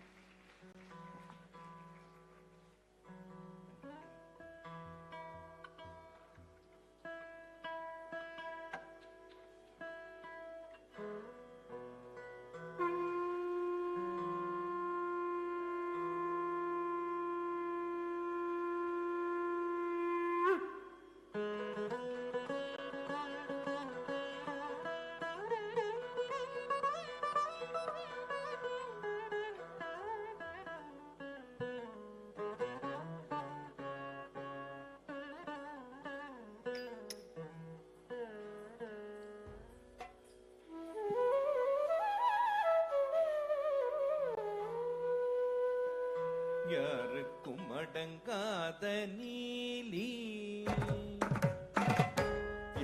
Speaker 2: யாருக்கும் அடங்காத நீலி,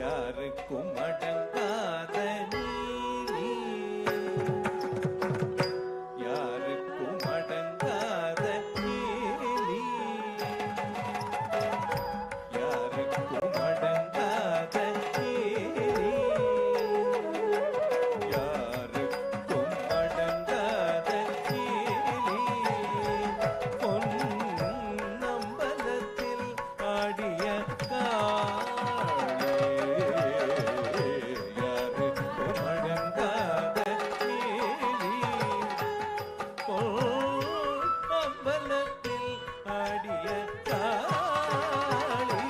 Speaker 2: யாருக்கும் அடங்காத நீலி, யாருக்கும் அடங்காத நீலி, யாருக்கும் அடங்காத நீலி, யாருக்கும் அடங்காத நீலி, பொன்னம்பலத்தில் ஆடிய காளே, யாருக்கும் அடங்காத நீலி, பொன்னம்பலத்தில் ஆடிய காளே,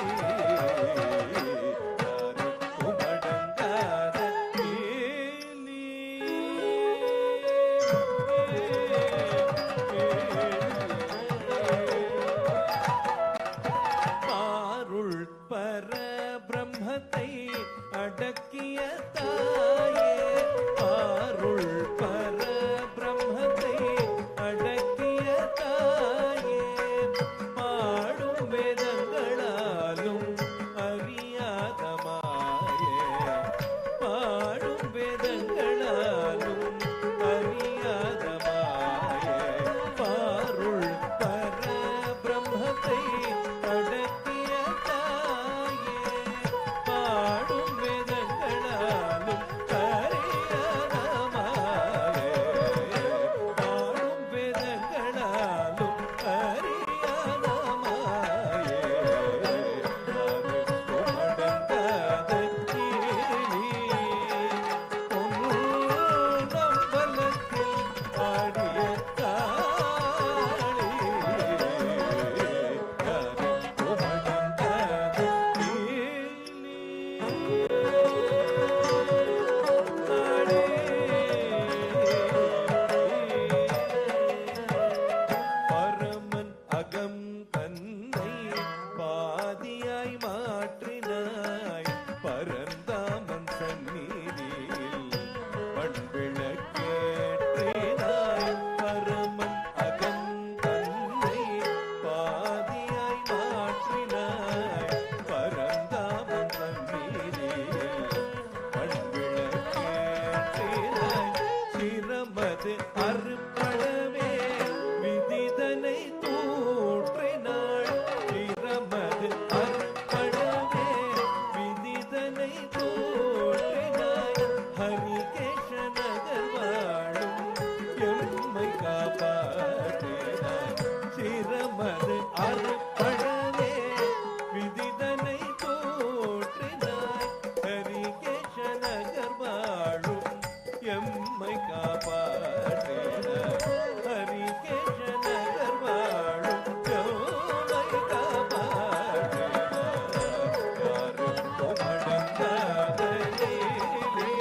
Speaker 2: யாருக்கும் அடங்காத நீலி. பாருள் பர பிரம்மத்தை அடக்கிய தாயே, பாருள் பர பிரம்மத்தை அடக்கிய தாயே, பாடும் வேதங்களாலும் அறியாத மாயே, பாடும் வேதங்களாலும் அறியாத மாயே, பாருள் பர பிரம்மத்தை அடக்கிய தாயே, பாடும் வேதங்களாலும் அறியாத மாயே, பாடும் வேதங்களாலும் அறியாத மாயே, யாருக்கும் அடங்காத நீலி, பொன்னம்பலத்தில் ஆடிய காளே, யாருக்கும் அடங்காத நீலி. பரமன் அகம் தன்னை பாதியாய் மாற்றினாய், பரந்தாமன் சந்நிதியில் பண்பிளக்கேற்றினாய், பரமன் அகம் தன்னை பாதியாய் மாற்றினாய், பரந்தாமன் சந்நிதியில் பண்பிளக்கேற்றினாய், சிரமது அறுப்படவே விதிதனை தூற்றினாள், சிரமது அறுப்படவே விதிதனை தூற்றினாய், ஹரிகேஷ நகர் வாழும் எம்மை காப்பாற்றினாய், சிரமது அறுப்படவே விதிதனை தூற்றினாய், ஹரிகேஷ நகர் வாழும் எம்மை காப்பாற்றினாய், ஹரிகேஷ நகர் வாழும் எம்மை காப்பாற்றினாய், யாருக்கும் அடங்காத நீலி,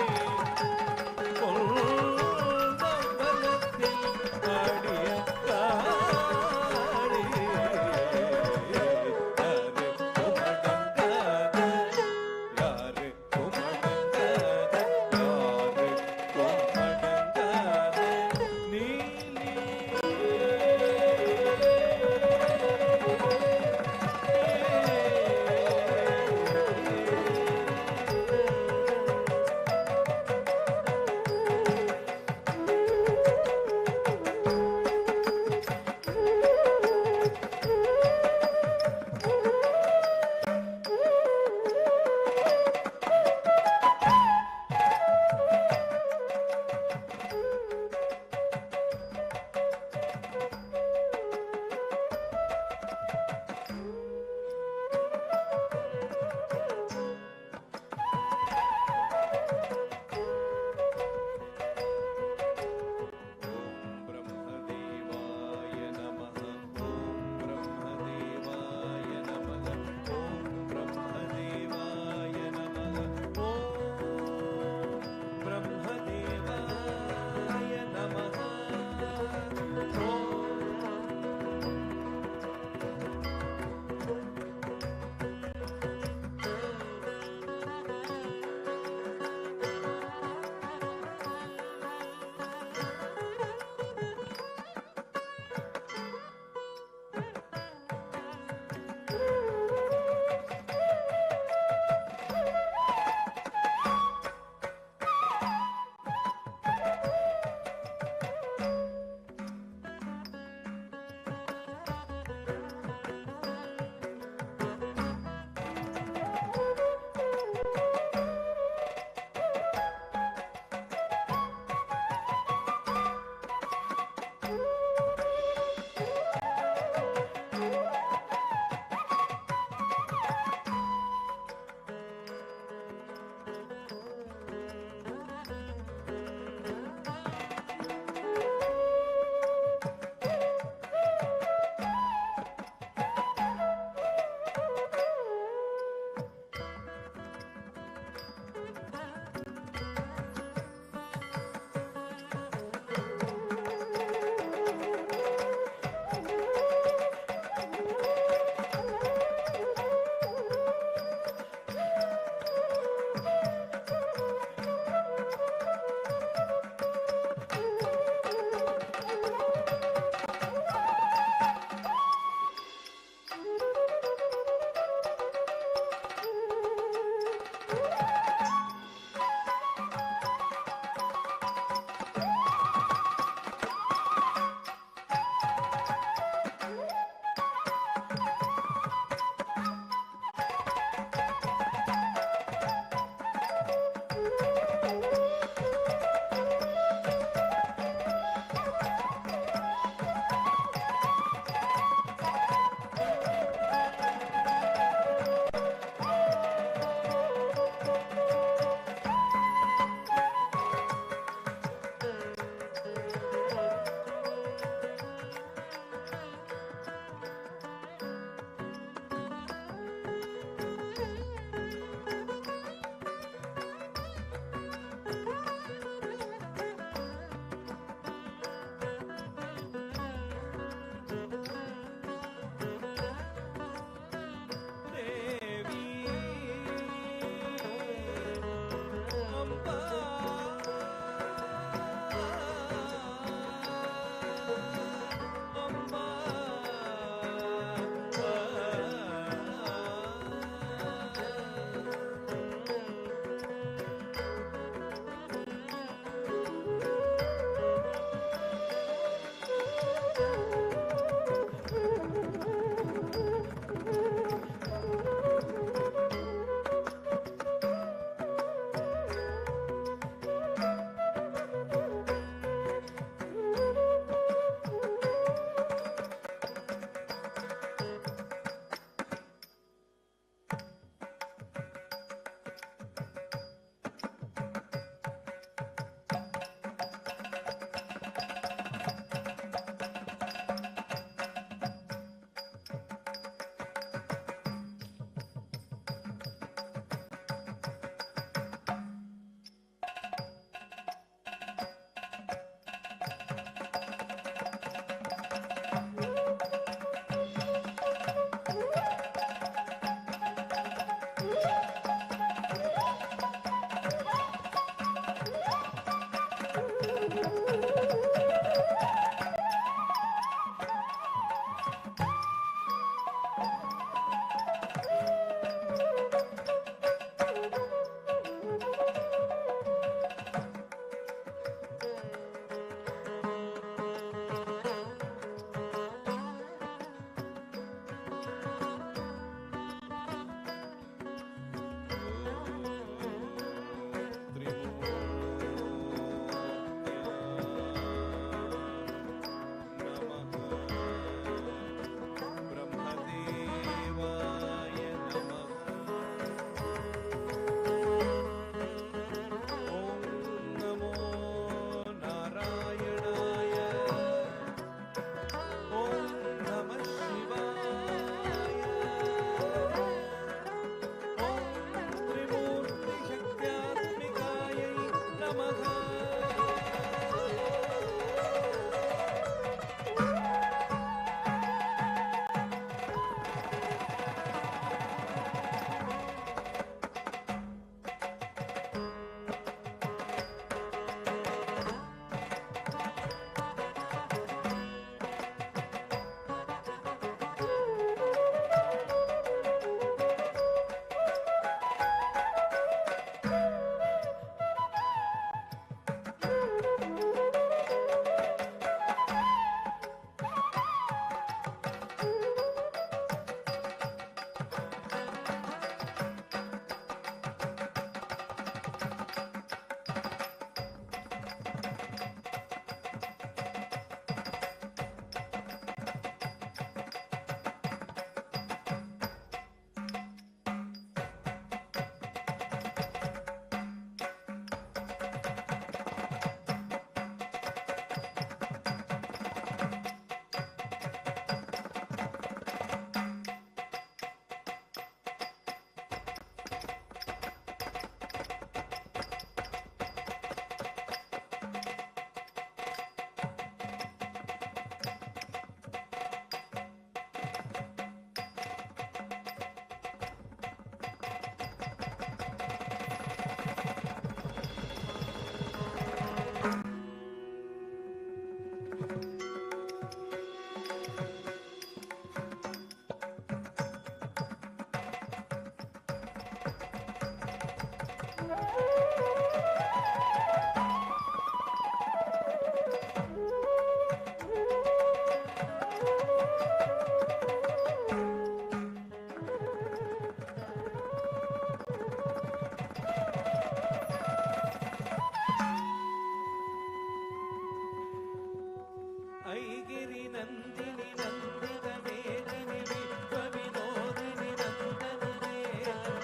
Speaker 2: ऐगिरि नन्दिनि नन्दित मेदिनि विश्वविनोदिनि नन्दनुते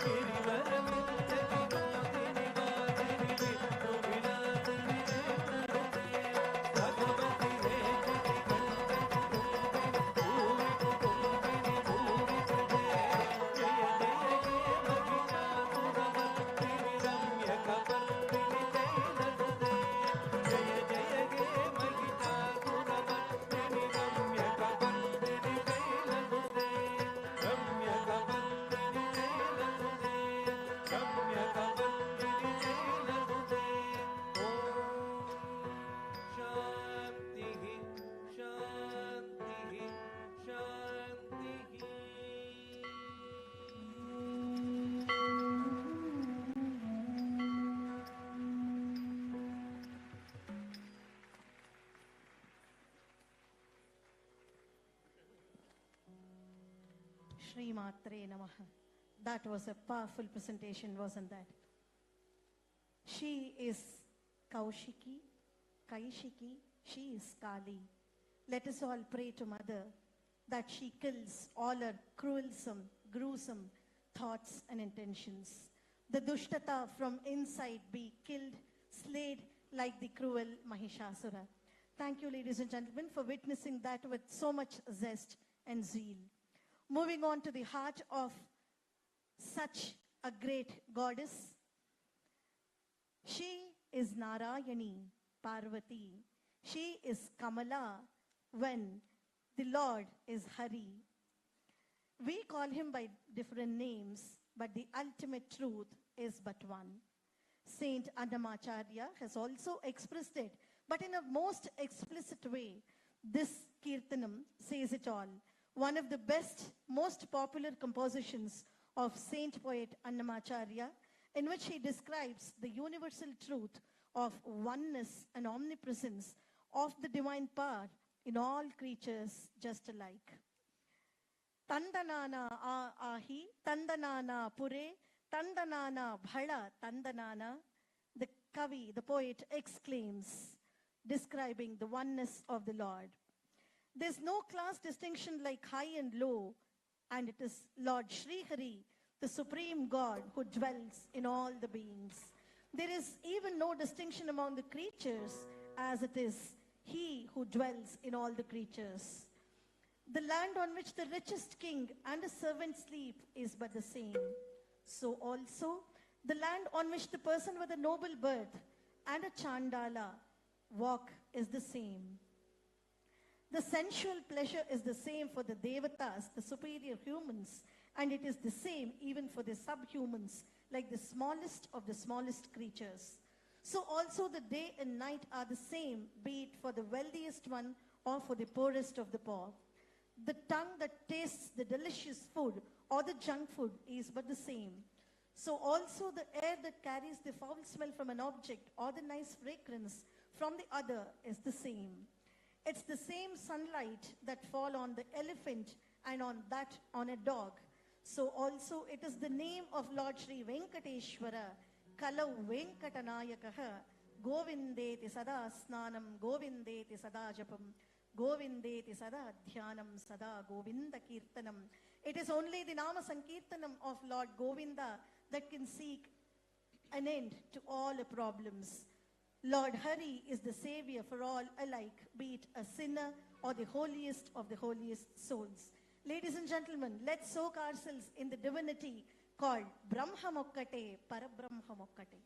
Speaker 2: गिरिवर विन्द विनोदिनि वादिनि विष्णुविलासिनि नेत्रनुते भगवति वेदिनि कण्ठकुटुम्बिनि भूरि कुटुम्बिनि भूरि कृते जय जय हे महिषासुरमर्दिनि रम्यकपर्दिनि शैलसुते जय जय हे महिषासुरमर्दिनि रम्यकपर्दिनि शैलसुते रम्यकपर्दिनि शैलसुते रम्यकपर्दिनि शैलसुते ॐ शान्तिः शान्तिः शान्तिः
Speaker 5: Shri Matre Namaha. That was a powerful presentation, wasn't that? She is Kaushiki, Kaishiki, she is Kali. Let us all pray to Mother that she kills all her cruelsome, gruesome thoughts and intentions. The Dushtata from inside be killed, slayed like the cruel Mahishasura. Thank you, ladies and gentlemen, for witnessing that with so much zest and zeal. Moving on to the heart of such a great goddess. She is Narayani, Parvati. She is Kamala when the Lord is Hari. We call him by different names, but the ultimate truth is but one. Saint Annamacharya has also expressed it, but in a most explicit way. This Kirtanam says it all. One of the best, most popular compositions of Saint Poet Annamacharya, in which he describes the universal truth of oneness and omnipresence of the divine power in all creatures just alike. Tandanana ahi, tandanana pure, tandanana bhala, tandanana, the Kavi, the poet, exclaims, describing the oneness of the Lord. There's no class distinction like high and low, and it is Lord Sri Hari, the supreme God who dwells in all the beings. There is even no distinction among the creatures, as it is He who dwells in all the creatures. The land on which the richest king and a servant sleep is but the same. So also, the land on which the person with a noble birth and a Chandala walk is the same. The sensual pleasure is the same for the Devatas, the superior humans, and it is the same even for the subhumans, like the smallest of the smallest creatures. So also the day and night are the same, be it for the wealthiest one or for the poorest of the poor. The tongue that tastes the delicious food or the junk food is but the same. So also the air that carries the foul smell from an object or the nice fragrance from the other is the same. It's the same sunlight that fall on the elephant and on that on a dog. So also it is the name of Lord Sri Venkateshwara, Kalau Venkatanayakaha, Govindeti Sada Snanam, Govindeti Sada Japam, Govindeti Sada Dhyanam, Sada Govinda Kirtanam. It is only the Nama Sankirtanam of Lord Govinda that can seek an end to all the problems. Lord Hari is the savior for all alike, be it a sinner or the holiest of the holiest souls. Ladies and gentlemen, let's soak ourselves in the divinity called Brahma Mokkate, Parabrahma Mokkate.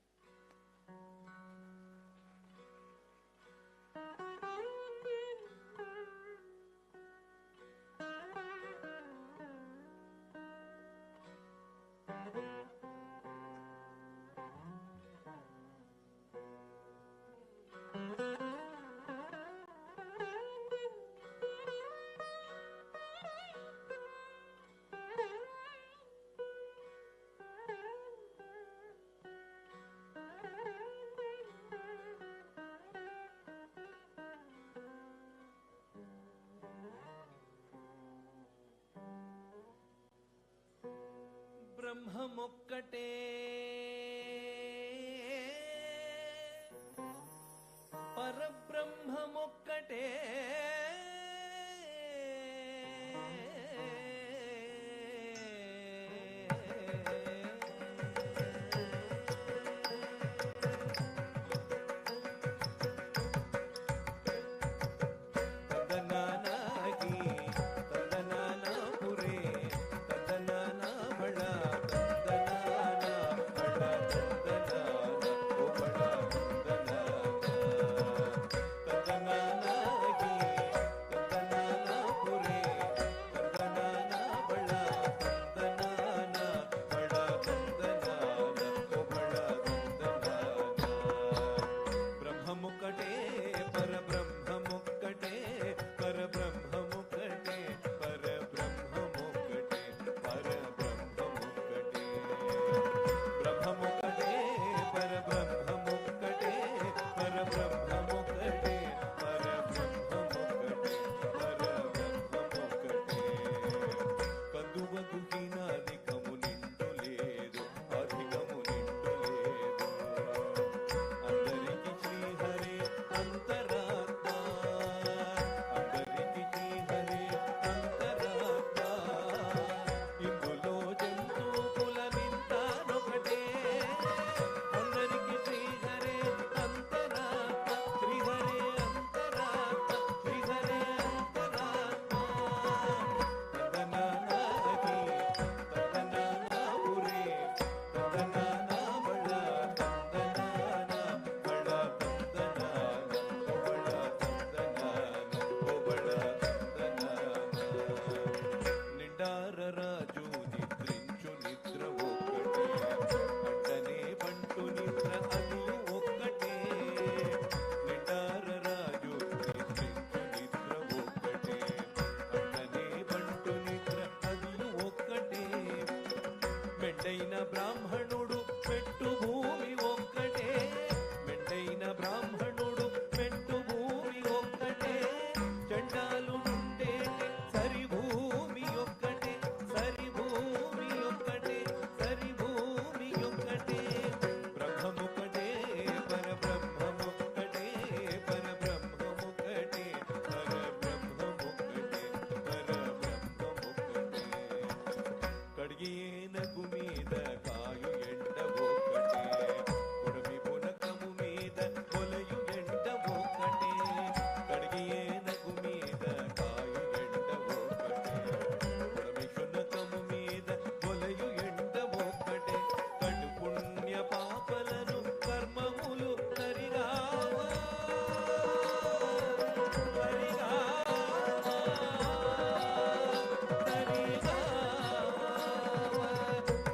Speaker 2: బ్రహ్మమొక్కటే పరబ్రహ్మమొక్కటే బ్రాహ్మణుడు పెట్టు భూమి ఒక్కటే, మెండైన బ్రాహ్మణుడు పెట్టు భూమి ఒక్కటే, చండాలు నుండేటి సరి భూమి ఒక్కటే, సరి భూమి ఒక్కటే, సరి భూమి ఒక్కటే. బ్రహ్మముక్కటే పరబ్రహ్మముక్కటే, పరబ్రహ్మముక్కటే, పరబ్రహ్మముక్కటే, పరబ్రహ్మముక్కటే. కడిగేనకు మీద కాయు ఎండ ఒక్కటే, కొడమి పునకము మీద కొలయు ఎండ ఒక్కటే, కడిగేనకు మీద కాయు ఎండ ఒక్కటే, కొడమి పునకము మీద కొలయు ఎండ ఒక్కటే. కడు పుణ్య పాపలను కర్మములు తరిగావా,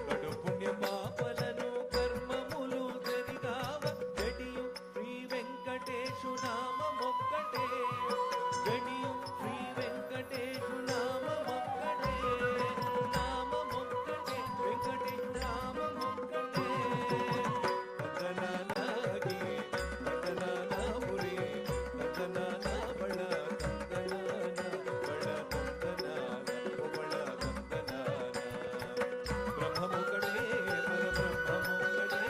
Speaker 2: కడు పుణ్య పాపలను కర్మములు తరిగావ. జడియు శ్రీ వెంకటేశు నామమొక్కటే, జడియు శ్రీ వెంకటేశు నామమొక్కటే, నామమొక్కటే, వెంకటేశు నామమొక్కటే. తందనానాగి తందనానాపురి తందనాన బళ తందనాన బళ తందనాన బళ తందనాన. బ్రహ్మముక్కటే పరబ్రహ్మముక్కటే,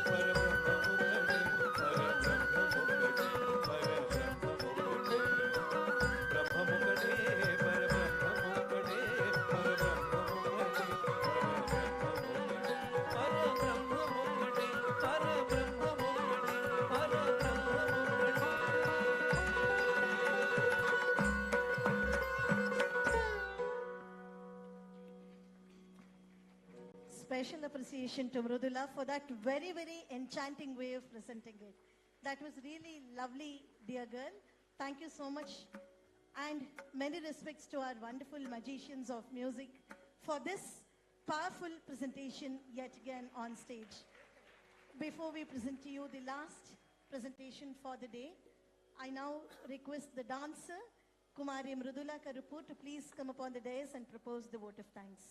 Speaker 2: పరబ్రహ్మముక్కటే, పరబ్రహ్మముక్కటే, పరబ్రహ్మముక్కటే. బ్రహ్మముక్కటే పరబ్రహ్మముక్కటే, పరబ్రహ్మముక్కటే, పరబ్రహ్మముక్కటే, పరబ్రహ్మముక్కటే, పరబ్రహ్మముక్కటే.
Speaker 5: Special appreciation to Mridula for that very, very enchanting way of presenting it. That was really lovely, dear girl. Thank you so much. And many respects to our wonderful magicians of music for this powerful presentation yet again on stage. Before we present to you the last presentation for the day, I now request the dancer, Kumari Mridula Karuppur, to please come upon the dais and propose the vote of thanks.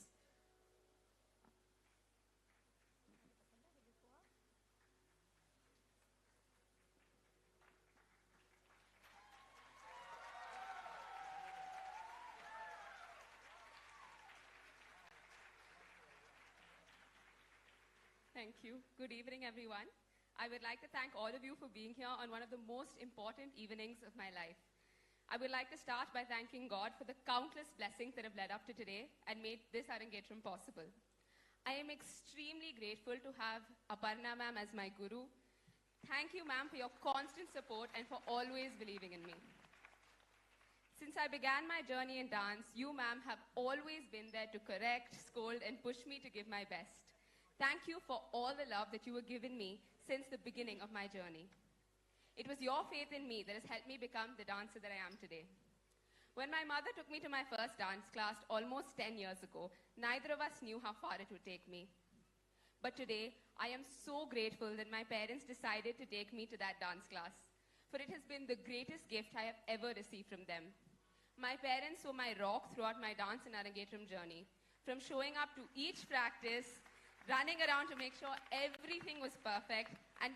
Speaker 10: Thank you. Good evening, everyone. I would like to thank all of you for being here on one of the most important evenings of my life. I would like to start by thanking God for the countless blessings that have led up to today and made this Arangetram possible. I am extremely grateful to have Aparna ma'am as my guru. Thank you, ma'am, for your constant support and for always believing in me. Since I began my journey in dance, you, ma'am, have always been there to correct, scold, and push me to give my best. Thank you for all the love that you have given me since the beginning of my journey. It was your faith in me that has helped me become the dancer that I am today. When my mother took me to my first dance class almost 10 years ago, neither of us knew how far it would take me. But today, I am so grateful that my parents decided to take me to that dance class, for it has been the greatest gift I have ever received from them. My parents were my rock throughout my dance and Arangetram journey, from showing up to each practice, running around to make sure everything was perfect, and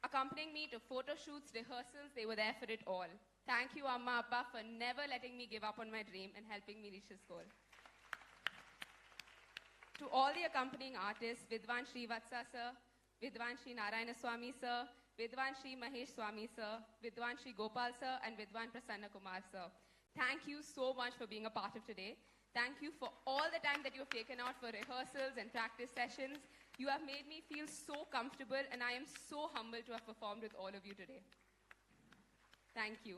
Speaker 10: accompanying me to photo shoots, rehearsals. They were there for it all. Thank you, Amma Appa, for never letting me give up on my dream and helping me reach this goal. To all the accompanying artists, Vidwan Srivatsa sir, Vidwan Shri Narayana Swami sir, Vidwan Shri Mahesh Swami sir, Vidwan Shri Gopal sir, and Vidwan Prasanna Kumar sir. Thank you so much for being a part of today. Thank you for all the time that you've taken out for rehearsals and practice sessions. You have made me feel so comfortable, and I am so humbled to have performed with all of you today. Thank you.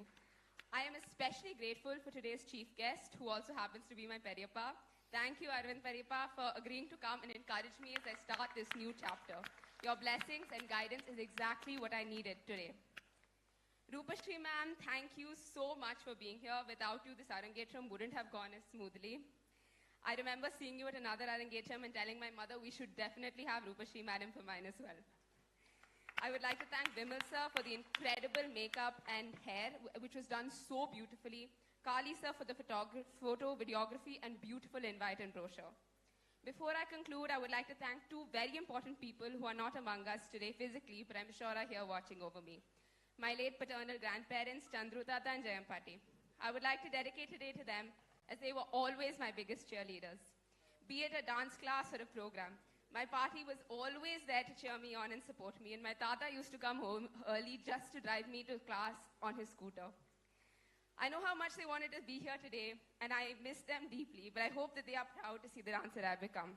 Speaker 10: I am especially grateful for today's chief guest, who also happens to be my Periyappa. Thank you, Arvind Periyappa, for agreeing to come and encourage me as I start this new chapter. Your blessings and guidance is exactly what I needed today. Rupashri ma'am, thank you so much for being here. Without you, this Arangetram wouldn't have gone as smoothly. I remember seeing you at another Arangetram and telling my mother we should definitely have Rupashri madam for mine as well. I would like to thank Vimal sir for the incredible makeup and hair, which was done so beautifully. Kali sir for the photo, videography, and beautiful invite and brochure. Before I conclude, I would like to thank two very important people who are not among us today physically, but I'm sure are here watching over me. My late paternal grandparents, Chandru Tata and Jayampati. I would like to dedicate today to them as they were always my biggest cheerleaders. Be it a dance class or a program, my party was always there to cheer me on and support me, and my Tata used to come home early just to drive me to class on his scooter. I know how much they wanted to be here today, and I miss them deeply, but I hope that they are proud to see the dancer I've become.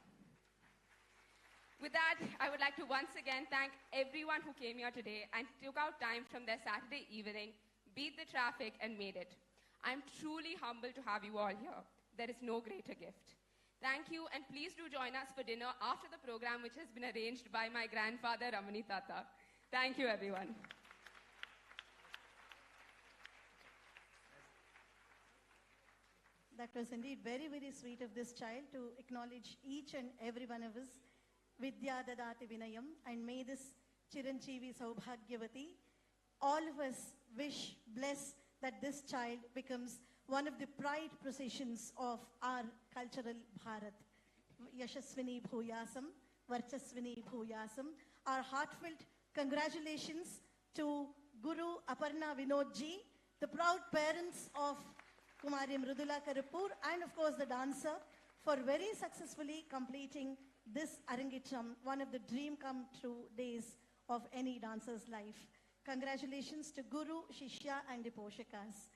Speaker 10: With that, I would like to once again thank everyone who came here today and took out time from their Saturday evening, beat the traffic, and made it. I'm truly humbled to have you all here. There is no greater gift. Thank you, and please do join us for dinner after the program, which has been arranged by my grandfather, Ramani Tata. Thank you, everyone.
Speaker 5: That was indeed very, very sweet of this child to acknowledge each and every one of us. Vidya Dadati Vinayam, and may this Chiranjeevi Saubhagyavati, all of us wish, bless that this child becomes one of the pride processions of our cultural Bharat. Yashaswini Bhuyasam, Varchaswini Bhuyasam. Our heartfelt congratulations to Guru Aparna Vinodji, the proud parents of Kumari Mridula Karuppur, and of course the dancer, for very successfully completing this Arangetram, one of the dream come true days of any dancer's life. Congratulations to Guru, Shishya and the Poshakas.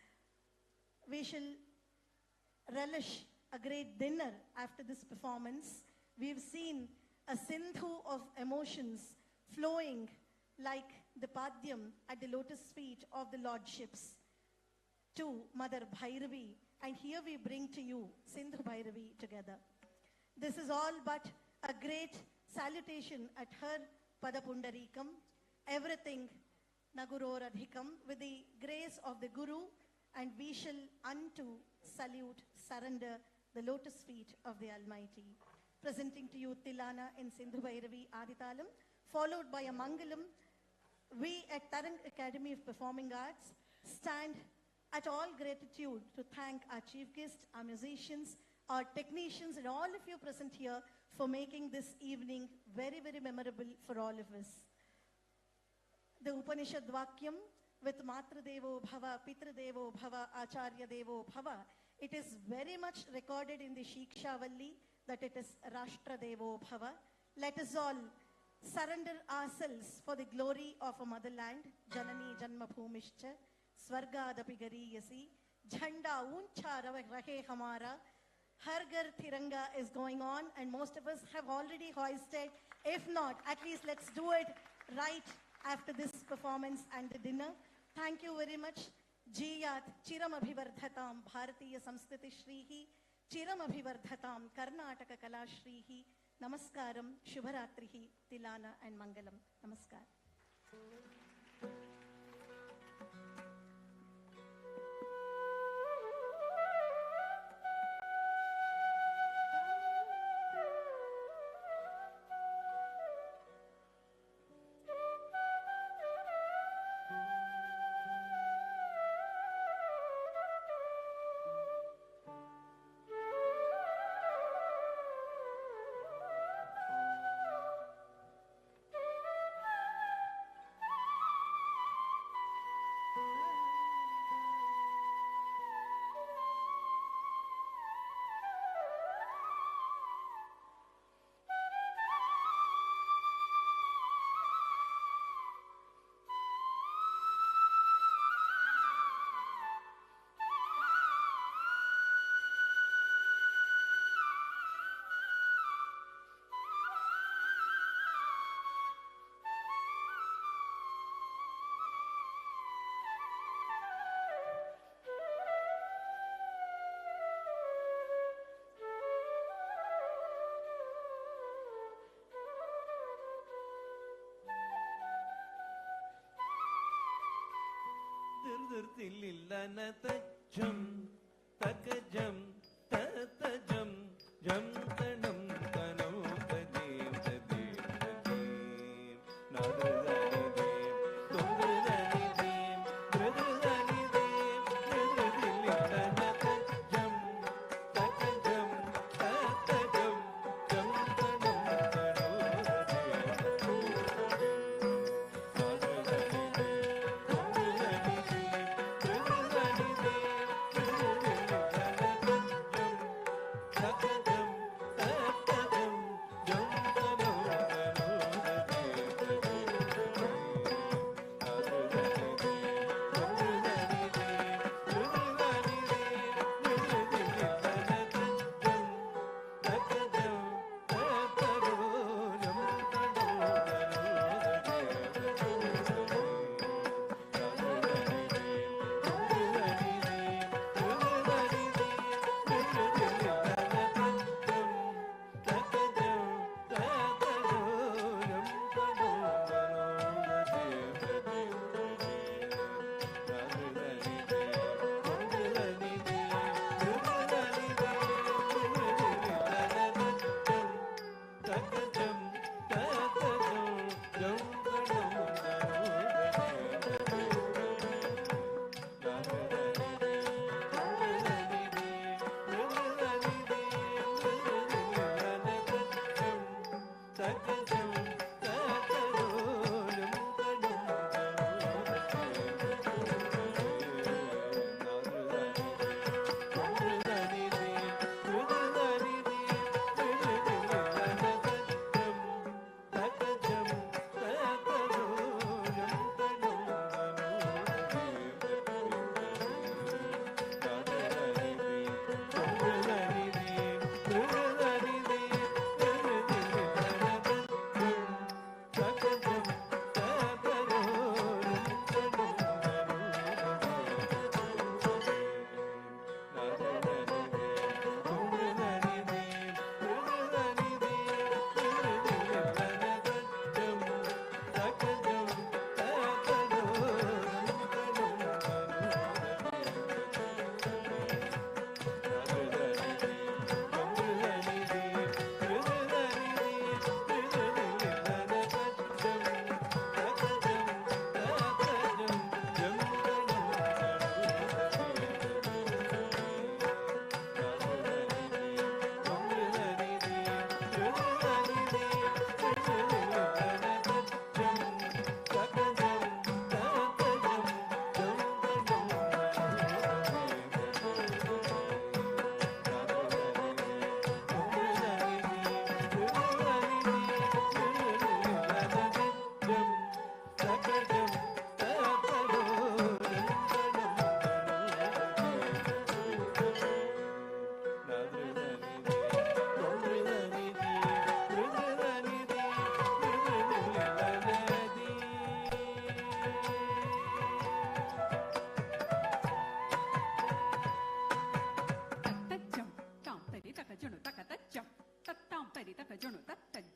Speaker 5: We shall relish a great dinner after this performance. We've seen a sindhu of emotions flowing like the Padyam at the lotus feet of the Lordships to Mother Bhairavi, and here we bring to you Sindhu Bhairavi together. This is all but a great salutation at her Padapundarikam, everything Naguror Adhikam, with the grace of the Guru, and we shall unto salute, surrender the lotus feet of the Almighty. Presenting to you Tilana in Sindhu Bhairavi Aditalam, followed by a Mangalam. We at Tarang Academy of Performing Arts stand at all gratitude to thank our chief guest, our musicians, our technicians, and all of you present here for making this evening very, very memorable for all of us. The Upanishad Vakyam with Matra Devo Bhava, Pitra Devo Bhava, Acharya Devo Bhava, it is very much recorded in the Shikshavalli that it is Rashtra Devo Bhava. Let us all surrender ourselves for the glory of a motherland, Janani Janma Bhumishcha, Swargadapi Gariyasi, Jhanda Uncha Rahe Hamara, Har Ghar Tiranga is going on, and most of us have already hoisted. If not, at least let's do it right after this performance and the dinner. Thank you very much. Jiyat Chiram Abhivardhatam Bharatiya Samskriti Shrihi, Chiram Abhivardhatam Karnataka Kala Shrihi, Namaskaram, Shubharatrihi, Tilana and Mangalam. Namaskar.
Speaker 2: Tililanatajam takajam tatajam jam tanam tanam tadim tadim tadim nadradani dem tundradani dem dradradani dem dradradililanatajam takajam tatajam jam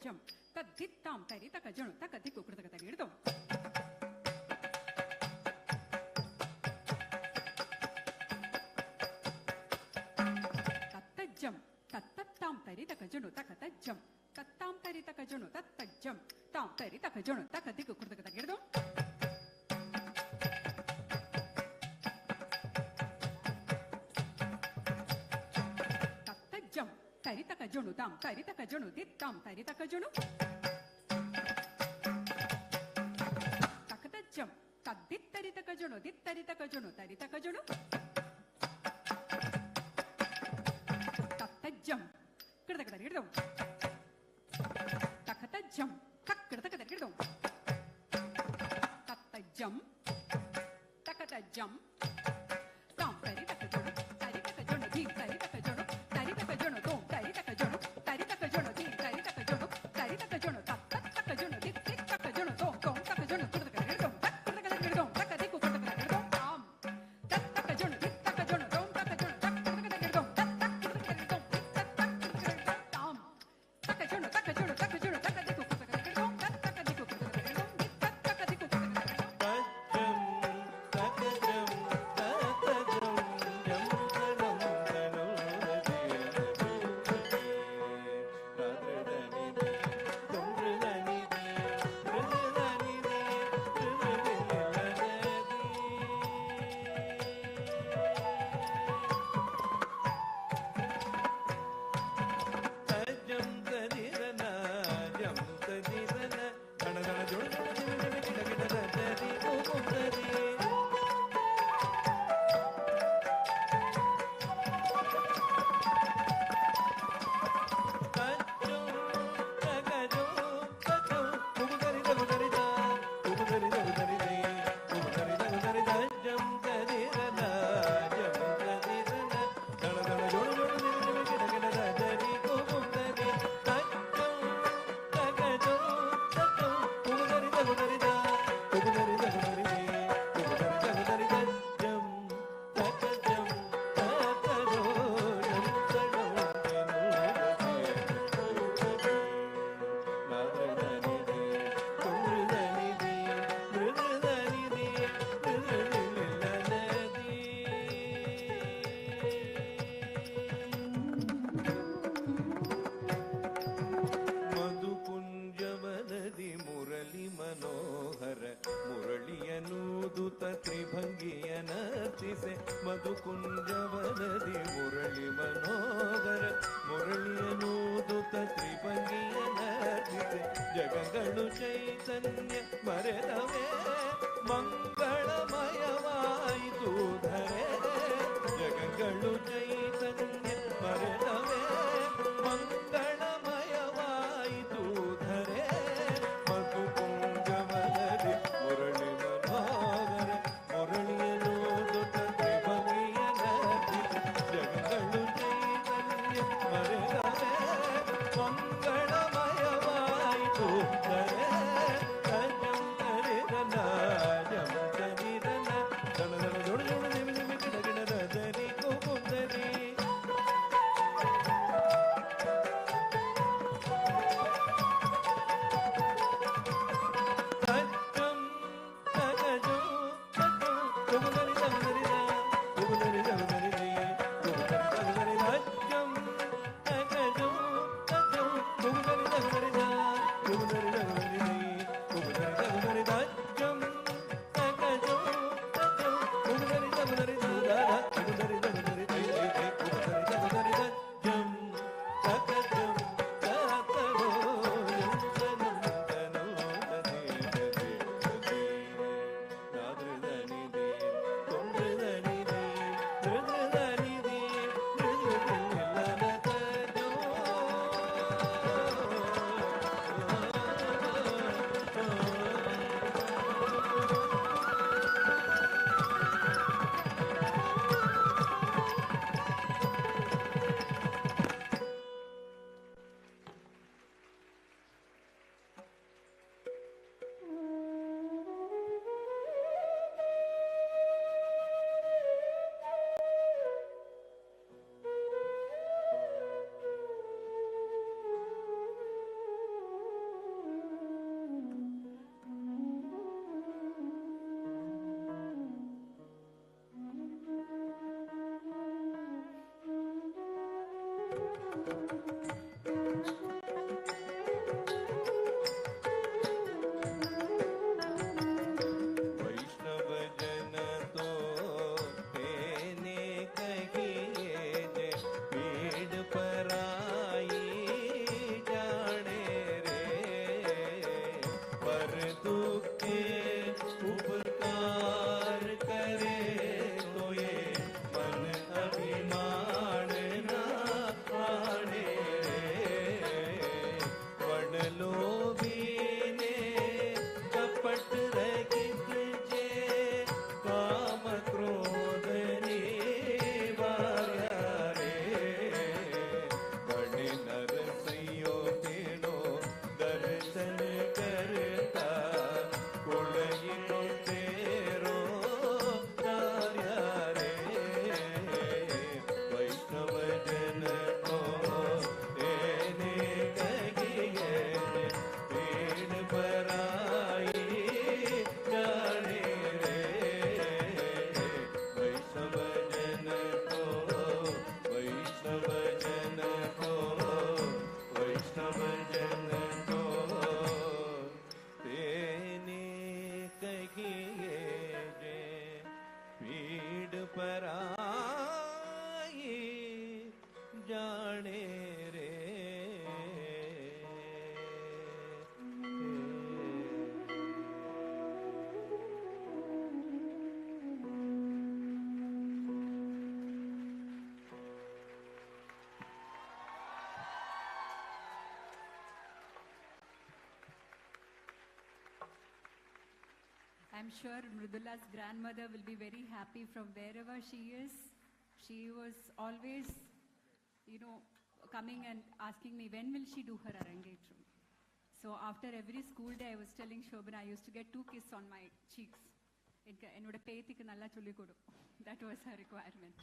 Speaker 7: ತಕತಜ್ಜಂ ತದ್ದಿತ್ತಾಂ ತರಿ ತಕಜಣು ತಕದಿಕ್ಕು ಕೃತಕ ತಗಿಡ್ದು ತತ್ತಜ್ಜಂ ತತ್ತತ್ತಾಂ ತರಿ ತಕಜಣು ತಕತಜ್ಜಂ ತತ್ತಾಂ ತರಿ ತಕಜಣು ತತ್ತಜ್ಜಂ ತಾಂ ತರಿ ತಕಜಣು ತಕದಿಕ್ಕು ಕೃತಕ ತಗಿಡ್ದು ತತ್ತಜ್ಜಂ ತರಿ ತಕಜಣು ತಾಂ ತರಿ ತಕಜಣು ದಿತ್ತಾಂ ತರಿ ತಕಜಣು ತಕತಜ್ಜಂ ತದ್ದಿತ್ತರಿ ತಕಜಣು ದಿತ್ತರಿ ತಕಜಣು ತರಿ ತಕಜಣು ತತ್ತಜ್ಜಂ ಕೃತಕ ತಗಿಡ್ದು ತಕತಜ್ಜಂ ಕೃತಕ ತಗಿಡ್ದು ತತ್ತಜ್ಜಂ ತಕತಜ್ಜಂ ತಾಂ ತರಿ ತಕಜಣು ತರಿ ತಕಜಣು ಧೀಂ ತರಿ ತಕಜಣು ತರಿ ತಕಜಣು ತೋಂ ತರಿ ತಕಜಣು ತರಿ ತಕಜಣು ಧೀಂ ತರಿ ತಕಜಣು ತರಿ ತಕಜಣು ತತ್ತ ತಕಜಣು ದಿತ್ ದಿತ್ ತಕಜಣು ತೋಂ ತೋಂ ತಕಜಣು ಕೃತಕ ತಗಿಡ್ದು ಕೃತಕ ತಗಿಡ್ದು ತಕದಿಕ್ಕು ಕೃತಕ ತಗಿಡ್ದು ತಾಂ ತತ್ತ ತಕಜಣು ದಿತ್ ತಕಜಣು ತೋಂ ತಕಜಣು ಕೃತಕ ತಗಿಡ್ದು ತತ್ತ ಕೃತಕ ತಗಿಡ್ದು ತತ್ತ ಕೃತಕ ತಗಿಡ್ದು ತಾಂ ತಕಜಣು ತಕಜಣು ತಕಜಣು ತಕದಿಕ್ಕು ಕೃತಕ ತಗಿಡ್ದು ತತ್ತ ತಕದಿಕ್ಕು ಕೃತಕ ತಗಿಡ್ದು ದಿತ್ ತತ್ತ ತಕದಿಕ್ಕು ಕೃತಕ ತಗಿಡ್ದು
Speaker 2: ತ್ರಿಭಂಗಿಯನರ್ಚಿಸೆ ಮಧುಕುಂಜವನದಿ ಮುರಳಿ ಮನೋಹರ ಮುರಳಿಯನೂದುತ ತ್ರಿಭಂಗಿಯನರ್ಚಿಸೆ ಜಗಗಳು ಚೈತನ್ಯ ಮರೆದವೇ ಮಂಗಳಮಯವಾಯಿತು ಧರೆ ಜಗಗಳು ಚೈತನ್ಯ ಮರೆದವೇ ಮಂಗಳಮಯವಾಯಿತು ಧರೆ ಮಧುಕುಂಜವನದಿ ಮುರಳಿ ಮನೋಹರ ಮುರಳಿಯನೂದುತ ತ್ರಿಭಂಗಿಯನರ್ಚಿಸೆ ಜಗಗಳು ಚೈತನ್ಯ ಮರೆದವೇ ಮಂಗಳಮಯವಾಯಿತು ಧರೆ वैष्णव जन तो तेने कहिए जे पीड़ पराई जाने रे पर दुख के उपकार करे तो ये मन अभिमान ना आने रे वड लोभी ने कपट रहित जे काम क्रोध निवार्या रे बड़े नरसैयो तेनो दर्शन करता कुलहि तो तेरो कार्या रे वैष्णव जन को तेने कहिए पीड़ पराई जाने रे वैष्णव जन को वैष्णव जन को वैष्णव जन को तेने कहिए जे पीड़ पराई जाने रे
Speaker 7: I'm sure Mridula's grandmother will be very happy from wherever she is. She was always, coming and asking me, when will she do her Arangetram? So after every school day, I was telling Shobana, I used to get 2 kisses on my cheeks. That was her requirement.